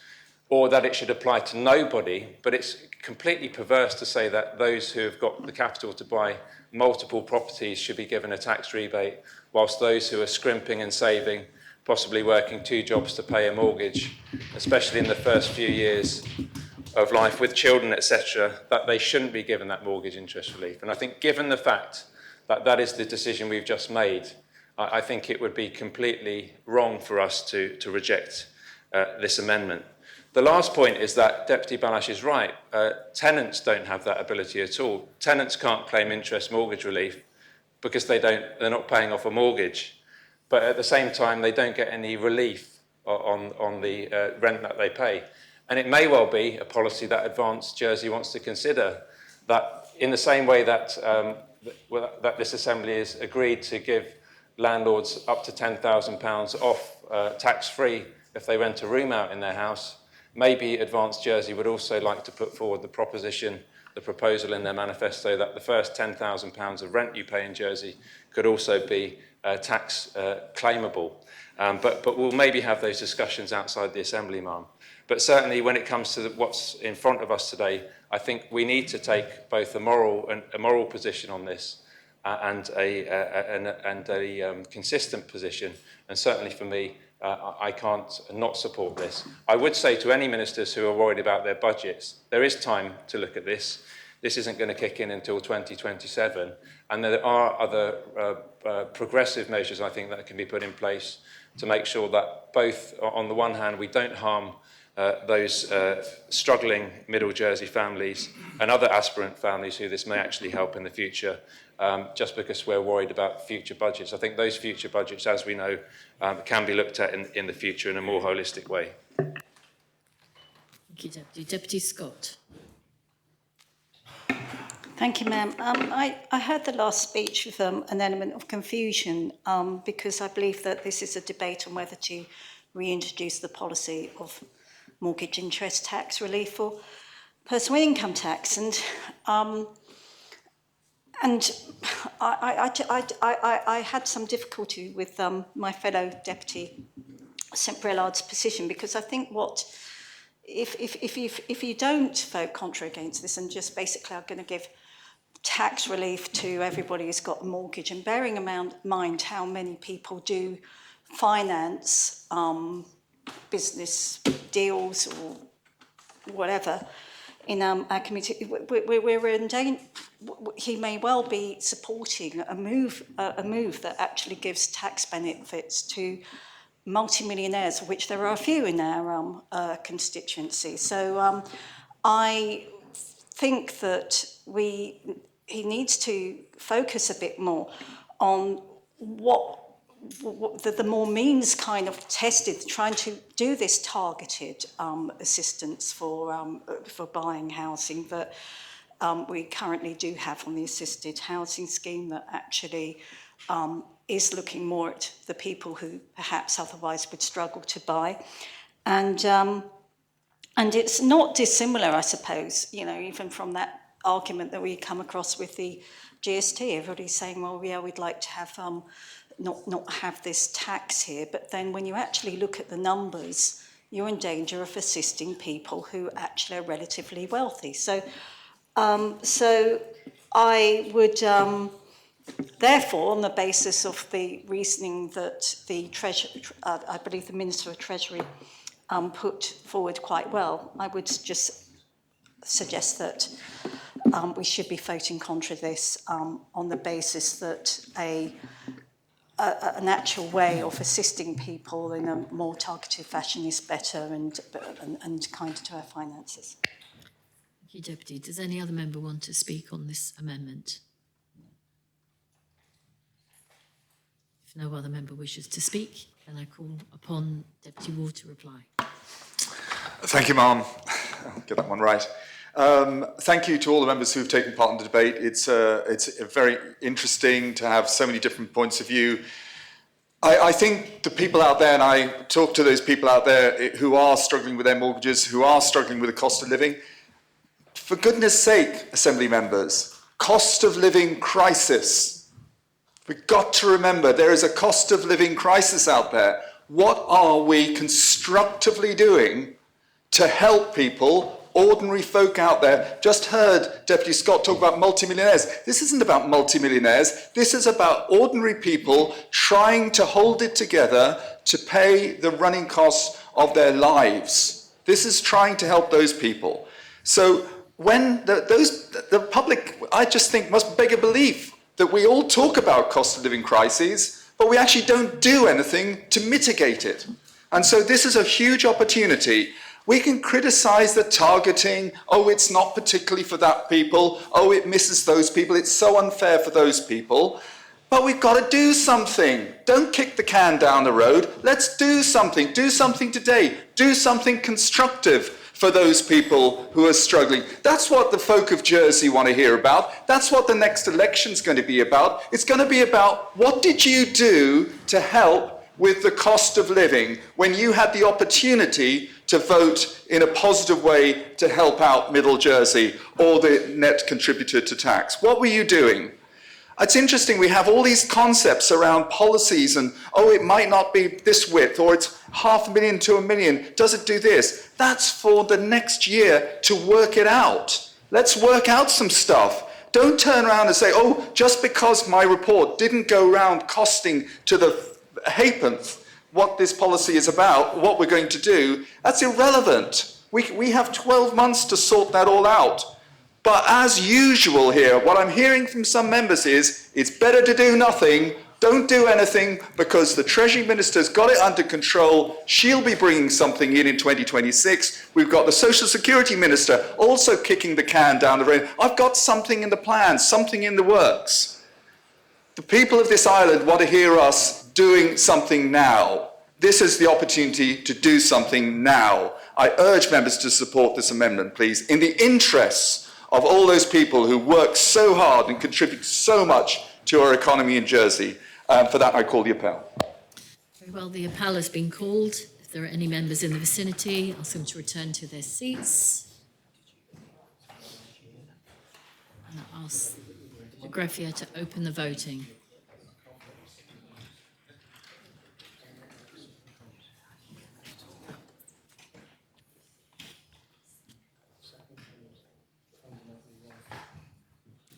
or that it should apply to nobody, but it's completely perverse to say that those who have got the capital to buy multiple properties should be given a tax rebate, whilst those who are scrimping and saving, possibly working 2 jobs to pay a mortgage, especially in the first few years of life with children, etc., that they shouldn't be given that mortgage interest relief. And I think given the fact that that is the decision we've just made, I think it would be completely wrong for us to reject this amendment. The last point is that Deputy Balash is right. Tenants don't have that ability at all. Tenants can't claim interest mortgage relief because they're not paying off a mortgage. But at the same time, they don't get any relief on the rent that they pay. And it may well be a policy that Advanced Jersey wants to consider, that in the same way that, that this Assembly has agreed to give landlords up to £10,000 off tax-free if they rent a room out in their house, maybe Advanced Jersey would also like to put forward the proposal in their manifesto that the first £10,000 of rent you pay in Jersey could also be tax claimable. But we'll maybe have those discussions outside the Assembly, ma'am. But certainly when it comes to what's in front of us today, I think we need to take both a moral position on this and a consistent position. And certainly for me, I can't not support this. I would say to any ministers who are worried about their budgets, there is time to look at this. This isn't going to kick in until 2027. And there are other progressive measures, I think, that can be put in place to make sure that both, on the one hand, we don't harm those struggling Middle Jersey families and other aspirant families who this may actually help in the future, just because we're worried about future budgets. I think those future budgets, as we know, can be looked at in the future in a more holistic way. Thank you, Deputy. Deputy Scott. Thank you, ma'am. I heard the last speech with an element of confusion because I believe that this is a debate on whether to reintroduce the policy of mortgage interest tax relief or personal income tax. And And I had some difficulty with my fellow Deputy St Brillard's position, because I think if you don't vote contrary against this and just basically are going to give tax relief to everybody who's got a mortgage, and bearing in mind how many people do finance business deals or whatever in our community, we're in danger. He may well be supporting a move that actually gives tax benefits to multimillionaires, of which there are a few in our constituency. So I think that he needs to focus a bit more on what the more means kind of tested, trying to do this targeted assistance for buying housing that we currently do have on the assisted housing scheme, that actually is looking more at the people who perhaps otherwise would struggle to buy. And it's not dissimilar, I suppose, even from that argument that we come across with the GST. Everybody's saying, well, yeah, we'd like to have not have this tax here, but then when you actually look at the numbers, you're in danger of assisting people who actually are relatively wealthy. So I would, therefore, on the basis of the reasoning that the I believe the Minister of Treasury put forward quite well, I would just suggest that we should be voting contra this on the basis that an actual way of assisting people in a more targeted fashion is better and kinder to our finances. Thank you, Deputy. Does any other member want to speak on this amendment? If no other member wishes to speak, then I call upon Deputy Ward to reply. Thank you, Ma'am. I'll get that one right. Thank you to all the members who've taken part in the debate. It's very interesting to have so many different points of view. I think the people out there, and I talk to those people out there who are struggling with their mortgages, who are struggling with the cost of living, for goodness sake, Assembly members, cost of living crisis. We've got to remember there is a cost of living crisis out there. What are we constructively doing to help people, ordinary folk out there? Just heard Deputy Scott talk about multimillionaires. This isn't about multimillionaires. This is about ordinary people trying to hold it together to pay the running costs of their lives. This is trying to help those people. So when the public, I just think, must beg a belief that we all talk about cost of living crises, but we actually don't do anything to mitigate it. And so this is a huge opportunity. We can criticize the targeting. Oh, it's not particularly for that people. Oh, it misses those people. It's so unfair for those people. But we've got to do something. Don't kick the can down the road. Let's do something. Do something today. Do something constructive for those people who are struggling. That's what the folk of Jersey want to hear about. That's what the next election's going to be about. It's going to be about what did you do to help with the cost of living when you had the opportunity to vote in a positive way to help out Middle Jersey or the net contributor to tax. What were you doing? It's interesting, we have all these concepts around policies and, oh, it might not be this width, or it's 500,000 to 1 million. Does it do this? That's for the next year to work it out. Let's work out some stuff. Don't turn around and say, oh, just because my report didn't go around costing to the halfpenny what this policy is about, what we're going to do, that's irrelevant. We have 12 months to sort that all out. But as usual here, what I'm hearing from some members is, it's better to do nothing, don't do anything, because the Treasury Minister's got it under control. She'll be bringing something in 2026. We've got the Social Security Minister also kicking the can down the road. I've got something in the plan, something in the works. The people of this island want to hear us doing something now. This is the opportunity to do something now. I urge members to support this amendment, please, in the interests of all those people who work so hard and contribute so much to our economy in Jersey. For that, I call the appel. Very well, the appel has been called. If there are any members in the vicinity, ask them to return to their seats. And I ask the greffier to open the voting.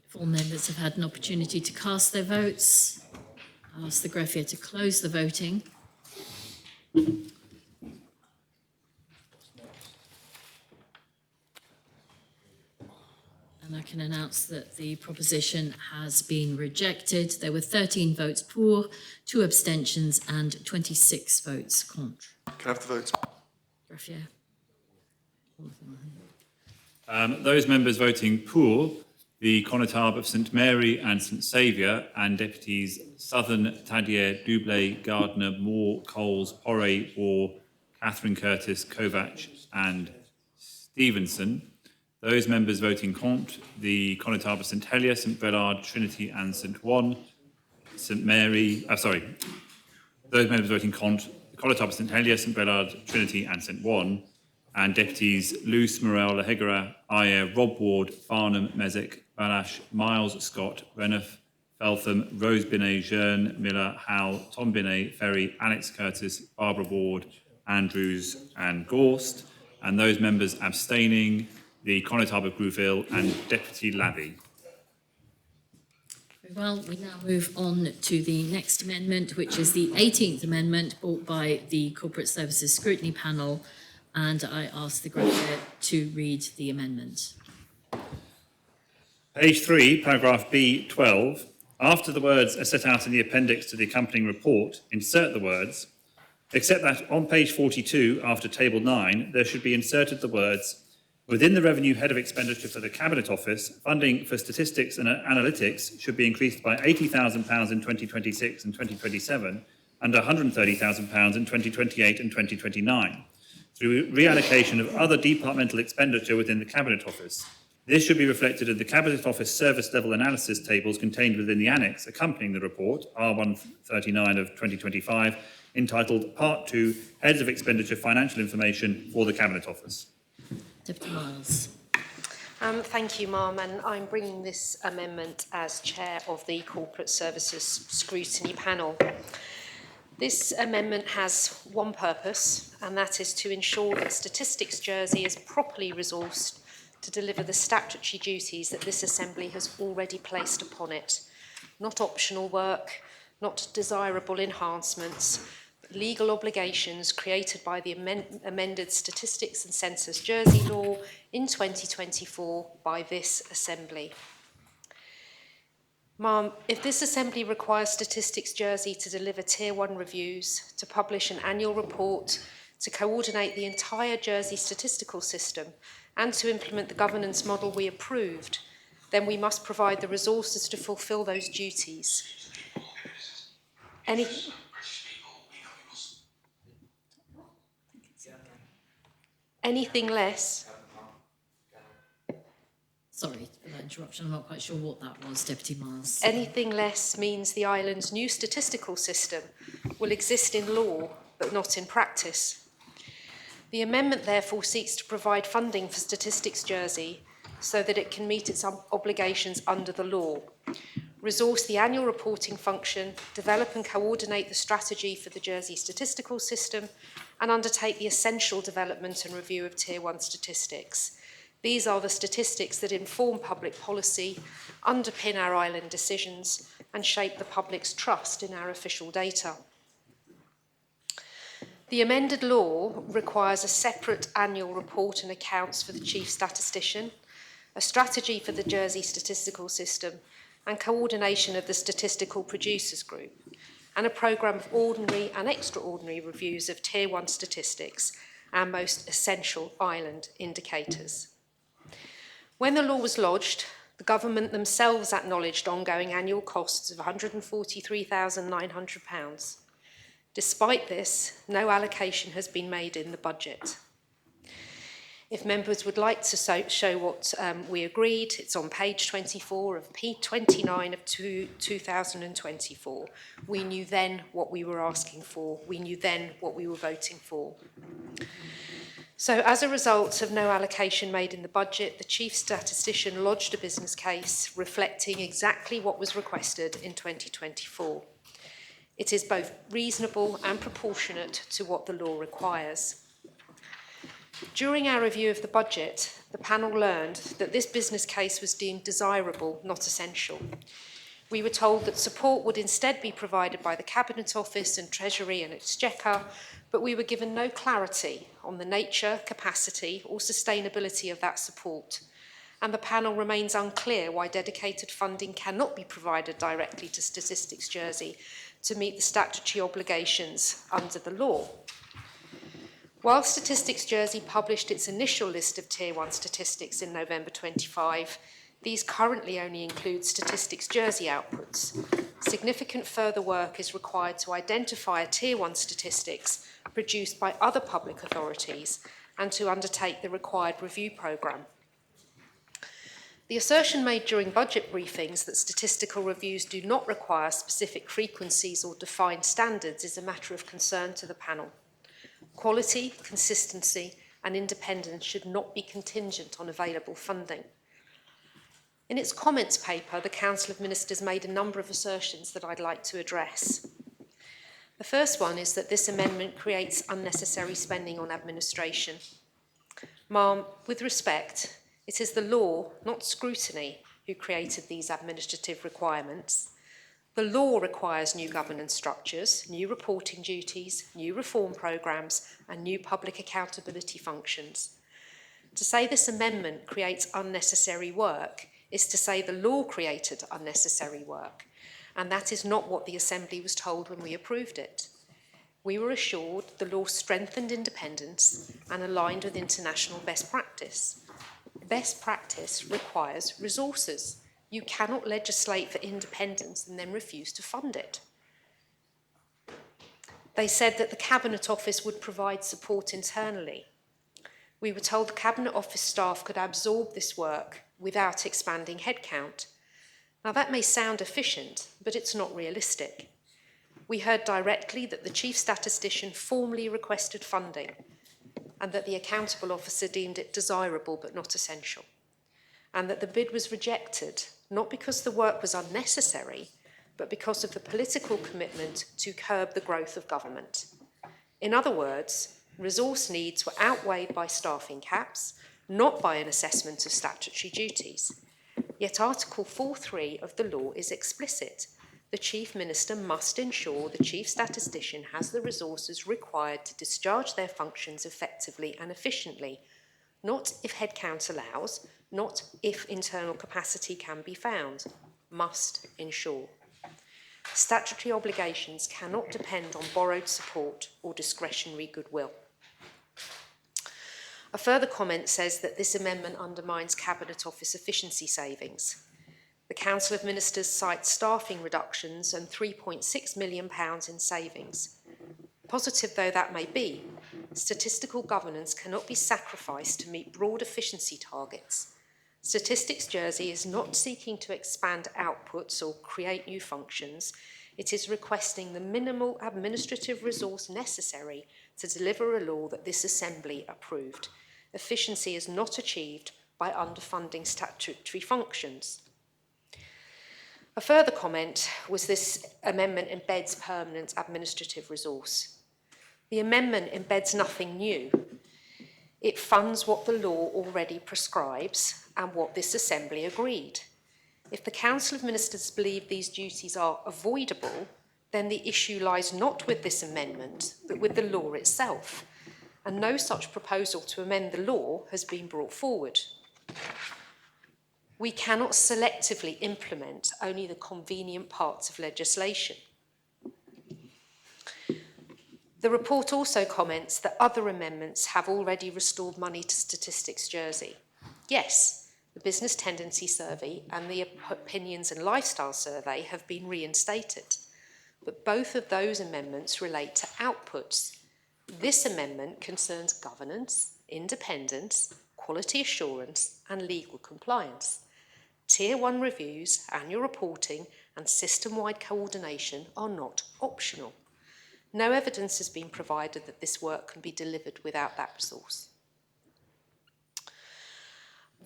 If all members have had an opportunity to cast their votes, I ask the greffier to close the voting. And I can announce that the proposition has been rejected. There were 13 votes pour, 2 abstentions and 26 votes contre. Can I have the votes? Greffier. Those members voting pour, the Connétable of St Mary and St Saviour, and deputies Southern, Tadier, Doublé, Gardner, Moore, Coles, Porray, War, Catherine Curtis, Kovac and Stevenson. Those members voting contre, the Connétable of St Helier, St Bernard, Trinity and St One, St Mary, those members voting contre, the Connétable of St Helier, St Bernard, Trinity and St One, and deputies Luce, Morel, Lahegara, Ayer, Rob Ward, Farnham, Mesick, Balash, Miles, Scott, Renouf, Feltham, Rose Binet, Jearn, Miller, Howell, Tom Binet, Ferry, Alex Curtis, Barbara Ward, Andrews and Gorst, and those members abstaining, the Connétable of Grouville and Deputy Lavie. Very well, we now move on to the next amendment, which is the 18th amendment brought by the Corporate Services Scrutiny Panel, and I ask the greffier to read the amendment. Page 3, paragraph B12. After the words are set out in the appendix to the accompanying report, insert the words, except that on page 42, after table 9, there should be inserted the words, within the revenue head of expenditure for the Cabinet Office, funding for statistics and analytics should be increased by £80,000 in 2026 and 2027 and £130,000 in 2028 and 2029, through reallocation of other departmental expenditure within the Cabinet Office. This should be reflected in the Cabinet Office service level analysis tables contained within the annex accompanying the report, R139 of 2025, entitled Part 2, Heads of Expenditure Financial Information for the Cabinet Office. Deputy Miles. Thank you, Ma'am, and I'm bringing this amendment as Chair of the Corporate Services Scrutiny Panel. This amendment has one purpose, and that is to ensure that Statistics Jersey is properly resourced to deliver the statutory duties that this Assembly has already placed upon it. Not optional work, not desirable enhancements, but legal obligations created by the amended Statistics and Census Jersey law in 2024 by this Assembly. Ma'am, if this Assembly requires Statistics Jersey to deliver Tier 1 reviews, to publish an annual report, to coordinate the entire Jersey statistical system, and to implement the governance model we approved, then we must provide the resources to fulfil those duties. Anything less... Sorry for that interruption, I'm not quite sure what that was, Deputy Miles. Anything less means the island's new statistical system will exist in law, but not in practice. The amendment therefore seeks to provide funding for Statistics Jersey so that it can meet its obligations under the law, resource the annual reporting function, develop and coordinate the strategy for the Jersey statistical system, and undertake the essential development and review of Tier 1 statistics. These are the statistics that inform public policy, underpin our island decisions, and shape the public's trust in our official data. The amended law requires a separate annual report and accounts for the Chief Statistician, a strategy for the Jersey statistical system, and coordination of the Statistical Producers Group, and a programme of ordinary and extraordinary reviews of Tier 1 statistics, our most essential island indicators. When the law was lodged, the government themselves acknowledged ongoing annual costs of £143,900. Despite this, no allocation has been made in the budget. If members would like to show what we agreed, it's on page 24 of P29 of 2024. We knew then what we were asking for. We knew then what we were voting for. So as a result of no allocation made in the budget, the Chief Statistician lodged a business case reflecting exactly what was requested in 2024. It is both reasonable and proportionate to what the law requires. During our review of the budget, the panel learned that this business case was deemed desirable, not essential. We were told that support would instead be provided by the Cabinet Office and Treasury and Exchequer, but we were given no clarity on the nature, capacity or sustainability of that support. And the panel remains unclear why dedicated funding cannot be provided directly to Statistics Jersey to meet the statutory obligations under the law. While Statistics Jersey published its initial list of Tier 1 statistics in November 25, these currently only include Statistics Jersey outputs. Significant further work is required to identify Tier 1 statistics produced by other public authorities and to undertake the required review programme. The assertion made during budget briefings that statistical reviews do not require specific frequencies or defined standards is a matter of concern to the panel. Quality, consistency and independence should not be contingent on available funding. In its comments paper, the Council of Ministers made a number of assertions that I'd like to address. The first one is that this amendment creates unnecessary spending on administration. Ma'am, with respect, it is the law, not scrutiny, who created these administrative requirements. The law requires new governance structures, new reporting duties, new reform programmes and new public accountability functions. To say this amendment creates unnecessary work is to say the law created unnecessary work, and that is not what the Assembly was told when we approved it. We were assured the law strengthened independence and aligned with international best practice. Best practice requires resources. You cannot legislate for independence and then refuse to fund it. They said that the Cabinet Office would provide support internally. We were told the Cabinet Office staff could absorb this work without expanding headcount. Now that may sound efficient, but it's not realistic. We heard directly that the Chief Statistician formally requested funding and that the Accountable Officer deemed it desirable but not essential, and that the bid was rejected, not because the work was unnecessary, but because of the political commitment to curb the growth of government. In other words, resource needs were outweighed by staffing caps, not by an assessment of statutory duties. Yet Article 4.3 of the law is explicit. The Chief Minister must ensure the Chief Statistician has the resources required to discharge their functions effectively and efficiently, not if headcount allows, not if internal capacity can be found. Must ensure. Statutory obligations cannot depend on borrowed support or discretionary goodwill. A further comment says that this amendment undermines Cabinet Office efficiency savings. The Council of Ministers cites staffing reductions and £3.6 million in savings. Positive though that may be, statistical governance cannot be sacrificed to meet broad efficiency targets. Statistics Jersey is not seeking to expand outputs or create new functions. It is requesting the minimal administrative resource necessary to deliver a law that this Assembly approved. Efficiency is not achieved by underfunding statutory functions. A further comment was this amendment embeds permanent administrative resource. The amendment embeds nothing new. It funds what the law already prescribes and what this Assembly agreed. If the Council of Ministers believe these duties are avoidable, then the issue lies not with this amendment, but with the law itself. And no such proposal to amend the law has been brought forward. We cannot selectively implement only the convenient parts of legislation. The report also comments that other amendments have already restored money to Statistics Jersey. Yes, the Business Tendency Survey and the Opinions and Lifestyle Survey have been reinstated, but both of those amendments relate to outputs. This amendment concerns governance, independence, quality assurance and legal compliance. Tier 1 reviews, annual reporting and system-wide coordination are not optional. No evidence has been provided that this work can be delivered without that resource.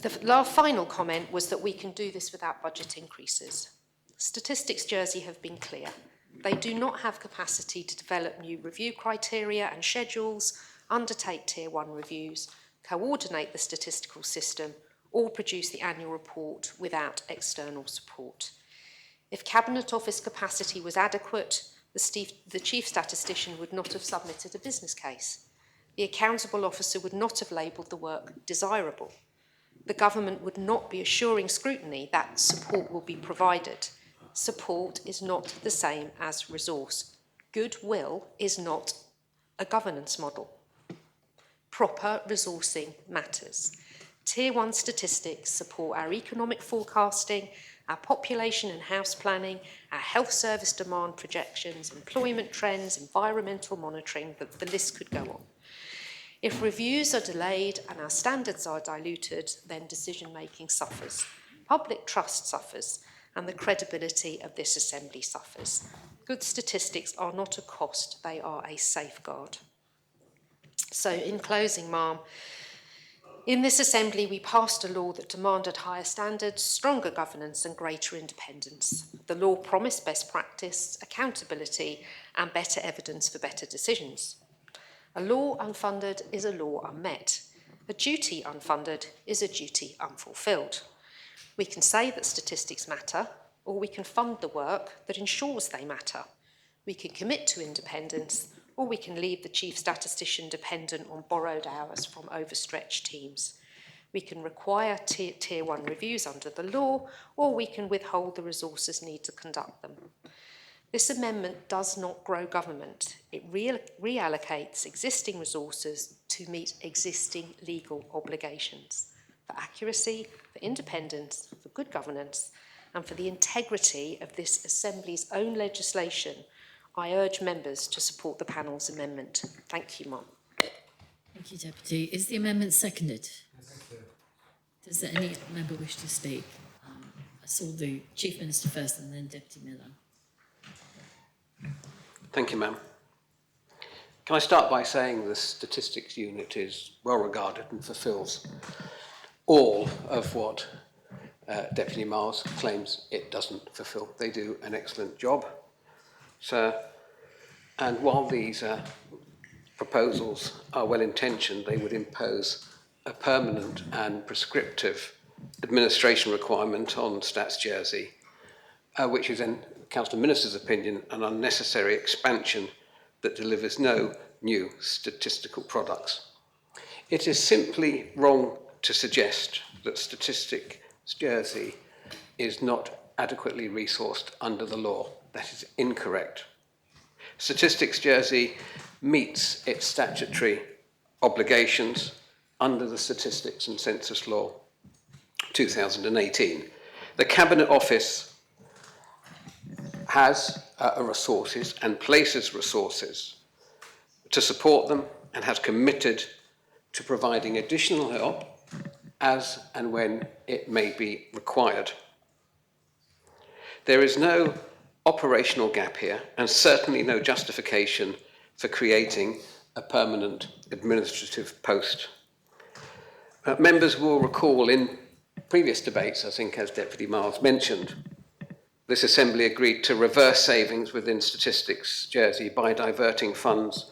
The final comment was that we can do this without budget increases. Statistics Jersey have been clear. They do not have capacity to develop new review criteria and schedules, undertake Tier 1 reviews, coordinate the statistical system, or produce the annual report without external support. If Cabinet Office capacity was adequate, the Chief Statistician would not have submitted a business case. The Accountable Officer would not have labelled the work desirable. The government would not be assuring scrutiny that support will be provided. Support is not the same as resource. Goodwill is not a governance model. Proper resourcing matters. Tier 1 statistics support our economic forecasting, our population and house planning, our health service demand projections, employment trends, environmental monitoring, the list could go on. If reviews are delayed and our standards are diluted, then decision-making suffers. Public trust suffers, and the credibility of this assembly suffers. Good statistics are not a cost, they are a safeguard. So in closing, Ma'am, in this assembly we passed a law that demanded higher standards, stronger governance and greater independence. The law promised best practice, accountability and better evidence for better decisions. A law unfunded is a law unmet. A duty unfunded is a duty unfulfilled. We can say that statistics matter, or we can fund the work that ensures they matter. We can commit to independence, or we can leave the Chief Statistician dependent on borrowed hours from overstretched teams. We can require Tier 1 reviews under the law, or we can withhold the resources needed to conduct them. This amendment does not grow government. It reallocates existing resources to meet existing legal obligations. For accuracy, for independence, for good governance, and for the integrity of this Assembly's own legislation, I urge members to support the panel's amendment. Thank you, Ma'am. Thank you, Deputy. Is the amendment seconded? Does any member wish to speak? I saw the Chief Minister first and then Deputy Miller. Thank you, ma'am. Can I start by saying the Statistics Unit is well regarded and fulfills all of what Deputy Miles claims it doesn't fulfil. They do an excellent job, sir. And while these proposals are well-intentioned, they would impose a permanent and prescriptive administration requirement on Stats Jersey, which is, in Council Minister's opinion, an unnecessary expansion that delivers no new statistical products. It is simply wrong to suggest that Statistics Jersey is not adequately resourced under the law. That is incorrect. Statistics Jersey meets its statutory obligations under the Statistics and Census Law 2018. The Cabinet Office has resources and places resources to support them and has committed to providing additional help as and when it may be required. There is no operational gap here and certainly no justification for creating a permanent administrative post. Members will recall in previous debates, I think as Deputy Miles mentioned, this Assembly agreed to reverse savings within Statistics Jersey by diverting funds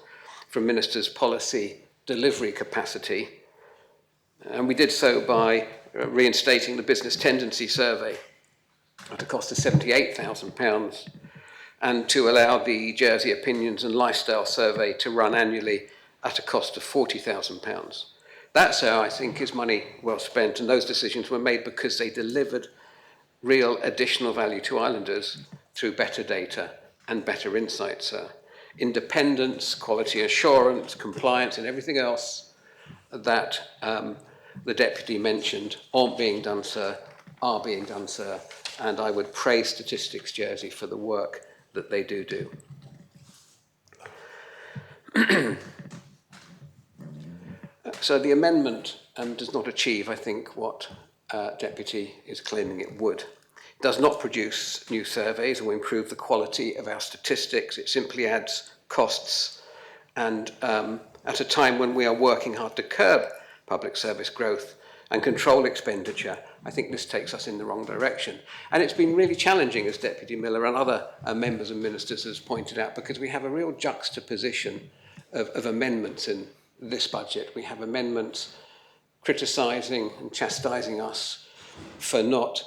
from Ministers' policy delivery capacity. And we did so by reinstating the Business Tendency Survey at a cost of £78,000 and to allow the Jersey Opinions and Lifestyle Survey to run annually at a cost of £40,000. That, sir, I think is money well spent, and those decisions were made because they delivered real additional value to islanders through better data and better insights. Independence, quality assurance, compliance and everything else that the Deputy mentioned aren't being done, sir, are being done, sir, and I would praise Statistics Jersey for the work that they do. So the amendment does not achieve, I think, what Deputy is claiming it would. It does not produce new surveys or improve the quality of our statistics. It simply adds costs. And at a time when we are working hard to curb public service growth and control expenditure, I think this takes us in the wrong direction. And it's been really challenging, as Deputy Miller and other members and ministers has pointed out, because we have a real juxtaposition of amendments in this budget. We have amendments criticising and chastising us for not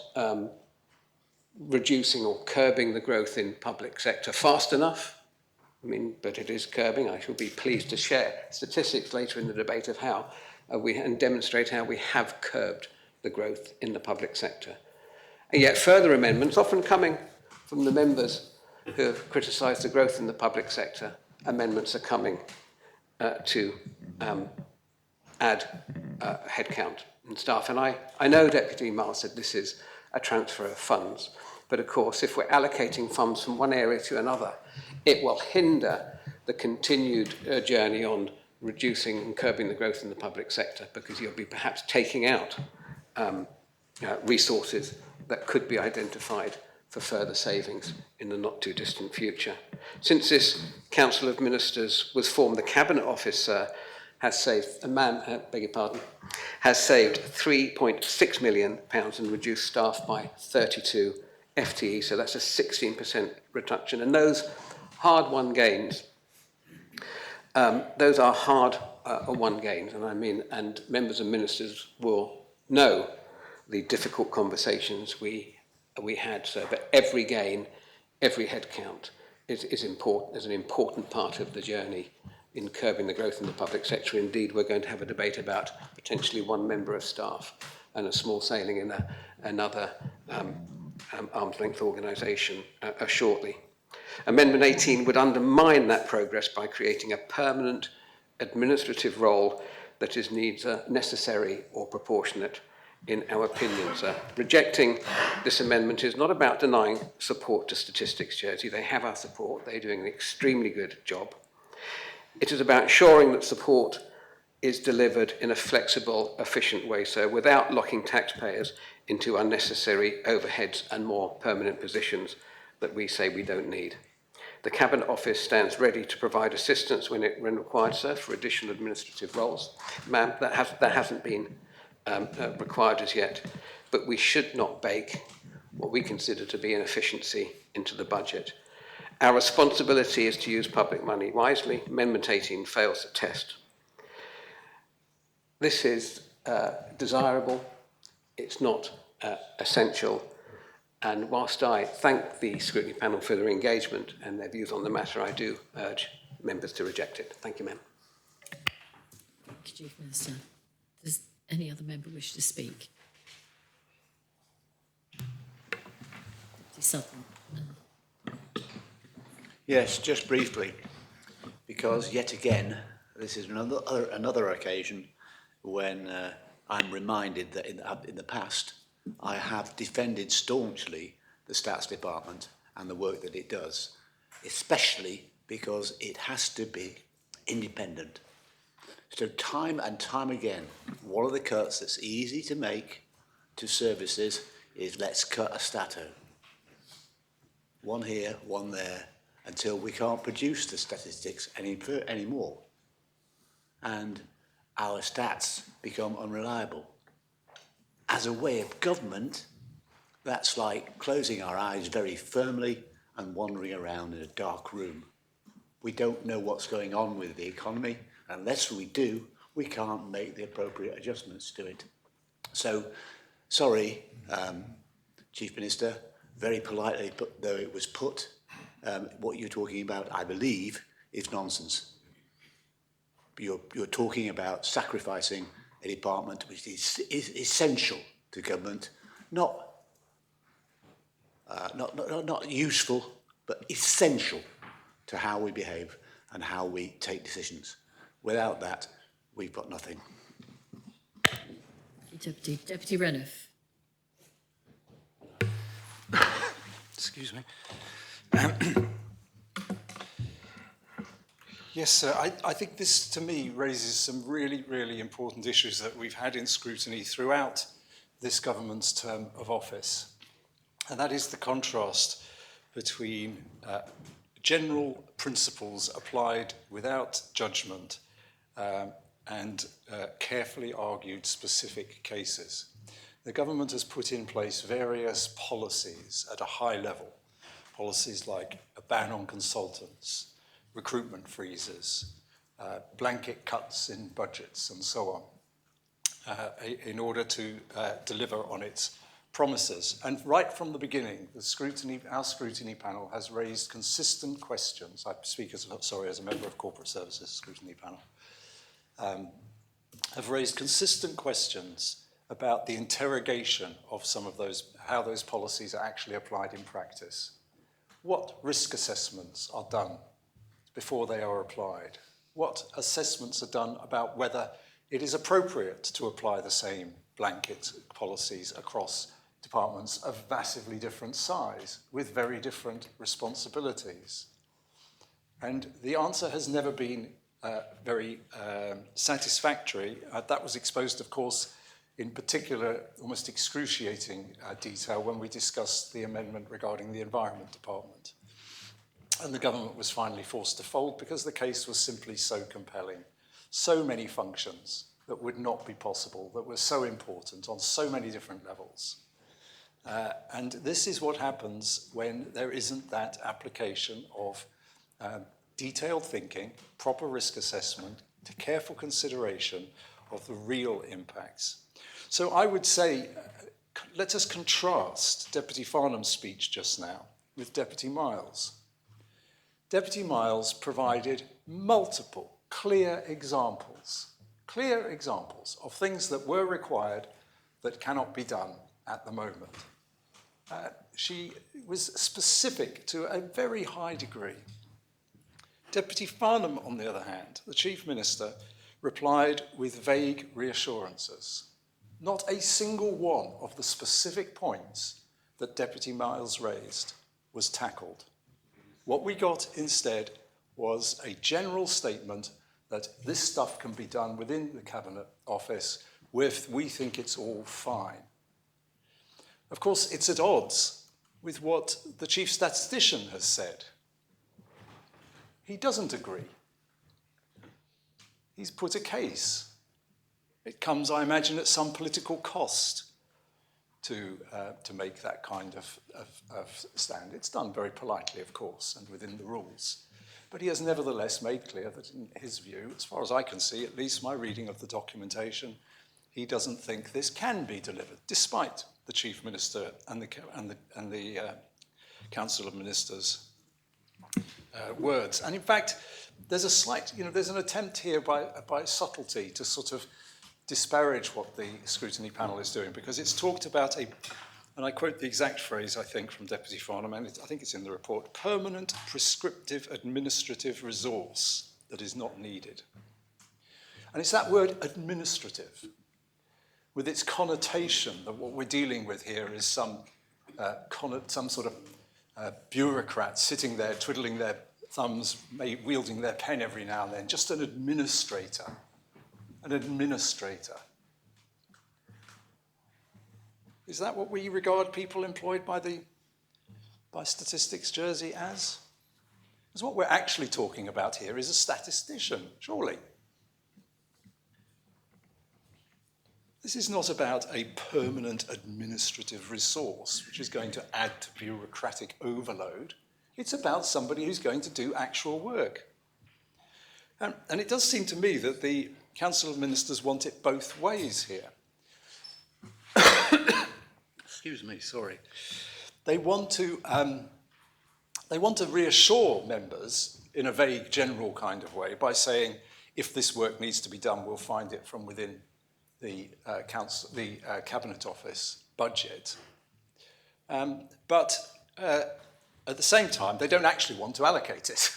reducing or curbing the growth in public sector fast enough. I mean, but it is curbing. I shall be pleased to share statistics later in the debate of how and demonstrate how we have curbed the growth in the public sector. And yet further amendments, often coming from the members who have criticised the growth in the public sector, amendments are coming to add headcount and staff. And I know Deputy Miles said this is a transfer of funds, but of course, if we're allocating funds from one area to another, it will hinder the continued journey on reducing and curbing the growth in the public sector, because you'll be perhaps taking out resources that could be identified for further savings in the not too distant future. Since this Council of Ministers was formed, the Cabinet Office has saved, has saved £3.6 million and reduced staff by 32 FTE, so that's a 16% reduction. And those hard-won gains, those are hard-won gains, and members and ministers will know the difficult conversations we had. So, but every gain, every headcount is important, is an important part of the journey in curbing the growth in the public sector. Indeed, we're going to have a debate about potentially one member of staff and a small sailing in another arm's length organisation shortly. Amendment 18 would undermine that progress by creating a permanent administrative role that is neither necessary or proportionate in our opinions. Rejecting this amendment is not about denying support to Statistics Jersey. They have our support. They're doing an extremely good job. It is about ensuring that support is delivered in a flexible, efficient way, so without locking taxpayers into unnecessary overheads and more permanent positions that we say we don't need. The Cabinet Office stands ready to provide assistance when required, sir, for additional administrative roles. Ma'am, that hasn't been required as yet, but we should not bake what we consider to be inefficiency into the budget. Our responsibility is to use public money wisely. Amendment 18 fails the test. This is desirable, it's not essential, and whilst I thank the scrutiny panel for their engagement and their views on the matter, I do urge members to reject it. Thank you, ma'am. Thank you, Chief Minister. Does any other member wish to speak? Sutton. Yes, just briefly, because yet again, this is another occasion when I'm reminded that in the past, I have defended staunchly the Stats Department and the work that it does, especially because it has to be independent. So time and time again, one of the cuts that's easy to make to services is let's cut a stato. One here, one there, until we can't produce the statistics anymore. And our stats become unreliable. As a way of government, that's like closing our eyes very firmly and wandering around in a dark room. We don't know what's going on with the economy. Unless we do, we can't make the appropriate adjustments to it. So, sorry, Chief Minister, very politely, though it was put, what you're talking about, I believe, is nonsense. You're talking about sacrificing a department which is essential to government, not useful, but essential to how we behave and how we take decisions. Without that, we've got nothing. Deputy Renouf. Excuse me. Yes, sir. I think this, to me, raises some really, really important issues that we've had in scrutiny throughout this government's term of office. And that is the contrast between general principles applied without judgment and carefully argued specific cases. The government has put in place various policies at a high level, policies like a ban on consultants, recruitment freezes, blanket cuts in budgets, and so on, in order to deliver on its promises. And right from the beginning, our scrutiny panel has raised consistent questions. I speak as a member of Corporate Services Scrutiny Panel. Have raised consistent questions about the interrogation of some of those, how those policies are actually applied in practice. What risk assessments are done before they are applied? What assessments are done about whether it is appropriate to apply the same blanket policies across departments of massively different size with very different responsibilities? And the answer has never been very satisfactory. That was exposed, of course, in particular, almost excruciating detail when we discussed the amendment regarding the Environment Department. And the government was finally forced to fold because the case was simply so compelling. So many functions that would not be possible, that were so important on so many different levels. And this is what happens when there isn't that application of detailed thinking, proper risk assessment, to careful consideration of the real impacts. So I would say, let us contrast Deputy Farnham's speech just now with Deputy Miles. Deputy Miles provided multiple clear examples of things that were required that cannot be done at the moment. She was specific to a very high degree. Deputy Farnham, on the other hand, the Chief Minister, replied with vague reassurances. Not a single one of the specific points that Deputy Miles raised was tackled. What we got instead was a general statement that this stuff can be done within the Cabinet Office with we think it's all fine. Of course, it's at odds with what the Chief Statistician has said. He doesn't agree. He's put a case. It comes, I imagine, at some political cost to make that kind of stand. It's done very politely, of course, and within the rules. But he has nevertheless made clear that in his view, as far as I can see, at least my reading of the documentation, he doesn't think this can be delivered, despite the Chief Minister and the Council of Ministers' words. And in fact, there's a slight, there's an attempt here by subtlety to sort of disparage what the scrutiny panel is doing, because it's talked about and I quote the exact phrase, I think, from Deputy Farnham, and I think it's in the report, permanent prescriptive administrative resource that is not needed. And it's that word administrative, with its connotation that what we're dealing with here is some sort of bureaucrat sitting there twiddling their thumbs, wielding their pen every now and then, just an administrator. An administrator. Is that what we regard people employed by Statistics Jersey as? Because what we're actually talking about here is a statistician, surely. This is not about a permanent administrative resource which is going to add to bureaucratic overload. It's about somebody who's going to do actual work. And it does seem to me that the Council of Ministers want it both ways here. Excuse me, sorry. They want to reassure members in a vague, general kind of way by saying, if this work needs to be done, we'll find it from within the Cabinet Office budget. But at the same time, they don't actually want to allocate it.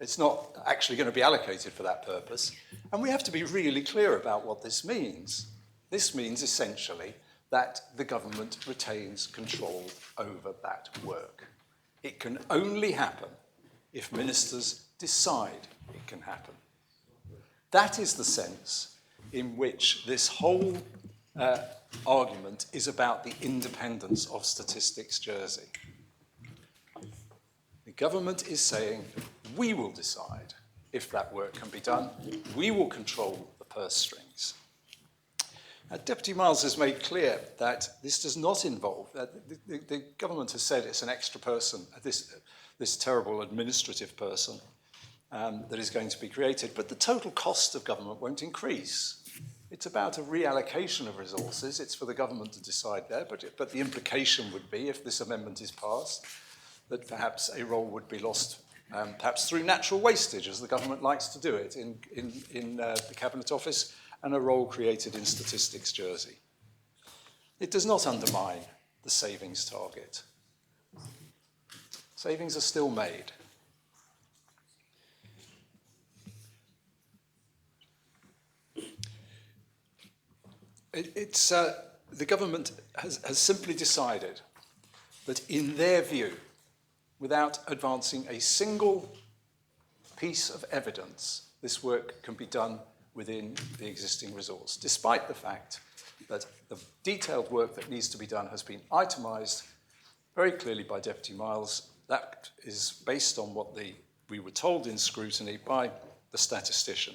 It's not actually going to be allocated for that purpose. And we have to be really clear about what this means. This means essentially that the government retains control over that work. It can only happen if ministers decide it can happen. That is the sense in which this whole argument is about the independence of Statistics Jersey. The government is saying, we will decide. if that work can be done. We will control the purse strings. Deputy Miles has made clear that this does not involve, the government has said it's an extra person, this terrible administrative person that is going to be created, but the total cost of government won't increase. It's about a reallocation of resources. It's for the government to decide there, but the implication would be, if this amendment is passed, that perhaps a role would be lost, perhaps through natural wastage, as the government likes to do it in the Cabinet Office, and a role created in Statistics Jersey. It does not undermine the savings target. Savings are still made. The government has simply decided that, in their view, without advancing a single piece of evidence, this work can be done within the existing resource, despite the fact that the detailed work that needs to be done has been itemised very clearly by Deputy Miles. That is based on what we were told in scrutiny by the statistician.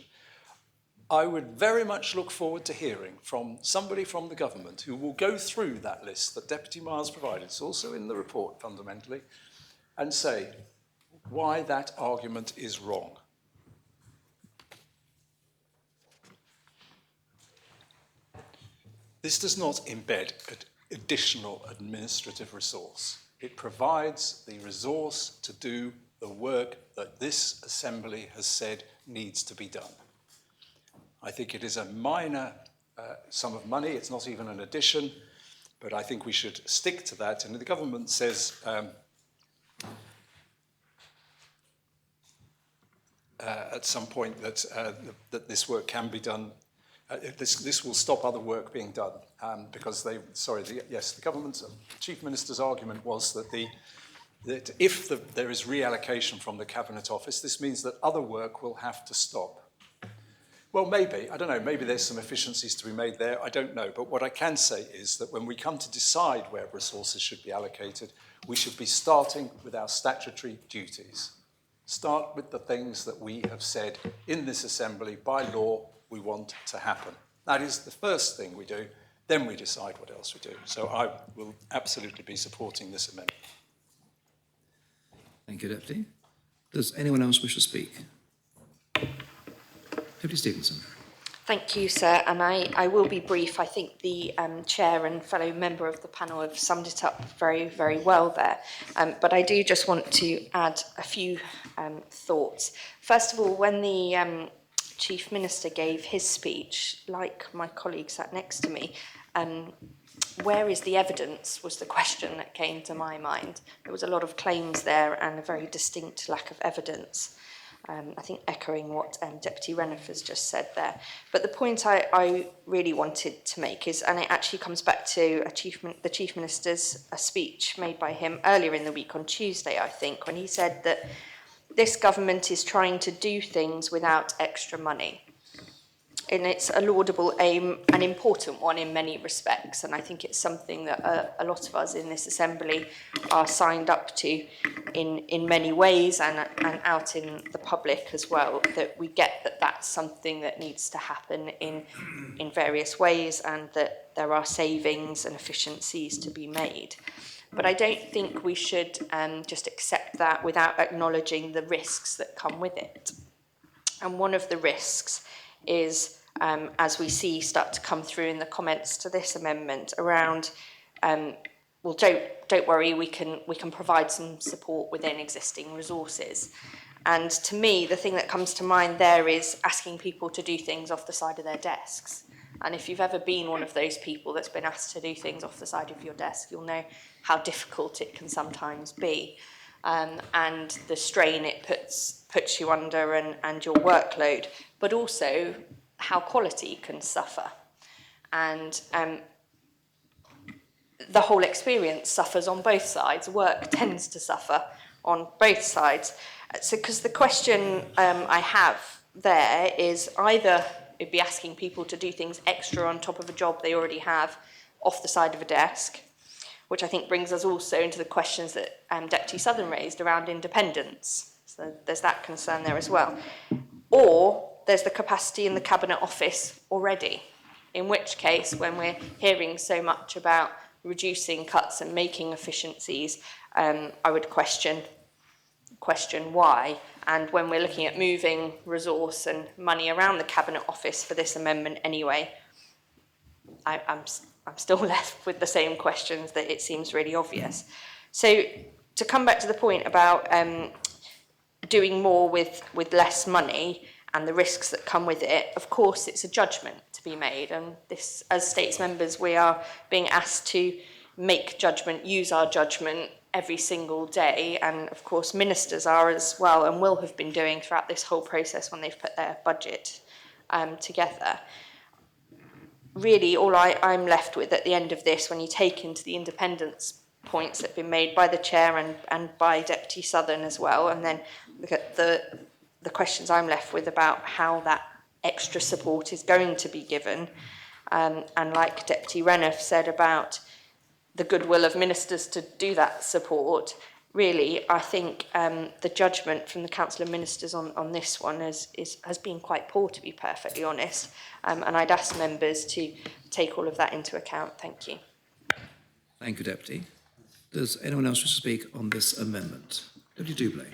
I would very much look forward to hearing from somebody from the government who will go through that list that Deputy Miles provided, it's also in the report fundamentally, and say why that argument is wrong. This does not embed additional administrative resource. It provides the resource to do the work that this Assembly has said needs to be done. I think it is a minor sum of money. It's not even an addition, but I think we should stick to that. And the government says at some point that this work can be done. This will stop other work being done because the government's Chief Minister's argument was that if there is reallocation from the Cabinet Office, this means that other work will have to stop. Well, maybe, I don't know, maybe there's some efficiencies to be made there, I don't know. But what I can say is that when we come to decide where resources should be allocated, we should be starting with our statutory duties. Start with the things that we have said in this Assembly, by law, we want to happen. That is the first thing we do, then we decide what else we do. So I will absolutely be supporting this amendment. Thank you, Deputy. Does anyone else wish to speak? Deputy Stevenson. Thank you, sir, and I will be brief. I think the chair and fellow member of the panel have summed it up very, very well there. But I do just want to add a few thoughts. First of all, when the Chief Minister gave his speech, like my colleague sat next to me, where is the evidence was the question that came to my mind. There was a lot of claims there and a very distinct lack of evidence. I think echoing what Deputy Reniff has just said there. But the point I really wanted to make is, and it actually comes back to the Chief Minister's speech made by him earlier in the week on Tuesday, I think, when he said that this government is trying to do things without extra money. And it's a laudable aim, an important one in many respects, and I think it's something that a lot of us in this Assembly are signed up to in many ways and out in the public as well, that we get that that's something that needs to happen in various ways and that there are savings and efficiencies to be made. But I don't think we should just accept that without acknowledging the risks that come with it. And one of the risks is, as we see start to come through in the comments to this amendment, around, well, don't worry, we can provide some support within existing resources. And to me, the thing that comes to mind there is asking people to do things off the side of their desks. And if you've ever been one of those people that's been asked to do things off the side of your desk, you'll know how difficult it can sometimes be, and the strain it puts you under and your workload, but also how quality can suffer. And the whole experience suffers on both sides. Work tends to suffer on both sides. So, because the question I have there is either it'd be asking people to do things extra on top of a job they already have off the side of a desk, which I think brings us also into the questions that Deputy Southern raised around independence. So there's that concern there as well. or there's the capacity in the Cabinet Office already, in which case, when we're hearing so much about reducing cuts and making efficiencies, I would question why. And when we're looking at moving resource and money around the Cabinet Office for this amendment anyway, I'm still left with the same questions that it seems really obvious. So to come back to the point about doing more with less money and the risks that come with it, of course it's a judgment to be made, and this, as States members, we are being asked to make judgment, use our judgment every single day, and of course ministers are as well, and will have been doing throughout this whole process when they've put their budget together. Really, all I'm left with at the end of this, when you take into the independence points that have been made by the chair and by Deputy Southern as well, and then look at the questions I'm left with about how that extra support is going to be given, and like Deputy Renouf said about the goodwill of ministers to do that support. Really, I think the judgment from the Council of Ministers on this one has been quite poor, to be perfectly honest, and I'd ask members to take all of that into account. Thank you. Thank you, Deputy. Does anyone else wish to speak on this amendment? Deputy Dublé.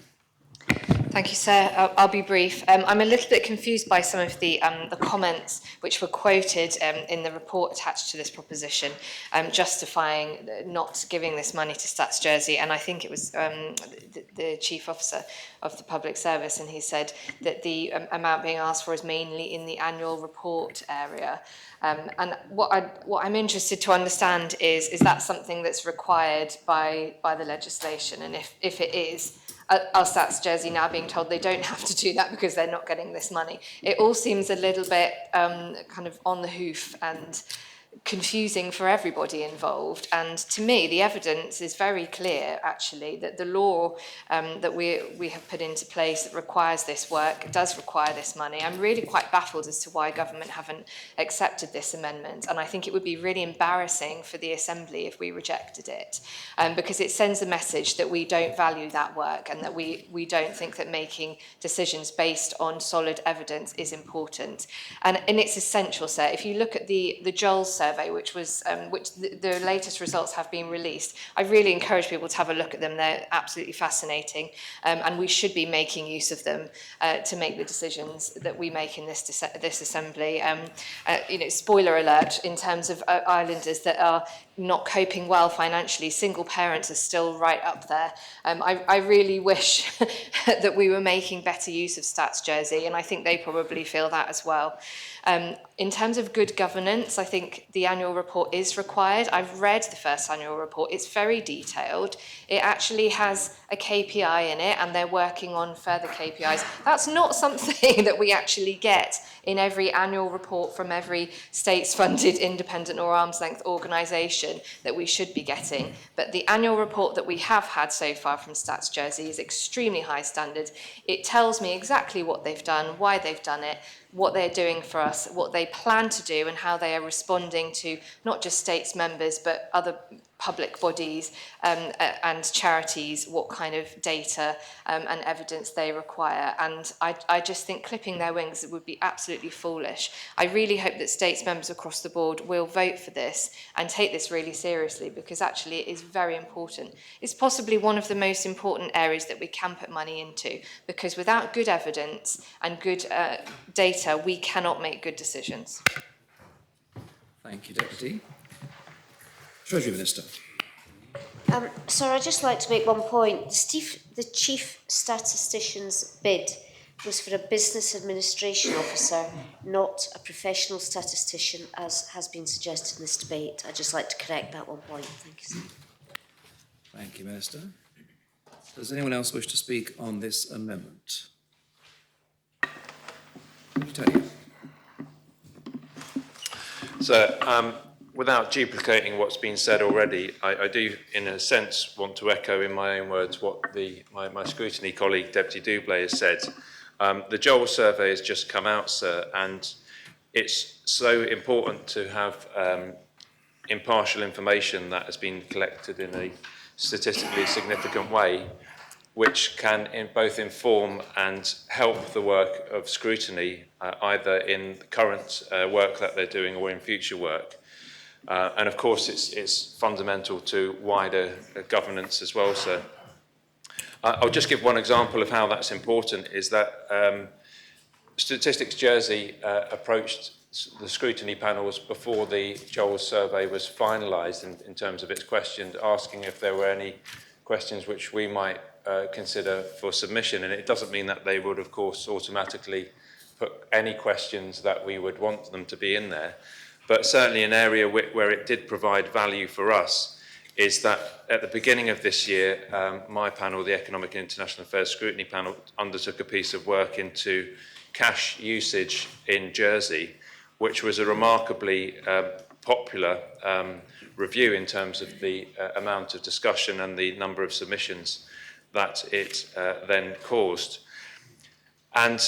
Thank you, Sir. I'll be brief. I'm a little bit confused by some of the comments which were quoted in the report attached to this proposition, justifying not giving this money to Stats Jersey. And I think it was the Chief Officer of the Public Service, and he said that the amount being asked for is mainly in the annual report area. And what I'm interested to understand is that something that's required by the legislation? And if it is, are Stats Jersey now being told they don't have to do that because they're not getting this money? It all seems a little bit kind of on the hoof and confusing for everybody involved. And to me, the evidence is very clear, actually, that the law that we have put into place that requires this work does require this money. I'm really quite baffled as to why government haven't accepted this amendment. And I think it would be really embarrassing for the Assembly if we rejected it, because it sends a message that we don't value that work and that we don't think that making decisions based on solid evidence is important. And it's essential, sir. If you look at the Joel survey, which the latest results have been released, I really encourage people to have a look at them. They're absolutely fascinating, and we should be making use of them to make the decisions that we make in this Assembly. Spoiler alert, in terms of islanders that are not coping well financially, single parents are still right up there. I really wish that we were making better use of Stats Jersey, and I think they probably feel that as well. In terms of good governance, I think the annual report is required. I've read the first annual report. It's very detailed. It actually has a KPI in it, and they're working on further KPIs. That's not something that we actually get in every annual report from every states-funded independent or arm's-length organisation that we should be getting. But the annual report that we have had so far from Stats Jersey is extremely high standard. It tells me exactly what they've done, why they've done it, what they're doing for us, what they plan to do, and how they are responding to not just states members but other public bodies and charities, what kind of data and evidence they require. And I just think clipping their wings would be absolutely foolish. I really hope that states members across the board will vote for this and take this really seriously, because actually it is very important. It's possibly one of the most important areas that we can put money into, because without good evidence and good data, we cannot make good decisions. Thank you, Deputy. Treasury Minister. Sir, I'd just like to make one point. The Chief Statistician's bid was for a business administration officer, not a professional statistician, as has been suggested in this debate. I'd just like to correct that one point. Thank you, sir. Thank you, Minister. Does anyone else wish to speak on this amendment? So, without duplicating what's been said already, I do, in a sense, want to echo in my own words what my scrutiny colleague, Deputy Dublé, has said. The Joel survey has just come out, sir, and it's so important to have impartial information that has been collected in a statistically significant way. which can both inform and help the work of scrutiny, either in the current work that they're doing or in future work. And of course, it's fundamental to wider governance as well, sir. I'll just give one example of how that's important, is that Statistics Jersey approached the scrutiny panels before the Joel's survey was finalised in terms of its questions, asking if there were any questions which we might consider for submission. And it doesn't mean that they would, of course, automatically put any questions that we would want them to be in there. But certainly an area where it did provide value for us is that at the beginning of this year, my panel, the Economic and International Affairs Scrutiny Panel, undertook a piece of work into cash usage in Jersey, which was a remarkably popular review in terms of the amount of discussion and the number of submissions that it then caused. And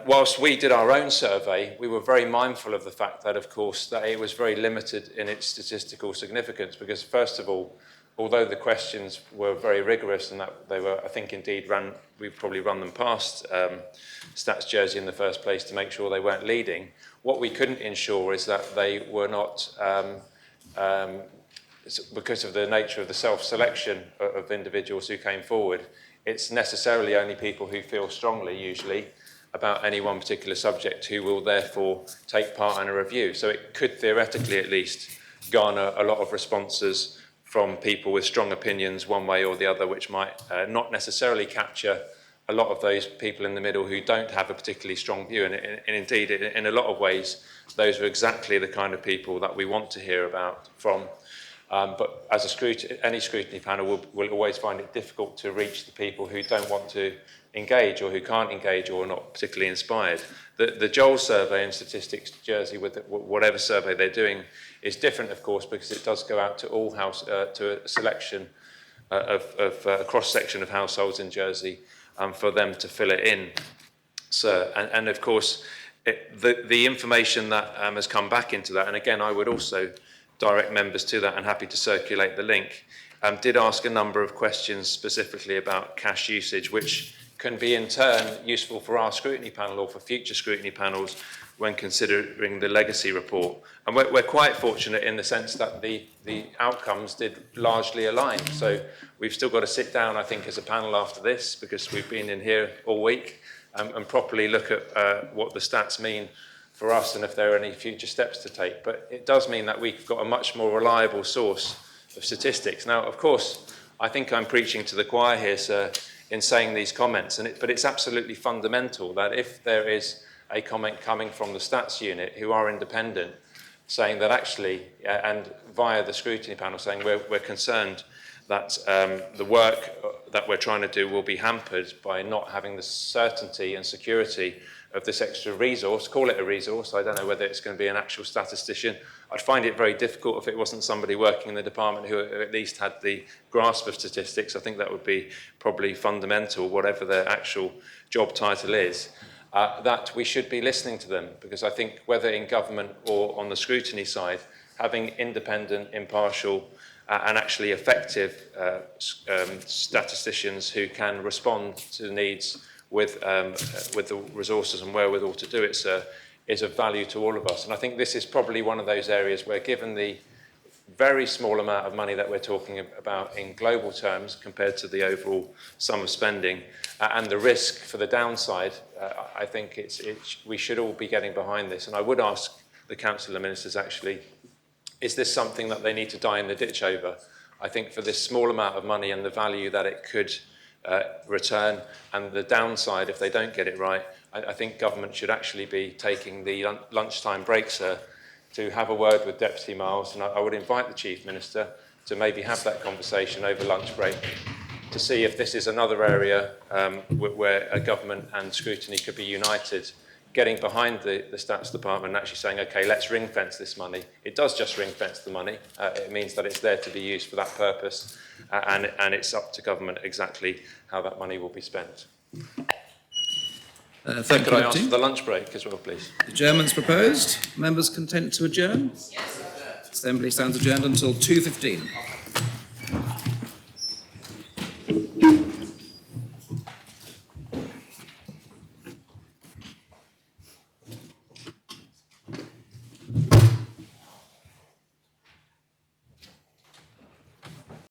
whilst we did our own survey, we were very mindful of the fact that, of course, that it was very limited in its statistical significance because, first of all, although the questions were very rigorous and that they were, I think, indeed we've probably run them past Stats Jersey in the first place to make sure they weren't leading, what we couldn't ensure is that they were not, because of the nature of the self-selection of individuals who came forward, it's necessarily only people who feel strongly, usually, about any one particular subject who will therefore take part in a review. So it could theoretically at least garner a lot of responses from people with strong opinions one way or the other, which might not necessarily capture a lot of those people in the middle who don't have a particularly strong view. And indeed, in a lot of ways, those are exactly the kind of people that we want to hear about from. But as any scrutiny panel will always find it difficult to reach the people who don't want to engage or who can't engage or are not particularly inspired. The Joel survey in Statistics Jersey, with whatever survey they're doing, is different, of course, because it does go out to all to a selection of a cross-section of households in Jersey for them to fill it in. So, and of course, the information that has come back into that, and again, I would also direct members to that and happy to circulate the link, did ask a number of questions specifically about cash usage, which can be in turn useful for our scrutiny panel or for future scrutiny panels when considering the legacy report. And we're quite fortunate in the sense that the outcomes did largely align. So we've still got to sit down, I think, as a panel after this, because we've been in here all week, and properly look at what the stats mean for us and if there are any future steps to take. But it does mean that we've got a much more reliable source of statistics. Now, of course, I think I'm preaching to the choir here, sir, in saying these comments, but it's absolutely fundamental that if there is a comment coming from the stats unit who are independent, saying that actually, and via the scrutiny panel, saying we're concerned that the work that we're trying to do will be hampered by not having the certainty and security of this extra resource, call it a resource, I don't know whether it's going to be an actual statistician. I'd find it very difficult if it wasn't somebody working in the department who at least had the grasp of statistics. I think that would be probably fundamental, whatever their actual job title is, that we should be listening to them, because I think whether in government or on the scrutiny side, having independent, impartial and actually effective statisticians who can respond to the needs with the resources and wherewithal to do it, sir, is of value to all of us. And I think this is probably one of those areas where, given the very small amount of money that we're talking about in global terms compared to the overall sum of spending, and the risk for the downside, I think we should all be getting behind this. And I would ask the Council of Ministers, actually, is this something that they need to die in the ditch over? I think for this small amount of money and the value that it could return, and the downside if they don't get it right, I think government should actually be taking the lunchtime break, sir, to have a word with Deputy Miles, and I would invite the Chief Minister to maybe have that conversation over lunch break to see if this is another area where a government and scrutiny could be united, getting behind the Stats Department and actually saying, OK, let's ring fence this money. It does just ring fence the money. It means that it's there to be used for that purpose, and it's up to government exactly how that money will be spent. Thank Could you, I ask Deputy. for the lunch break as well, please? Adjournment's proposed. Members content to adjourn? Yes. Assembly stands adjourned until 2:15.